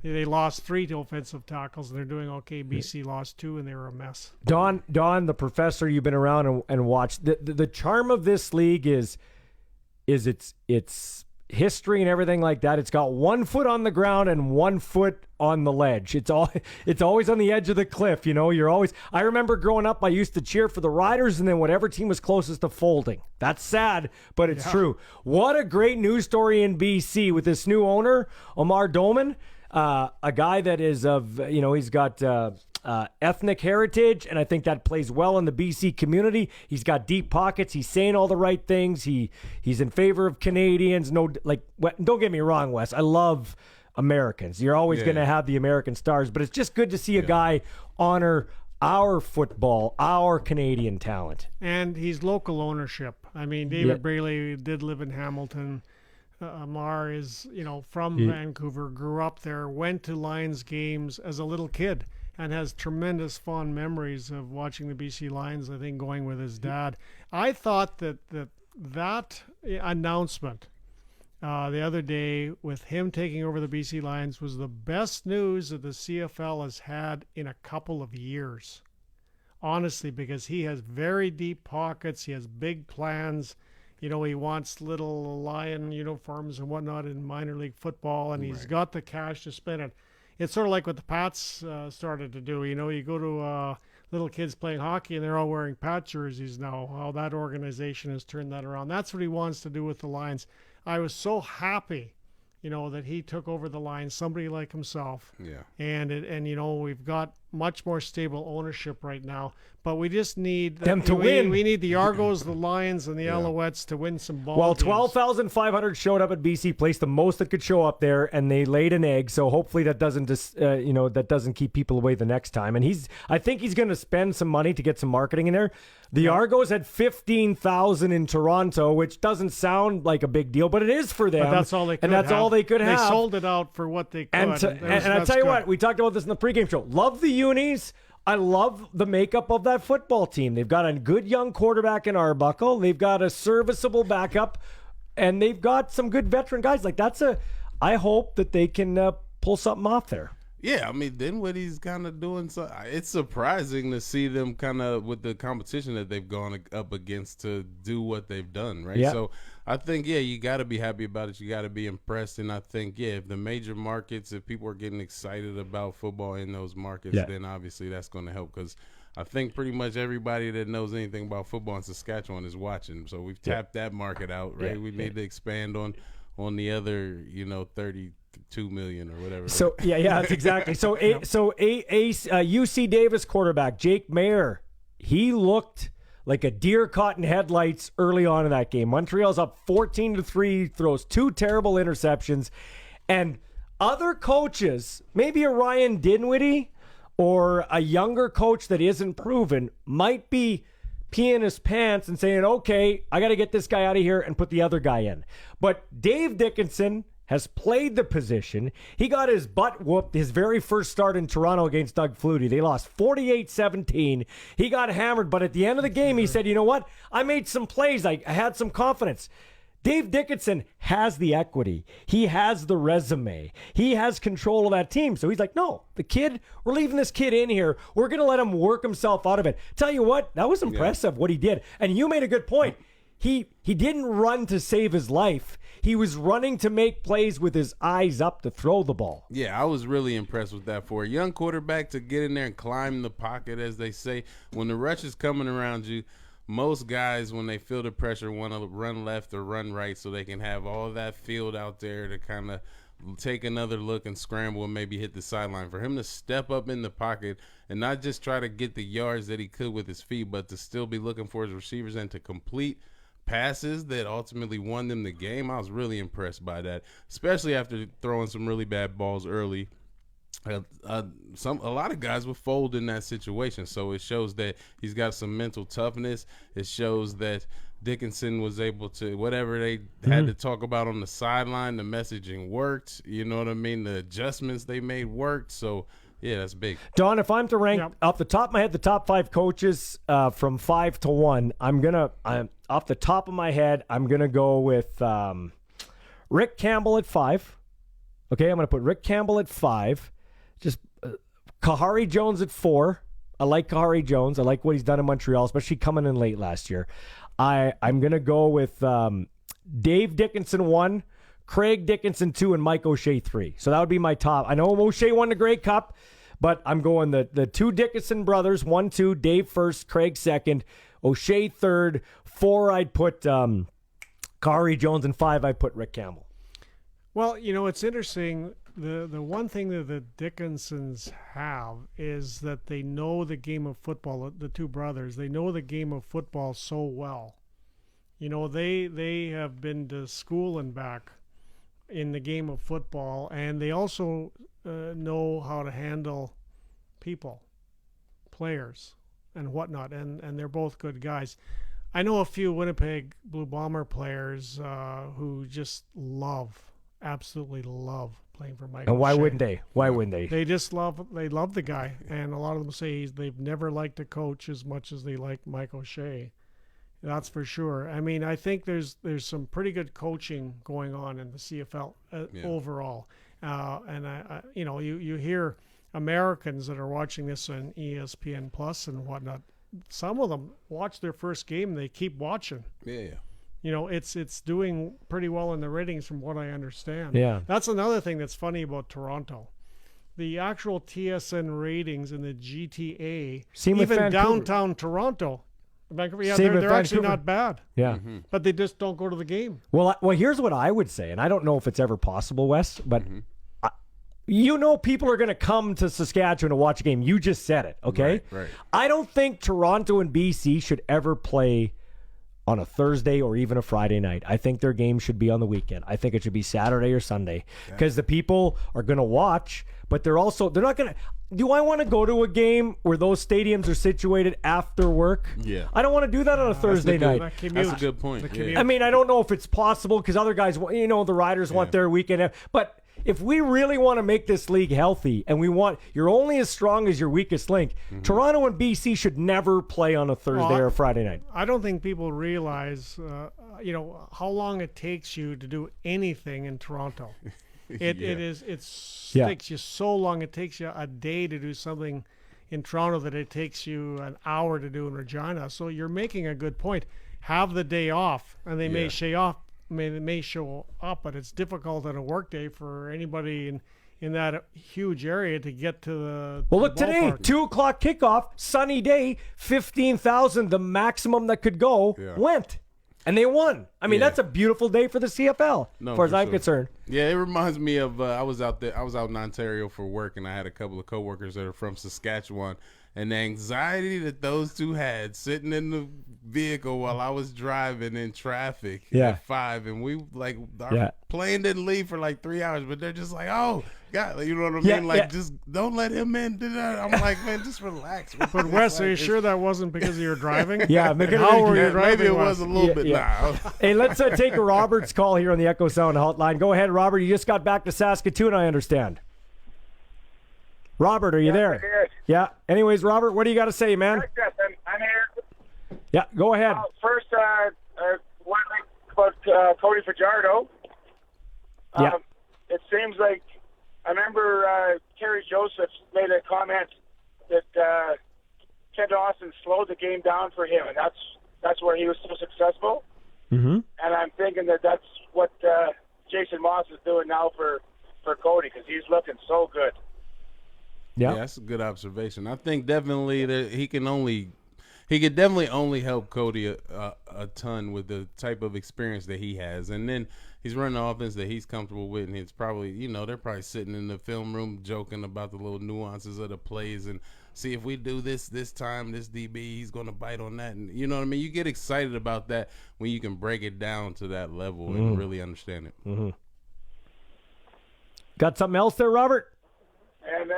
B: They lost 3 offensive tackles, and they're doing okay. BC lost 2, and they were a mess.
A: Don, the professor, you've been around and watched. The charm of this league is it's history and everything like that, it's got 1 foot on the ground and 1 foot on the ledge. It's always on the edge of the cliff. I remember growing up, I used to cheer for the Riders and then whatever team was closest to folding. That's sad, but it's true. What a great news story in BC with this new owner, Omar Doman, a guy that is he's got ethnic heritage, and I think that plays well in the BC community. He's got deep pockets. He's saying all the right things. He's in favor of Canadians. Don't get me wrong, Wes. I love Americans. You're always going to have the American stars, but it's just good to see a guy honor our football, our Canadian talent.
B: And he's local ownership. I mean, David Braley did live in Hamilton. Amar is, from Vancouver, grew up there, went to Lions games as a little kid, and has tremendous fond memories of watching the BC Lions, I think, going with his dad. I thought that announcement the other day with him taking over the BC Lions was the best news that the CFL has had in a couple of years. Honestly, because he has very deep pockets. He has big plans. He wants little Lion uniforms and whatnot in minor league football, and he's got the cash to spend it. It's sort of like what the Pats started to do. You go to little kids playing hockey, and they're all wearing Pat jerseys now. How that organization has turned that around. That's what he wants to do with the Lions. I was so happy, that he took over the Lions, somebody like himself.
C: Yeah.
B: And we've got much more stable ownership right now. But we just need
A: them to win.
B: We need the Argos, the Lions, and the Alouettes to win some ball games.
A: 12,500 showed up at BC Place, the most that could show up there, and they laid an egg. So hopefully that doesn't that doesn't keep people away the next time. And I think he's going to spend some money to get some marketing in there. The Argos had 15,000 in Toronto, which doesn't sound like a big deal, but it is for them.
B: But that's all they could
A: and that's
B: have.
A: all they could have.
B: They sold it out for what they could.
A: And I tell you what, we talked about this in the pregame show. Love the unis. I love the makeup of that football team. They've got a good young quarterback in Arbuckle. They've got a serviceable backup, and they've got some good veteran guys. I hope that they can pull something off there.
C: Yeah, I mean, Dinwiddie's kind of doing so. It's surprising to see them kind of with the competition that they've gone up against to do what they've done, right?
A: Yeah.
C: So I think, you got to be happy about it. You got to be impressed. And I think, if the major markets, if people are getting excited about football in those markets, then obviously that's going to help because I think pretty much everybody that knows anything about football in Saskatchewan is watching. So we've tapped that market out, right? We need to expand on the other, 32 million or whatever.
A: So that's exactly. So UC Davis quarterback Jake Mayer, he looked like a deer caught in headlights early on in that game. Montreal's up 14-3, throws 2 terrible interceptions, and other coaches, maybe a Ryan Dinwiddie or a younger coach that isn't proven, might be peeing his pants and saying, okay, I got to get this guy out of here and put the other guy in. But Dave Dickinson has played the position. He got his butt whooped his very first start in Toronto against Doug Flutie. They lost 48-17. He got hammered, but at the end of the game, he said, you know what? I made some plays. I had some confidence. Dave Dickinson has the equity. He has the resume. He has control of that team. So he's like, no, we're leaving this kid in here. We're going to let him work himself out of it. Tell you what, that was impressive what he did. And you made a good point. He didn't run to save his life. He was running to make plays with his eyes up to throw the ball.
C: Yeah, I was really impressed with that. For a young quarterback to get in there and climb the pocket, as they say, when the rush is coming around you, most guys, when they feel the pressure, want to run left or run right so they can have all that field out there to kind of take another look and scramble and maybe hit the sideline. For him to step up in the pocket and not just try to get the yards that he could with his feet, but to still be looking for his receivers and to complete passes that ultimately won them the game, I was really impressed by that, especially after throwing some really bad balls early. A lot of guys would fold in that situation, so it shows that he's got some mental toughness. It shows that Dickinson was able to, whatever they had to talk about on the sideline, the messaging worked. You know what I mean? The adjustments they made worked. So yeah, that's big.
A: Don, if I'm to rank off the top of my head the top 5 coaches from 5 to 1, I'm off the top of my head, I'm gonna go with Rick Campbell at 5. Okay, I'm gonna put Rick Campbell at 5. Just Kahari Jones at 4. I like Kahari Jones. I like what he's done in Montreal, especially coming in late last year. I'm gonna go with Dave Dickinson 1, Craig Dickinson 2, and Mike O'Shea 3. So that would be my top. I know O'Shea won the Grey Cup, but I'm going the 2 Dickinson brothers, 1, 2, Dave first, Craig second, O'Shea third, 4 I'd put Kari Jones, and 5 I'd put Rick Campbell.
B: Well, it's interesting. The one thing that the Dickinsons have is that they know the game of football. The 2 brothers, they know the game of football so well. They have been to school and back in the game of football, and they also know how to handle people, players, and whatnot. And they're both good guys. I know a few Winnipeg Blue Bomber players who just absolutely love playing for Mike.
A: And why
B: O'Shea.
A: wouldn't they? Why wouldn't they?
B: They just love the guy, and a lot of them say they've never liked a coach as much as they like Mike O'Shea. That's for sure. I mean, I think there's some pretty good coaching going on in the CFL overall, and you hear Americans that are watching this on ESPN Plus and whatnot. Some of them watch their first game and they keep watching.
C: Yeah.
B: It's doing pretty well in the ratings from what I understand.
A: Yeah.
B: That's another thing that's funny about Toronto. The actual TSN ratings in the GTA, even downtown Toronto, Vancouver, they're actually not bad.
A: Yeah.
B: But they just don't go to the game.
A: Well, here's what I would say, and I don't know if it's ever possible, Wes, but people are going to come to Saskatchewan to watch a game. You just said it, okay?
C: Right.
A: I don't think Toronto and BC should ever play on a Thursday or even a Friday night. I think their game should be on the weekend. I think it should be Saturday or Sunday because the people are going to watch, but they're not going to. Do I want to go to a game where those stadiums are situated after work?
C: Yeah.
A: I don't want to do that on a Thursday night.
C: That's a good point. Yeah.
A: I mean, I don't know if it's possible because other guys, the riders want their weekend. But if we really want to make this league healthy and you're only as strong as your weakest link, Toronto and BC should never play on a Thursday or a Friday night.
B: I don't think people realize, how long it takes you to do anything in Toronto. It takes you so long. It takes you a day to do something in Toronto that it takes you an hour to do in Regina. So you're making a good point. Have the day off, and they may show up, but it's difficult on a work day for anybody in that huge area to get to the.
A: Well, look today, 2:00 kickoff, sunny day, 15,000, the maximum that could go went. And they won. I mean, that's a beautiful day for the CFL, as far as I'm concerned.
C: Yeah, it reminds me of I was out in Ontario for work, and I had a couple of coworkers that are from Saskatchewan, and the anxiety that those two had sitting in the vehicle while I was driving in traffic at 5, and we our plane didn't leave for 3 hours, but they're just like, oh God, you know what I mean? Just don't let him in. I'm like, man, just relax.
B: But Wes, are you sure that wasn't because of your driving?
A: Yeah,
B: how were you driving?
C: Maybe it was a little bit now.
A: Hey, let's take Robert's call here on the Echo Sound hotline. Go ahead, Robert. You just got back to Saskatoon, I understand. Robert, are you there?
L: I'm here.
A: Yeah. Anyways, Robert, what do you got to say, man?
L: Yes, I'm here.
A: Yeah, go ahead.
L: First, one thing about Cody Fajardo. It seems like I remember Terry Joseph made a comment that Ken Dawson slowed the game down for him, and that's where he was so successful.
A: Mm-hmm.
L: And I'm thinking that's what Jason Moss is doing now for Cody, because he's looking so good.
C: Yeah, that's a good observation. I think definitely that he could definitely only help Cody a ton with the type of experience that he has, and then he's running an offense that he's comfortable with, and it's probably they're probably sitting in the film room joking about the little nuances of the plays and see if we do this time, this DB he's going to bite on that, and you know what I mean. You get excited about that when you can break it down to that level and really understand it.
A: Mm-hmm. Got something else there, Robert?
L: And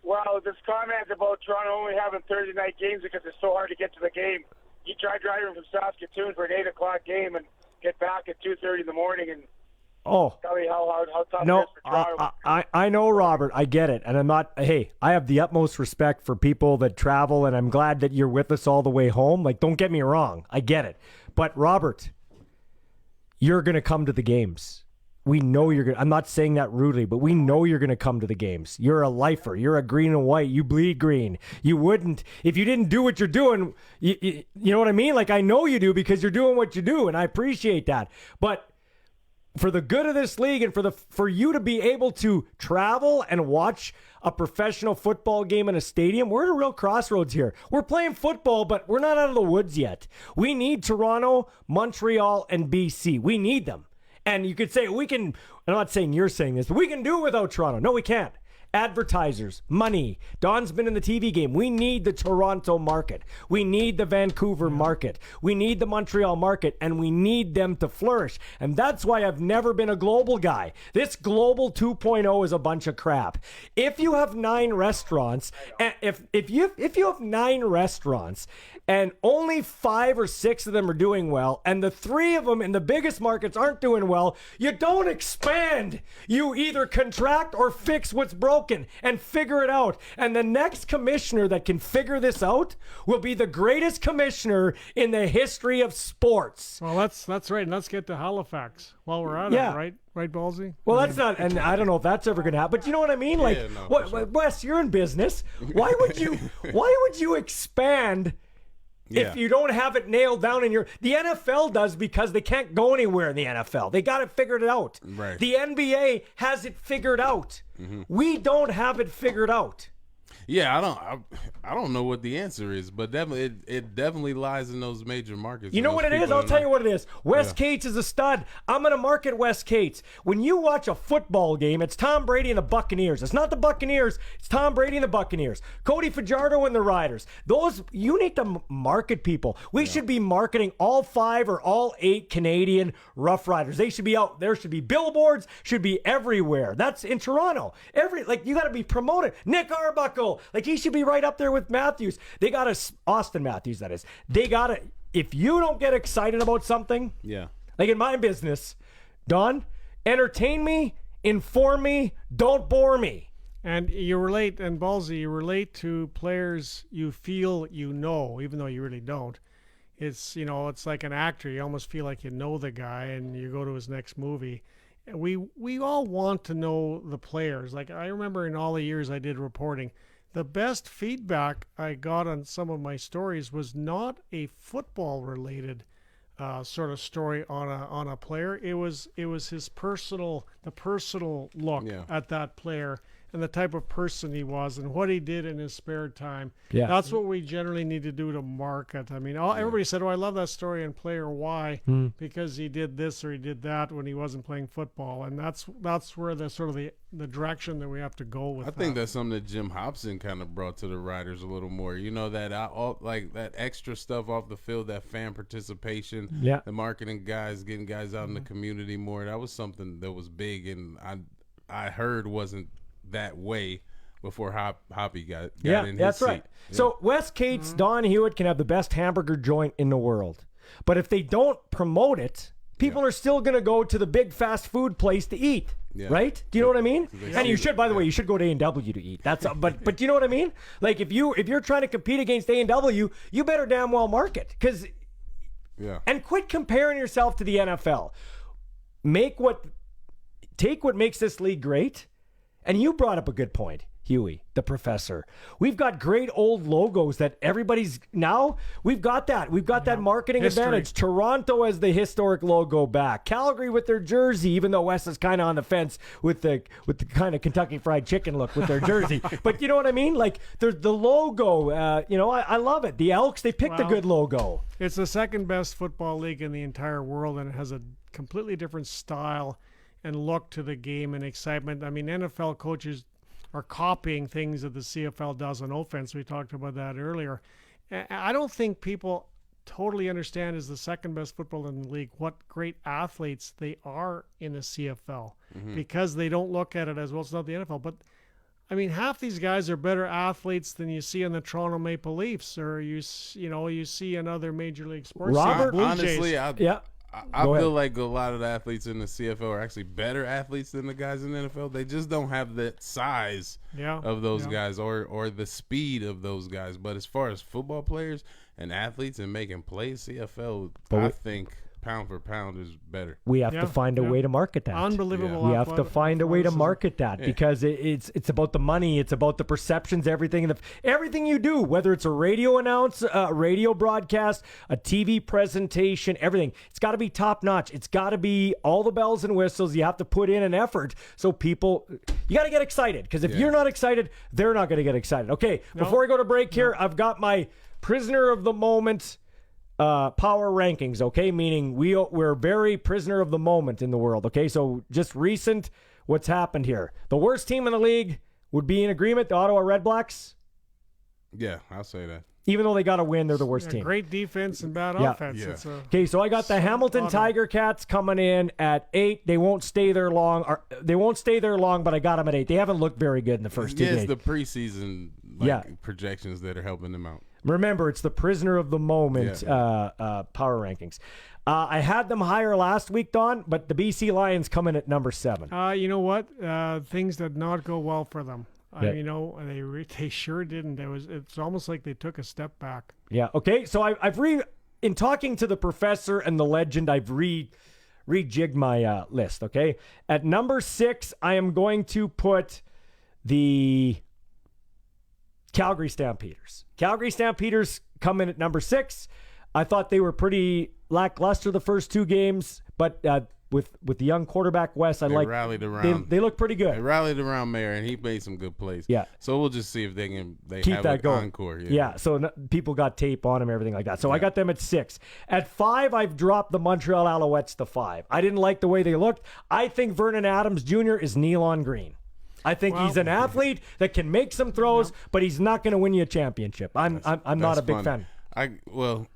L: well, this comment about Toronto only having Thursday night games because it's so hard to get to the game. You try driving from Saskatoon for an 8 o'clock game and get back at 2:30 in the morning, and tell me how tough it is for Toronto.
A: I know, Robert. I get it, and I'm not. Hey, I have the utmost respect for people that travel, and I'm glad that you're with us all the way home. Don't get me wrong, I get it, but Robert, you're gonna come to the games. We know you're going to, I'm not saying that rudely, but we know you're going to come to the games. You're a lifer. You're a green and white. You bleed green. You wouldn't, if you didn't do what you're doing, you know what I mean? I know you do because you're doing what you do, and I appreciate that. But for the good of this league and for you to be able to travel and watch a professional football game in a stadium, we're at a real crossroads here. We're playing football, but we're not out of the woods yet. We need Toronto, Montreal, and BC. We need them. And you could say we can, I'm not saying you're saying this, but we can do it without Toronto. No, we can't. Advertisers, money. Don's been in the TV game. We need the Toronto market. We need the Vancouver market. We need the Montreal market, and we need them to flourish. And that's why I've never been a global guy. This global 2.0 is a bunch of crap. If you have 9 restaurants, if you have 9 restaurants, and only 5 or 6 of them are doing well, and the 3 of them in the biggest markets aren't doing well, you don't expand. You either contract or fix what's broken and figure it out. And the next commissioner that can figure this out will be the greatest commissioner in the history of sports.
B: Well, that's right. And let's get to Halifax while we're at it, right? Right, Ballsy?
A: Well, that's not, and I don't know if that's ever going to happen. But you know what I mean? Like, sure. Wes, you're in business. Why would you expand if you don't have it nailed down the NFL does, because they can't go anywhere in the NFL. They got it figured out.
C: Right.
A: The NBA has it figured out. Mm-hmm. We don't have it figured out.
C: Yeah, I don't know what the answer is, but definitely it definitely lies in those major markets.
A: You know what it is? I'll tell you what it is. Wes Cates is a stud. I'm going to market Wes Cates. When you watch a football game, it's Tom Brady and the Buccaneers. It's not the Buccaneers. It's Tom Brady and the Buccaneers. Cody Fajardo and the Riders. You need to market people. We should be marketing all 5 or all 8 Canadian Rough Riders. They should be out. There should be billboards. Should be everywhere. That's in Toronto. You got to be promoted. Nick Arbuckle. Like, he should be right up there with Matthews. They got Austin Matthews, that is. They got to, if you don't get excited about something, like in my business, Don, entertain me, inform me, don't bore me.
B: And you relate, and Ballsy, you relate to players you feel you know, even though you really don't. It's, it's like an actor. You almost feel like you know the guy, and you go to his next movie. And we all want to know the players. Like, I remember in all the years I did reporting, the best feedback I got on some of my stories was not a football-related sort of story on a player. It was the personal look at that player and the type of person he was and what he did in his spare time. Yeah. That's what we generally need to do to market. I mean, everybody said, "Oh, I love that story," and player Y because he did this or he did that when he wasn't playing football, and that's where the sort of the direction that we have to go with.
C: I think that's something that Jim Hobson kind of brought to the Riders a little more. Like that extra stuff off the field, that fan participation, the marketing guys, getting guys out in the community more. That was something that was big, and I heard wasn't that way before Hoppy got in his seat.
A: Right. Yeah. So Wes Cates, Don Hewitt can have the best hamburger joint in the world, but if they don't promote it, people are still going to go to the big fast food place to eat. Yeah. Right? Do you know what I mean? And you should, by the way, you should go to A&W to eat. That's but do you know what I mean? Like, if you're trying to compete against A&W, you better damn well market, and quit comparing yourself to the NFL. Take what makes this league great. And you brought up a good point, Huey, the professor. We've got great old logos that everybody's now. We've got that. We've got that marketing advantage. Toronto has the historic logo back. Calgary with their jersey, even though Wes is kind of on the fence with the kind of Kentucky Fried Chicken look with their jersey. But you know what I mean? Like, there's the logo. I love it. The Elks, they picked a good logo.
B: It's the second best football league in the entire world, and it has a completely different style and look to the game and excitement. I mean, NFL coaches are copying things that the CFL does on offense. We talked about that earlier. I don't think people totally understand, as the second best football in the league, what great athletes they are in the CFL because they don't look at it as, well, it's not the NFL. But, I mean, half these guys are better athletes than you see in the Toronto Maple Leafs or you see in other major league sports.
C: Honestly, I feel like a lot of the athletes in the CFL are actually better athletes than the guys in the NFL. They just don't have that size of those guys or the speed of those guys. But as far as football players and athletes and making plays, CFL, I think pound for pound is better.
A: We have to find a way to market that.
B: Unbelievable.
A: We have to find a way to market that because it's about the money, it's about the perceptions, everything you do, whether it's a radio announce, a radio broadcast, a TV presentation, everything. It's got to be top notch. It's got to be all the bells and whistles. You have to put in an effort so people. You got to get excited because if you're not excited, they're not going to get excited. Okay, before we go to break here, I've got my prisoner of the moment. Power rankings, okay? Meaning we're very prisoner of the moment in the world, okay? So just recent, what's happened here. The worst team in the league would be in agreement, the Ottawa Red Blacks.
C: Yeah, I'll say that.
A: Even though they got to win, they're the worst team.
B: Great defense and bad offense.
A: Okay, so I got the Hamilton Tiger Cats coming in at 8. They won't stay there long. But I got them at 8. They haven't looked very good in the first 2 games.
C: It's the preseason projections that are helping them out.
A: Remember, it's the prisoner of the moment power rankings. I had them higher last week, Don, but the BC Lions come in at number 7.
B: You know what? Things did not go well for them. They sure didn't. It's almost like they took a step back.
A: Yeah. Okay. So in talking to the professor and the legend, I've rejigged my list. Okay. At number 6, I am going to put the Calgary Stampeders. Calgary Stampeders come in at number 6. I thought they were pretty lackluster the first 2 games, but with the young quarterback Wes, they
C: rallied around.
A: They look pretty good.
C: They rallied around Mayer, and he made some good plays.
A: Yeah.
C: So we'll just see if they
A: keep
C: have
A: that going.
C: Encore.
A: Yeah. So people got tape on him, everything like that. So I got them at 6. At 5, I've dropped the Montreal Alouettes to 5. I didn't like the way they looked. I think Vernon Adams Jr. is Nealon Green. I think he's an athlete that can make some throws, but he's not going to win you a championship. I'm not a big fan.
C: I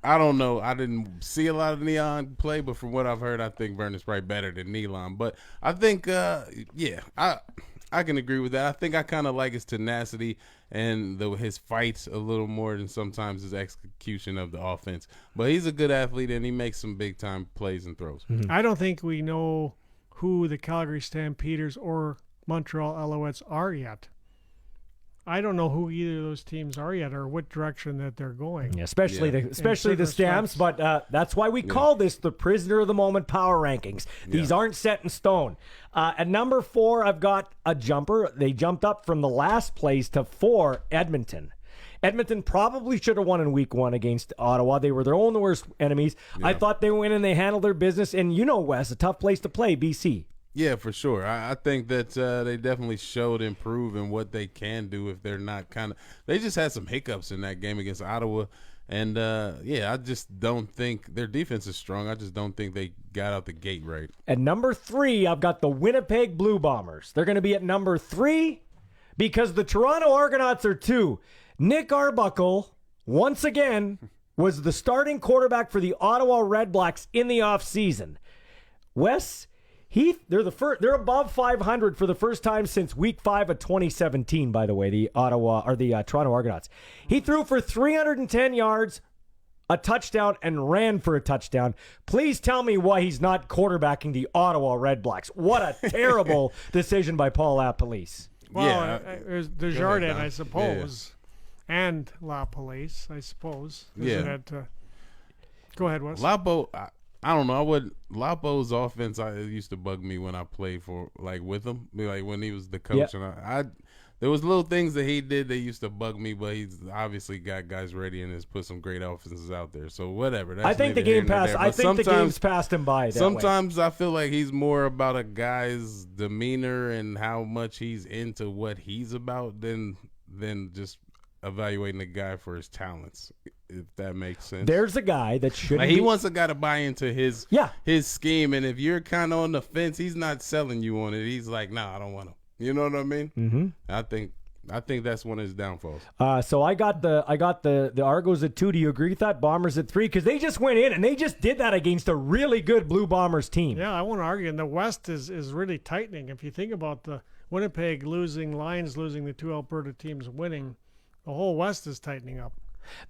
C: don't know. I didn't see a lot of Neon play, but from what I've heard, I think Vernon's probably better than Nealon. But I think, I can agree with that. I think I kind of like his tenacity and his fights a little more than sometimes his execution of the offense. But he's a good athlete, and he makes some big-time plays and throws.
B: Mm-hmm. I don't think we know who the Calgary Stampeders or Montreal Alouettes are yet. I don't know who either of those teams are yet or what direction that they're going.
A: Yeah, especially the Stamps, but that's why we call this the prisoner of the moment power rankings. These aren't set in stone. At number 4, I've got a jumper. They jumped up from the last place to 4, Edmonton. Edmonton probably should have won in week 1 against Ottawa. They were their own worst enemies. Yeah. I thought they went in and they handled their business. And Wes, a tough place to play, BC.
C: Yeah, for sure. I think that they definitely showed improving what they can do if they're not they just had some hiccups in that game against Ottawa. And, I just don't think their defense is strong. I just don't think they got out the gate right.
A: At number 3, I've got the Winnipeg Blue Bombers. They're going to be at number 3 because the Toronto Argonauts are 2. Nick Arbuckle, once again, was the starting quarterback for the Ottawa Red Blacks in the offseason. Wes, they're above 500 for the first time since week 5 of 2017, by the way, the Toronto Argonauts. He threw for 310 yards, a touchdown, and ran for a touchdown. Please tell me why he's not quarterbacking the Ottawa Red Blacks. What a terrible decision by Paul LaPolice.
B: Well, there's Desjardins, I suppose, and LaPolice, I suppose. Go ahead, Wes.
C: I don't know. Lapo's offense used to bug me when I played with him, like when he was the coach. Yep. And there was little things that he did that used to bug me, but he's obviously got guys ready and has put some great offenses out there. So whatever.
A: I think the game passed. I think the game's passed him by.
C: Sometimes I feel like he's more about a guy's demeanor and how much he's into what he's about than just evaluating the guy for his talents, if that makes sense.
A: There's a guy that should
C: he wants a guy to buy into his scheme, and if you're kind of on the fence, he's not selling you on it. He's like, nah, I don't want him. You know what I mean?
A: Mm-hmm.
C: I think that's one of his downfalls.
A: So I got the Argos at 2. Do you agree with that? Bombers at 3, because they just went in and they just did that against a really good Blue Bombers team.
B: Yeah, I won't argue. And the West is really tightening. If you think about the Winnipeg losing, Lions losing, the 2 Alberta teams winning, the whole West is tightening up.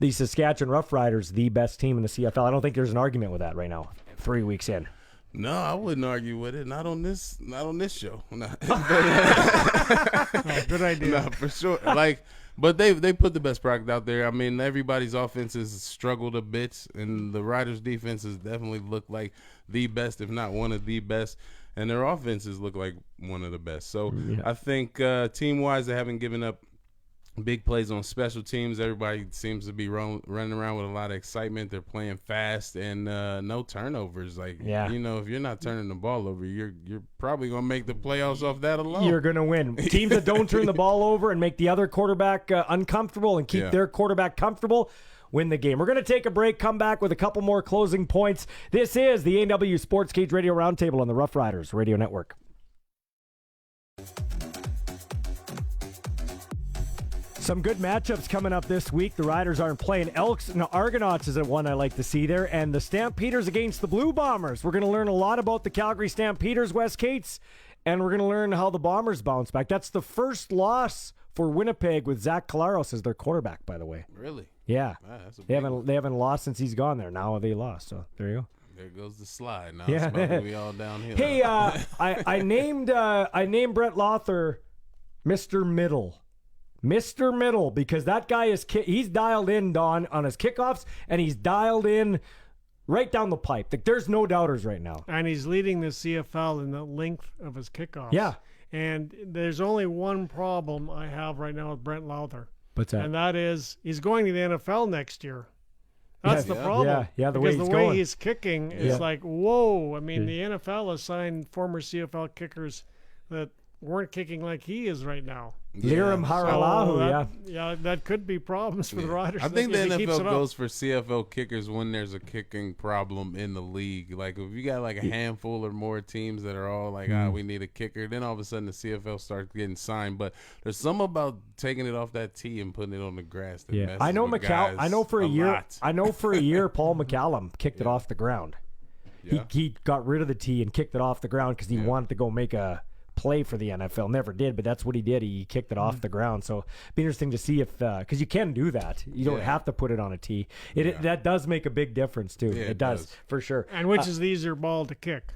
A: The Saskatchewan Roughriders, the best team in the CFL. I don't think there's an argument with that right now, 3 weeks in.
C: No, I wouldn't argue with it. Not on this show. No.
B: Good idea.
C: No, for sure. Like But they put the best product out there. I mean, everybody's offenses struggled a bit, and the Riders' defenses definitely look like the best, if not one of the best, and their offenses look like one of the best. So I think team-wise, they haven't given up big plays on special teams. Everybody seems to be running around with a lot of excitement. They're playing fast and no turnovers. Like, you know, if you're not turning the ball over, you're probably going to make the playoffs off that alone.
A: You're going to win. Teams that don't turn the ball over and make the other quarterback uncomfortable and keep their quarterback comfortable win the game. We're going to take a break, come back with a couple more closing points. This is the A&W Sports Cage Radio Roundtable on the Rough Riders Radio Network. Some good matchups coming up this week. The Riders aren't playing. Elks and Argonauts is one I like to see there. And the Stampeders against the Blue Bombers. We're going to learn a lot about the Calgary Stampeders, Wes Cates. And we're going to learn how the Bombers bounce back. That's the first loss for Winnipeg with Zach Collaros as their quarterback, by the way.
C: Really?
A: Yeah.
C: Wow, that's a
A: they haven't lost since he's gone there. Now they lost. So there you go.
C: There goes the slide. Now it's about to be all downhill.
A: Hey, I named Brett Lothar Mr. Middle. Mr. Middle, because that guy he's dialed in, Don, on his kickoffs, and he's dialed in right down the pipe. Like, there's no doubters right now.
B: And he's leading the CFL in the length of his kickoffs.
A: Yeah.
B: And there's only one problem I have right now with Brent Lothar.
A: What's that?
B: And that is he's going to the NFL next year. That's the problem.
A: Yeah,
B: because the way
A: going.
B: he's kicking is like, whoa. I mean, the NFL has signed former CFL kickers that weren't kicking like he is right now.
A: Liram Haralahu,
B: yeah, that could be problems for the Riders.
C: I think the NFL goes for CFL kickers when there's a kicking problem in the league. Like, if you got like a handful or more teams that are all like, we need a kicker, then all of a sudden the CFL starts getting signed. But there's some about taking it off that tee and putting it on the grass that messes
A: I know
C: with guys
A: I know for a year.
C: lot.
A: I know for a year Paul McCallum kicked it off the ground. He got rid of the tee and kicked it off the ground because he wanted to go make a play for the NFL. Never did, but that's what he did. He kicked it off the ground. So it'd be interesting to see if because you can do that. You don't have to put it on a tee. That does make a big difference too.
C: Yeah,
A: it does for sure.
B: And which is the easier ball to kick?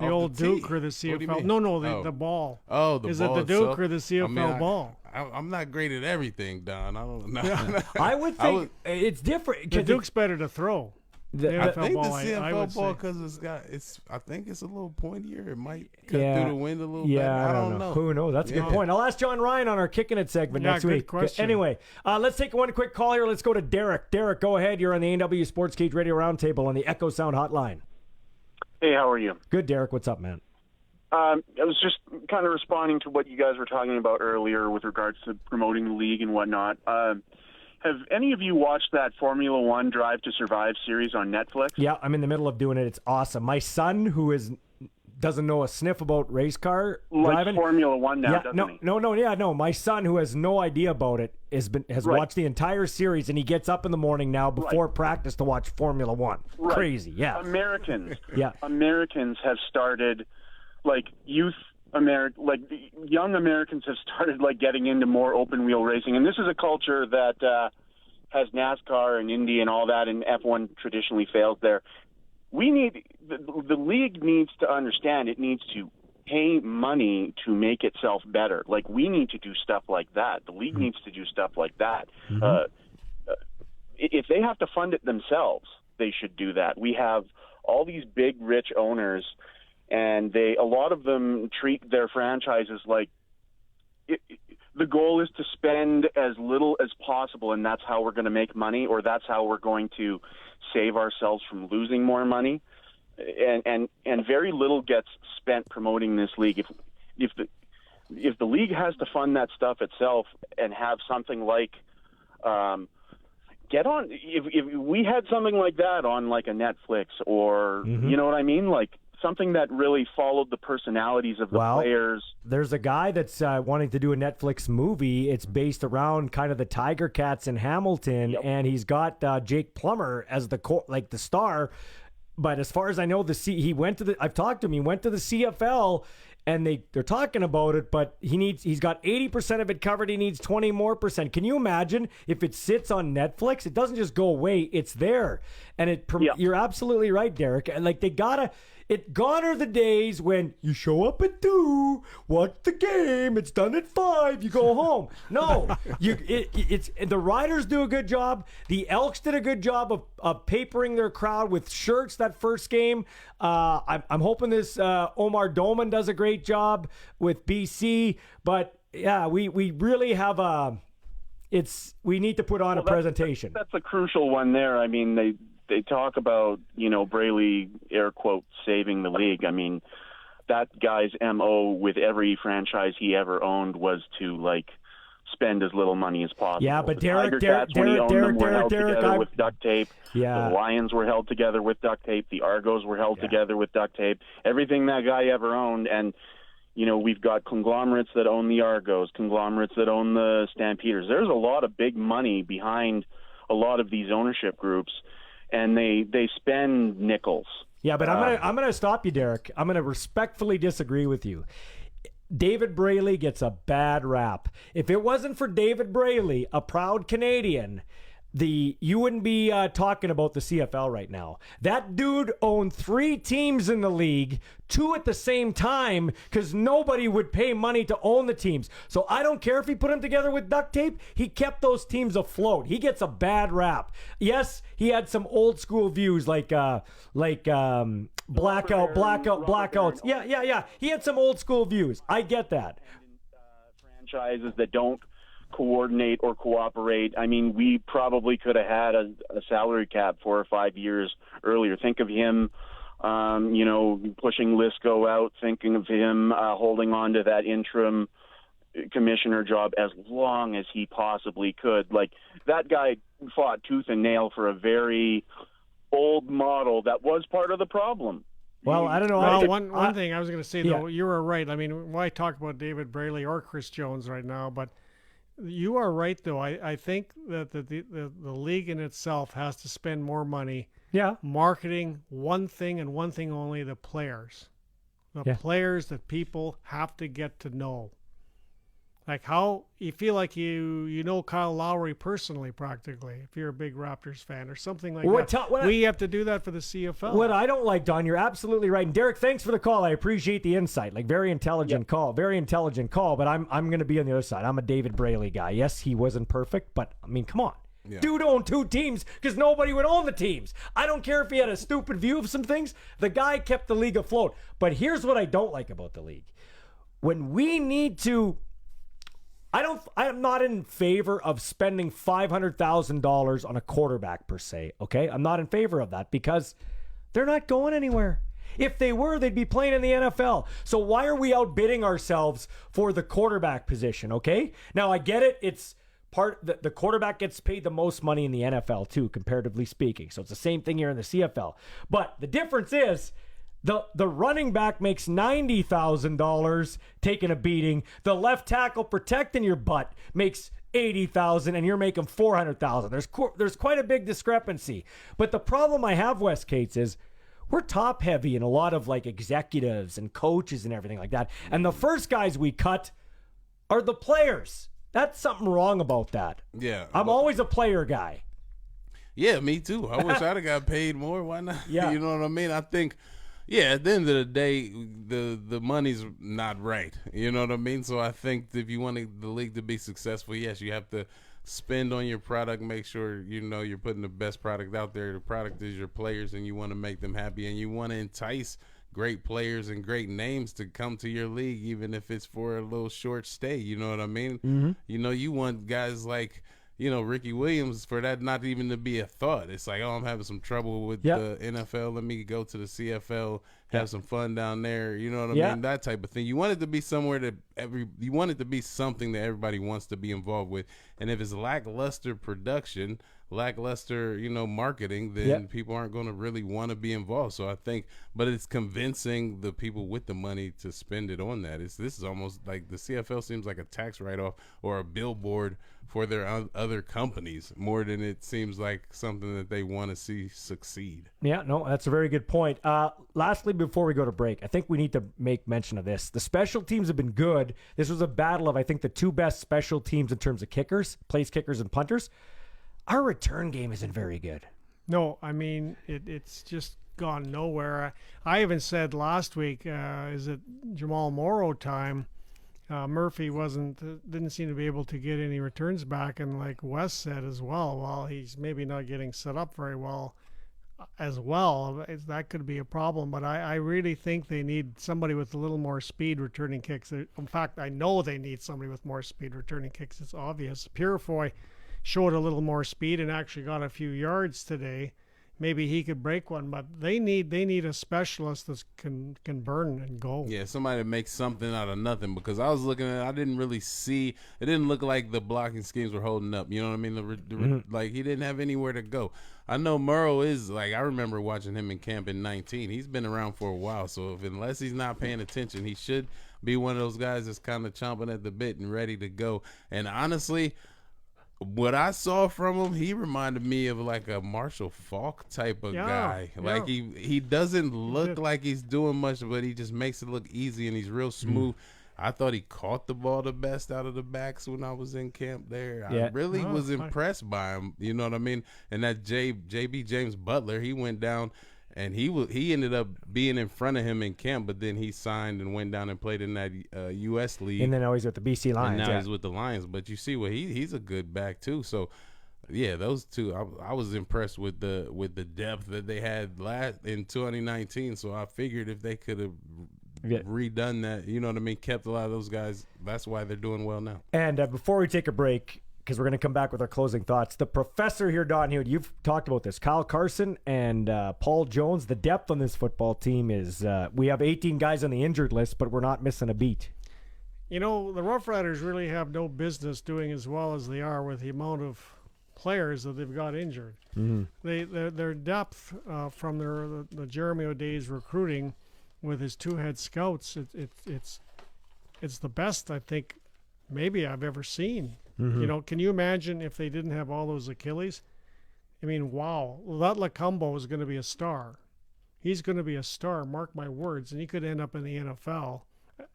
B: The old Duke or the CFL? No, the ball.
C: Oh, the
B: is
C: ball.
B: Is it the Duke
C: itself?
B: or the CFL ball?
C: I'm not great at everything, Don. I don't know.
A: I would think it's different.
B: The Duke's better to throw.
C: I think the CFL ball because I think it's a little pointier. It might cut through the wind a little bit. I don't know.
A: Who knows? That's a good point. I'll ask John Ryan on our Kicking It segment next week.
B: Question.
A: Anyway, let's take one quick call here. Let's go to Derek. Derek, go ahead. You're on the A&W Sports Cage Radio Roundtable on the Echo Sound Hotline.
E: Hey, how are you?
A: Good, Derek. What's up, man?
E: I was just kind of responding to what you guys were talking about earlier with regards to promoting the league and whatnot. Have any of you watched that Formula One Drive to Survive series on Netflix?
A: Yeah, I'm in the middle of doing it. It's awesome. My son, who doesn't know a sniff about race car driving,
E: Formula One now, doesn't he?
A: No. My son, who has no idea about it, has watched the entire series, and he gets up in the morning now before practice to watch Formula One.
E: Right.
A: Crazy, yeah.
E: Americans,
A: yeah.
E: Americans have started, young Americans have started getting into more open wheel racing, and this is a culture that has NASCAR and Indy and all that, and F1 traditionally fails there. We need the league needs to understand it needs to pay money to make itself better. We need to do stuff like that. The league needs to do stuff like that. If they have to fund it themselves, they should do that. We have all these big, rich owners, and a lot of them treat their franchises like the goal is to spend as little as possible, and that's how we're going to make money, or that's how we're going to save ourselves from losing more money. And very little gets spent promoting this league. If the league has to fund that stuff itself and have something like get on, if we had something like that on a Netflix or you know what I mean, something that really followed the personalities of the players.
A: There's a guy that's wanting to do a Netflix movie. It's based around kind of the Tiger Cats in Hamilton, and he's got Jake Plummer as the star. But as far as I know, I've talked to him. He went to the CFL, and they're talking about it. But he's got 80% of it covered. He needs 20% more. Can you imagine if it sits on Netflix? It doesn't just go away. It's there, and you're absolutely right, Derek. They gotta. Gone are the days when you show up at 2, watch the game, it's done at 5, you go home. No, it's the Riders do a good job. The Elks did a good job of papering their crowd with shirts that first game. I'm hoping this Omar Doman does a great job with BC. But yeah, we really have we need to put on a presentation.
E: That's a crucial one there. I mean, they talk about, Braley, air quote, saving the league. I mean, that guy's MO with every franchise he ever owned was to, spend as little money as possible.
A: Yeah, but
E: the Tiger Cats, when he owned them, were held together with duct tape.
A: Yeah.
E: The Lions were held together with duct tape. The Argos were held together with duct tape. Everything that guy ever owned. And, we've got conglomerates that own the Argos, conglomerates that own the Stampeders. There's a lot of big money behind a lot of these ownership groups. And they spend nickels.
A: Yeah, but I'm gonna stop you, Derek. I'm gonna respectfully disagree with you. David Braley gets a bad rap. If it wasn't for David Braley, a proud Canadian, you wouldn't be talking about the CFL right now. That dude owned 3 teams in the league, 2 at the same time, because nobody would pay money to own the teams. So I don't care if he put them together with duct tape. He kept those teams afloat. He gets a bad rap. Yes, he had some old school views like blackouts. Yeah. He had some old school views. I get that.
E: Franchises that don't coordinate or cooperate. I mean, we probably could have had a salary cap 4 or 5 years earlier. Think of him, pushing Lisco out, thinking of him holding on to that interim commissioner job as long as he possibly could. That guy fought tooth and nail for a very old model that was part of the problem.
A: Well, I don't know.
B: Well, one thing I was going to say, though, you were right. I mean, why talk about David Braley or Chris Jones right now? But you are right, though. I think that the league in itself has to spend more money marketing one thing and one thing only, the players. The players that people have to get to know. Like how you feel like you know Kyle Lowry personally, practically, if you're a big Raptors fan or something like that. We have to do that for the CFL.
A: What I don't like, Don, you're absolutely right. And Derek, thanks for the call. I appreciate the insight. Very intelligent call. Very intelligent call. But I'm going to be on the other side. I'm a David Braley guy. Yes, he wasn't perfect, but I mean, come on. Yeah. Dude owned 2 teams because nobody would own the teams. I don't care if he had a stupid view of some things. The guy kept the league afloat. But here's what I don't like about the league. When we need to... I'm not in favor of spending $500,000 on a quarterback per se, okay? I'm not in favor of that because they're not going anywhere. If they were, they'd be playing in the NFL. So why are we outbidding ourselves for the quarterback position, okay? Now, I get it. It's the quarterback gets paid the most money in the NFL too, comparatively speaking. So it's the same thing here in the CFL. But the difference is... The running back makes $90,000 taking a beating. The left tackle protecting your butt makes $80,000 and you're making $400,000. There's quite a big discrepancy. But the problem I have, Wes Cates, is we're top heavy in a lot of executives and coaches and everything like that. And the first guys we cut are the players. That's something wrong about that.
C: Yeah.
A: I'm always a player guy.
C: Yeah, me too. I wish I'd have got paid more. Why not?
A: Yeah.
C: You know what I mean? I think... Yeah, at the end of the day, the money's not right. You know what I mean? So I think if you want the league to be successful, yes, you have to spend on your product, make sure you're putting the best product out there. The product is your players, and you want to make them happy, and you want to entice great players and great names to come to your league, even if it's for a little short stay. You know what I mean? Mm-hmm. You want guys like... Ricky Williams, for that not even to be a thought. It's like, I'm having some trouble with the NFL. Let me go to the CFL, have some fun down there. You know what I mean? That type of thing. You want it to be somewhere that you want it to be something that everybody wants to be involved with. And if it's lackluster production, lackluster, marketing, then people aren't going to really want to be involved. So I think, but it's convincing the people with the money to spend it on that. This is almost like the CFL seems like a tax write-off or a billboard for their other companies more than it seems like something that they want to see succeed.
A: Yeah, no, that's a very good point. Lastly, before we go to break, I think we need to make mention of this. The special teams have been good. This was a battle of, I think, the 2 best special teams in terms of kickers, place kickers and punters. Our return game isn't very good.
B: No, I mean, it's just gone nowhere. I even said last week, is it Jamal Morrow time? Murphy didn't seem to be able to get any returns back, and like Wes said as well, he's maybe not getting set up very well as well. That could be a problem, but I really think they need somebody with a little more speed returning kicks. In fact, I know they need somebody with more speed returning kicks. It's obvious. Purefoy showed a little more speed and actually got a few yards today. Maybe he could break one, but they need a specialist that can burn and go.
C: Yeah, somebody that makes something out of nothing, because I was looking at it, I didn't really see, it didn't look like the blocking schemes were holding up. You know what I mean? Like, he didn't have anywhere to go. I know Murrow is, like, I remember watching him in camp in 19. He's been around for a while, so unless he's not paying attention, he should be one of those guys that's kind of chomping at the bit and ready to go. And honestly, what I saw from him, he reminded me of like a Marshall Faulk type of guy. Like he doesn't look like he's doing much, but he just makes it look easy and he's real smooth. I thought he caught the ball the best out of the backs when I was in camp there. I really was impressed by him. You know what I mean? And that JB James Butler, he went down. And he ended up being in front of him in camp, but then he signed and went down and played in that U.S. league.
A: And then now he's with the BC Lions.
C: And now he's with the Lions. But you see, he's a good back too. So, yeah, those two, I was impressed with the depth that they had in 2019. So I figured if they could have redone that, you know what I mean, kept a lot of those guys, that's why they're doing well now.
A: And before we take a break, because we're going to come back with our closing thoughts. The professor here, Don Hewitt, you've talked about this. Kyle Carson and Paul Jones, the depth on this football team is we have 18 guys on the injured list, but we're not missing a beat.
B: You know, the Rough Riders really have no business doing as well as they are with the amount of players that they've got injured. Their depth from the Jeremy O'Day's recruiting with his two-head scouts, it's the best, I think, maybe I've ever seen. You know, can you imagine if they didn't have all those Achilles? I mean, wow. That Lacumbo is going to be a star. He's going to be a star, mark my words, and he could end up in the NFL.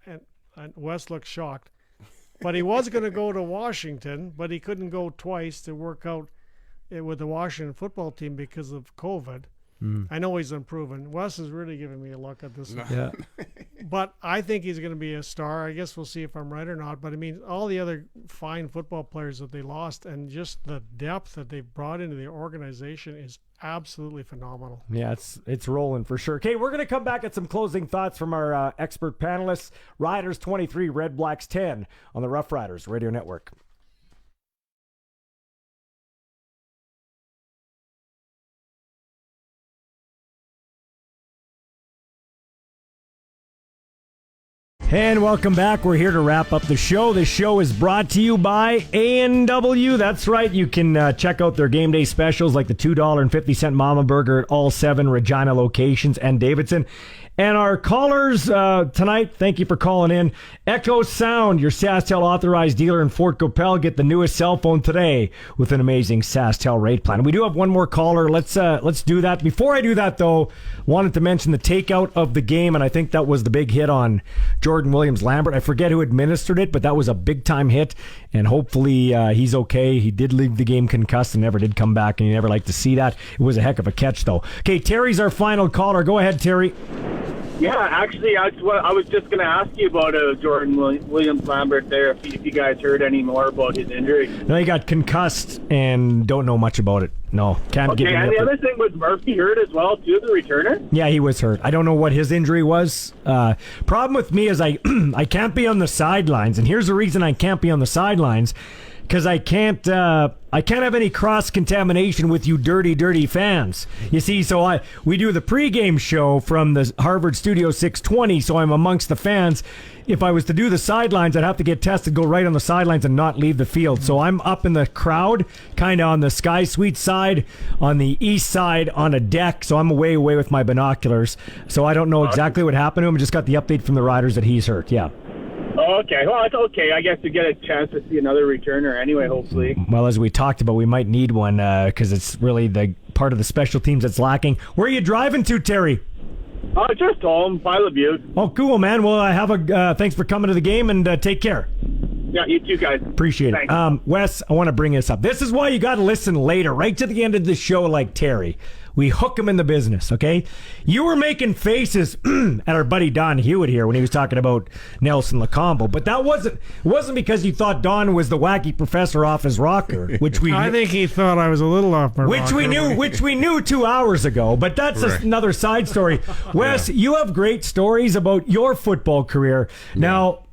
B: And Wes looks shocked. But he was going to go to Washington, but he couldn't go twice to work out with the Washington football team because of COVID. I know he's improving. Wes is really giving me a look at this.
A: Yeah.
B: But I think he's going to be a star. I guess we'll see if I'm right or not. But, I mean, all the other fine football players that they lost and just the depth that they've brought into the organization is absolutely phenomenal.
A: Yeah, it's rolling for sure. Okay, we're going to come back at some closing thoughts from our expert panelists. Riders 23, Red Blacks 10 on the Rough Riders Radio Network. And welcome back. We're here to wrap up the show. The show is brought to you by A&W. That's right. You can check out their game day specials like the $2.50 Mama Burger at all 7 Regina locations and Davidson. And our callers tonight, thank you for calling in. Echo Sound, your SaskTel authorized dealer in Fort Qu'Appelle. Get the newest cell phone today with an amazing SaskTel rate plan. We do have one more caller. Let's do that. Before I do that, though, wanted to mention the takeout of the game, and I think that was the big hit on Jordan Williams-Lambert. I forget who administered it, but that was a big-time hit, and hopefully he's okay. He did leave the game concussed and never did come back, and you never like to see that. It was a heck of a catch, though. Okay, Terry's our final caller. Go ahead, Terry.
F: Yeah, actually, that's what I was just going to ask you about Jordan Williams-Lambert there, if you guys heard any more about his injury.
A: No, he got concussed and don't know much about it. No, can't give you
F: and the other thing was Murphy hurt as well, too, the returner?
A: Yeah, he was hurt. I don't know what his injury was. Problem with me is I can't be on the sidelines, and here's the reason I can't be on the sidelines. Because I can't have any cross-contamination with you dirty fans. You see, so we do the pregame show from the Harvard Studio 620, so I'm amongst the fans. If I was to do the sidelines, I'd have to get tested, go right on the sidelines, and not leave the field. So I'm up in the crowd, kind of on the Sky Suite side, on the east side, on a deck, so I'm away with my binoculars. So I don't know exactly what happened to him. I just got the update from the Riders that he's hurt, yeah.
F: Okay, well, it's okay. I guess to get a chance to see another returner anyway, hopefully.
A: Well, as we talked about, we might need one because it's really the part of the special teams that's lacking. Where are you driving to, Terry?
F: Just home, by Lebutte.
A: Oh, cool, man. Well, thanks for coming to the game and take care.
F: Yeah, you too, guys.
A: Appreciate it. Wes, I want to bring this up. This is why you got to listen later, right to the end of the show like Terry. We hook him in the business, okay? You were making faces at our buddy Don Hewitt here when he was talking about Nelson Lacombo, but that wasn't because you thought Don was the wacky professor off his rocker, which we
B: I think he thought I was a little off my rocker.
A: Which we knew 2 hours ago, but that's another side story. Wes, you have great stories about your football career. Now,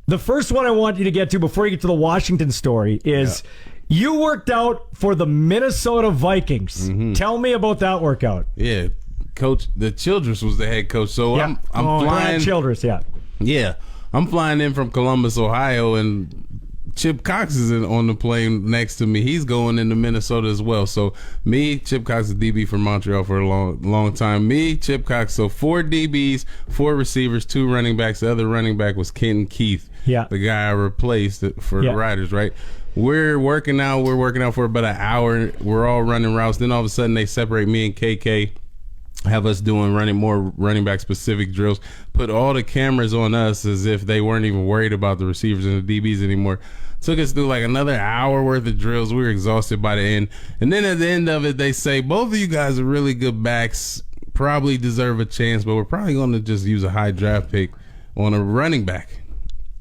A: the first one I want you to get to before you get to the Washington story is you worked out for the Minnesota Vikings.
C: Mm-hmm.
A: Tell me about that workout.
C: Yeah, Coach, the Childress was the head coach. So I'm flying.
A: Brad Childress,
C: Yeah, I'm flying in from Columbus, Ohio, and Chip Cox is on the plane next to me. He's going into Minnesota as well. So me, Chip Cox is DB for Montreal for a long time. Me, Chip Cox. So 4 DBs, 4 receivers, 2 running backs. The other running back was Kenton Keith, the guy I replaced for the Riders, right? We're working out for about an hour. We're all running routes. Then all of a sudden they separate me and KK, have us doing more running back specific drills, put all the cameras on us as if they weren't even worried about the receivers and the DBs anymore. Took us through like another hour worth of drills. We were exhausted by the end. And then at the end of it, they say, both of you guys are really good backs, probably deserve a chance, but we're probably going to just use a high draft pick on a running back,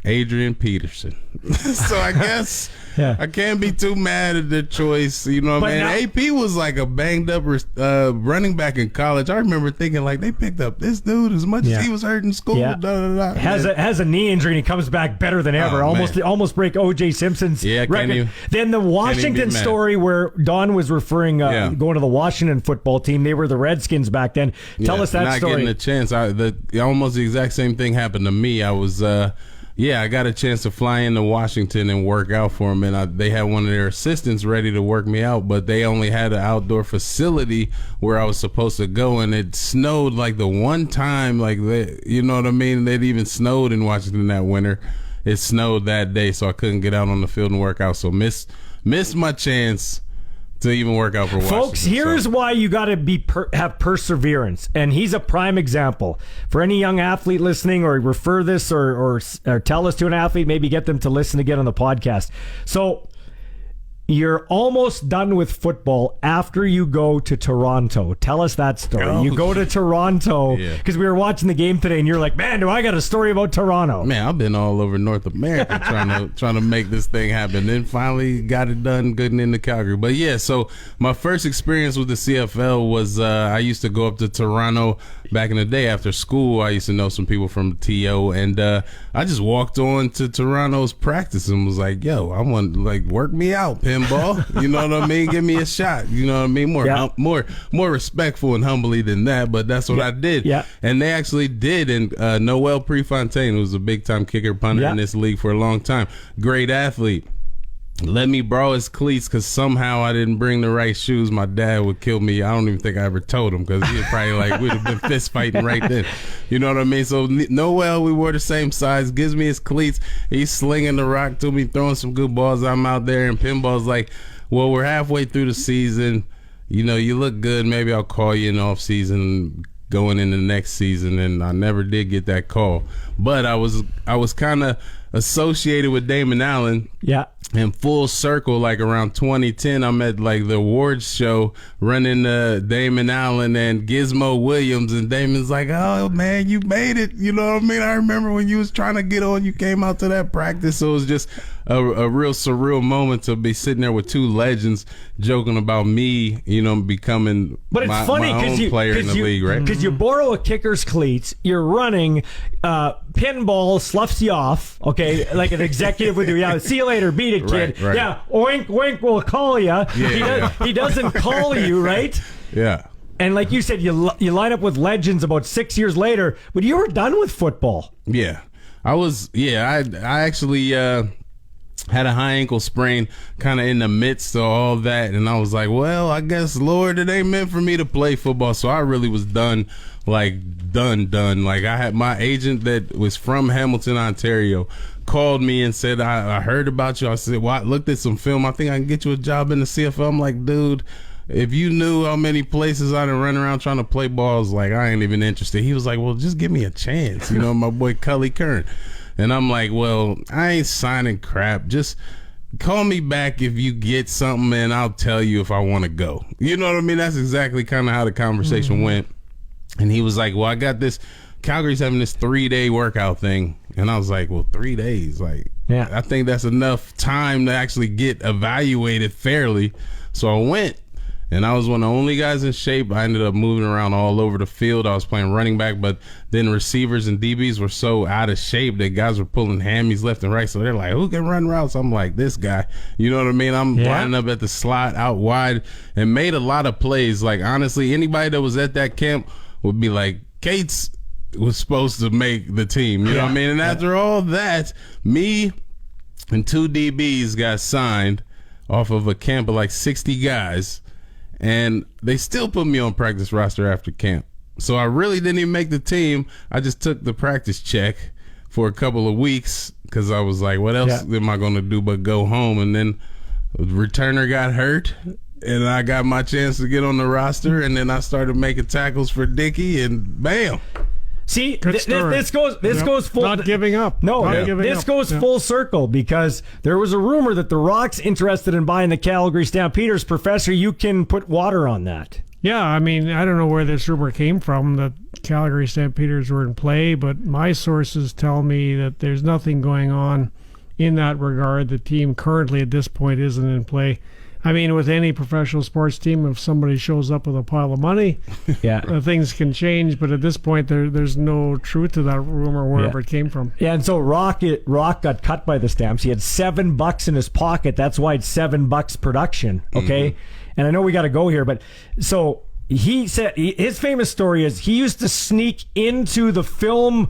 C: Adrian Peterson. So I guess I can't be too mad at their choice. You know what I mean? AP was like a banged up running back in college. I remember thinking like they picked up this dude as much as he was hurt in school.
A: Has a knee injury and he comes back better than ever. Almost break O.J. Simpson's record. Then the Washington story where Don was referring going to the Washington football team. They were the Redskins back then. Tell us that story.
C: Not getting a chance. Almost the exact same thing happened to me. I was I got a chance to fly into Washington and work out for them, and they had one of their assistants ready to work me out, but they only had an outdoor facility where I was supposed to go, and it snowed like the one time, you know what I mean? It even snowed in Washington that winter. It snowed that day, so I couldn't get out on the field and work out, so missed my chance to even work out for Washington.
A: Folks, here's why you got to have perseverance, and he's a prime example. For any young athlete listening, or refer this or tell us to an athlete, maybe get them to listen again on the podcast. So you're almost done with football after you go to Toronto. Tell us that story. You go to Toronto because we were watching the game today, and you're like, man, do I got a story about Toronto?
C: Man, I've been all over North America trying to make this thing happen. Then finally got it done, good and into Calgary. But so my first experience with the CFL was I used to go up to Toronto back in the day after school. I used to know some people from TO, and I just walked on to Toronto's practice and was like, yo, I want work me out, pinball. You know what I mean? Give me a shot. You know what I mean? More respectful and humbly than that, but that's what I did. And they actually did. And Noel Prefontaine, who was a big time kicker punter in this league for a long time, great athlete, let me borrow his cleats because somehow I didn't bring the right shoes. My dad would kill me. I don't even think I ever told him because he'd probably we'd have been fist fighting right then. You know what I mean? So Noel, we were the same size, gives me his cleats. He's slinging the rock to me, throwing some good balls. I'm out there, and pinball's like, well, we're halfway through the season. You know, you look good. Maybe I'll call you in off season going into the next season. And I never did get that call. But I was kind of associated with Damon Allen. In full circle, like around 2010, I'm at the awards show running Damon Allen and Gizmo Williams, and Damon's like, oh man, you made it. You know what I mean? I remember when you was trying to get on, you came out to that practice. So it was just a real surreal moment to be sitting there with 2 legends joking about me, becoming my own player in the league, right?
A: Because you borrow a kicker's cleats, you're running, pinball sloughs you off, okay, like an executive would do. Yeah, see you later, beat it, kid.
C: Right.
A: Yeah, oink, wink, we'll call you. He doesn't call you, right?
C: Yeah.
A: And like you said, you line up with legends about 6 years later, but you were done with football.
C: Yeah. I actually had a high ankle sprain kind of in the midst of all that, and I was like, well, I guess, Lord, it ain't meant for me to play football. So I really was done. Done. I had my agent that was from Hamilton, Ontario, called me and said, I heard about you. I said, well, I looked at some film. I think I can get you a job in the CFL. I'm like, dude, if you knew how many places I done run around trying to play balls, I ain't even interested. He was like, well, just give me a chance. My boy Cully Kern. And I'm like, well, I ain't signing crap. Just call me back if you get something, and I'll tell you if I want to go. You know what I mean? That's exactly kind of how the conversation went. And he was like, well, I got this. Calgary's having this 3-day workout thing. And I was like, well, 3 days? Like,
A: yeah,
C: I think that's enough time to actually get evaluated fairly. So I went. And I was one of the only guys in shape. I ended up moving around all over the field. I was playing running back, but then receivers and DBs were so out of shape that guys were pulling hammies left and right. So they're like, who can run routes? I'm like, this guy. You know what I mean? I'm lining up at the slot out wide and made a lot of plays. Like, honestly, anybody that was at that camp would be like, Cates was supposed to make the team. You know what I mean? And after all that, me and 2 DBs got signed off of a camp of like 60 guys. And they still put me on practice roster after camp. So I really didn't even make the team. I just took the practice check for a couple of weeks because I was like, what else am I going to do but go home? And then the returner got hurt, and I got my chance to get on the roster, and then I started making tackles for Dickey, and bam.
A: See, this goes full.
B: Not giving up.
A: No, this goes full circle because there was a rumor that the Rock's interested in buying the Calgary Stampeders. Professor, you can put water on that.
B: Yeah, I mean, I don't know where this rumor came from that Calgary Stampeders were in play, but my sources tell me that there's nothing going on in that regard. The team currently at this point isn't in play. I mean, with any professional sports team, if somebody shows up with a pile of money, things can change. But at this point, there's no truth to that rumor wherever it came from.
A: Yeah, and so Rock got cut by the Stamps. He had $7 in his pocket. That's why it's $7 production. Okay, and I know we got to go here, but so he said his famous story is he used to sneak into the film.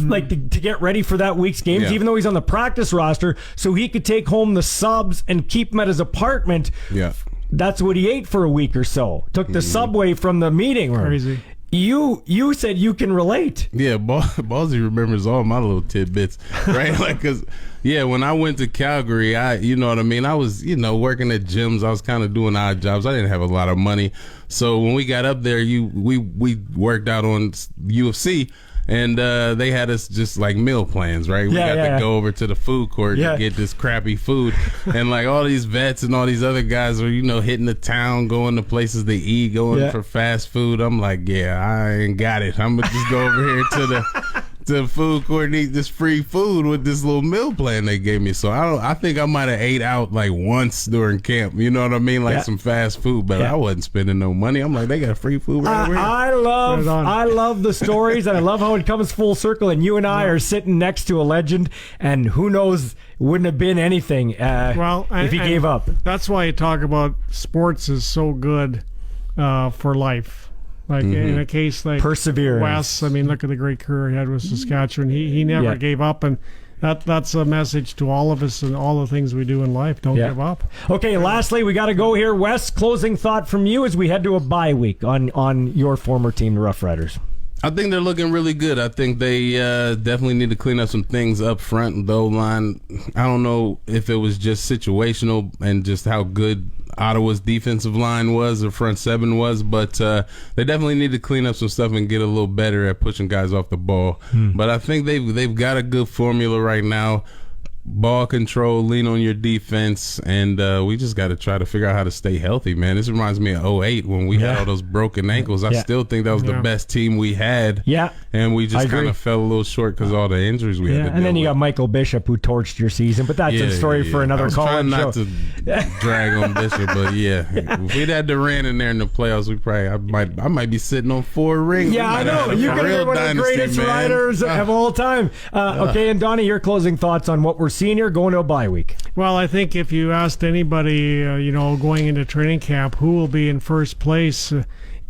A: Like to get ready for that week's games, even though he's on the practice roster, so he could take home the subs and keep them at his apartment.
C: Yeah,
A: that's what he ate for a week or so. Took the subway from the meeting room.
B: Crazy.
A: You said you can relate.
C: Yeah, Ballsy remembers all my little tidbits, right? Like, cause when I went to Calgary, you know what I mean. I was working at gyms. I was kind of doing odd jobs. I didn't have a lot of money, so when we got up there, we worked out on UFC. And they had us just like meal plans, right? We got to go over to the food court to get this crappy food. And like all these vets and all these other guys were, hitting the town, going to places to eat, going for fast food. I'm like, I ain't got it. I'm going to just go over here to the food court and eat this free food with this little meal plan they gave me. So I think I might have ate out like once during camp. You know what I mean? Like some fast food, but I wasn't spending no money. I'm like, they got free food right over here.
A: I love the stories, and I love how it comes full circle. And you and I are sitting next to a legend, and who knows, wouldn't have been anything if he gave up.
B: That's why you talk about sports is so good for life. Like in a case like
A: perseverance.
B: Wes, I mean, look at the great career he had with Saskatchewan. He never gave up, and that's a message to all of us and all the things we do in life. Don't give up.
A: Okay, lastly, we got to go here. Wes, closing thought from you as we head to a bye week on your former team, the Rough Riders.
C: I think they're looking really good. I think they definitely need to clean up some things up front. The O-line, I don't know if it was just situational and just how good Ottawa's defensive line was, or front seven was, but they definitely need to clean up some stuff and get a little better at pushing guys off the ball. But I think they've got a good formula right now. Ball control, lean on your defense, and we just got to try to figure out how to stay healthy, man. This reminds me of 2008 when we had all those broken ankles. I still think that was the best team we had.
A: Yeah.
C: And we just kind of fell a little short because of all the injuries we had to deal
A: and then you
C: with.
A: got Michael Bishop who torched your season, but that's a story for another call.
C: I'm trying not to drag on Bishop, but if we'd had Durant in there in the playoffs, I might be sitting on 4 rings.
A: Yeah, I know. You could be one of the greatest riders of all time. Okay, and Donnie, your closing thoughts on what we're seeing here going to a bye week?
B: Well, I think if you asked anybody, going into training camp, who will be in first place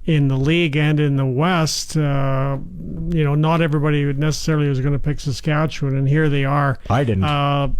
B: in the league and in the West, not everybody necessarily was going to pick Saskatchewan, and here they are.
A: I didn't.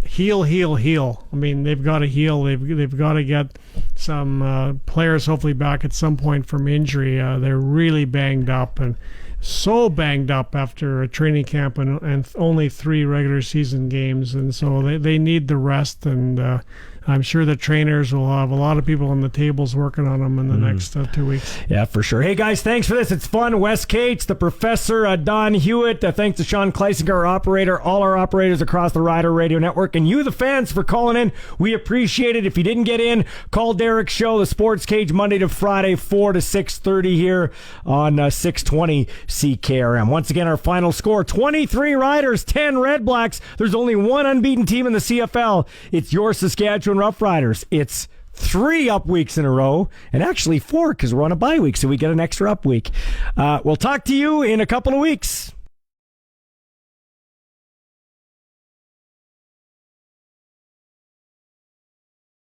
B: Heal. I mean, they've got to heal. They've got to get some players hopefully back at some point from injury. They're really banged up, and so banged up after a training camp and only 3 regular season games, and so they need the rest, and I'm sure the trainers will have a lot of people on the tables working on them in the next 2 weeks.
A: Yeah, for sure. Hey, guys, thanks for this. It's fun. Wes Cates, the professor, Don Hewitt. Thanks to Sean Kleisinger, our operator, all our operators across the Rider Radio Network, and you, the fans, for calling in. We appreciate it. If you didn't get in, call Derek's show, The Sports Cage, Monday to Friday, 4 to 6:30 here on 620 CKRM. Once again, our final score, 23 Riders, 10 Red Blacks. There's only one unbeaten team in the CFL. It's your Saskatchewan Roughriders. It's 3 up weeks in a row, and actually 4 because we're on a bye week, so we get an extra up week. We'll talk to you in a couple of weeks.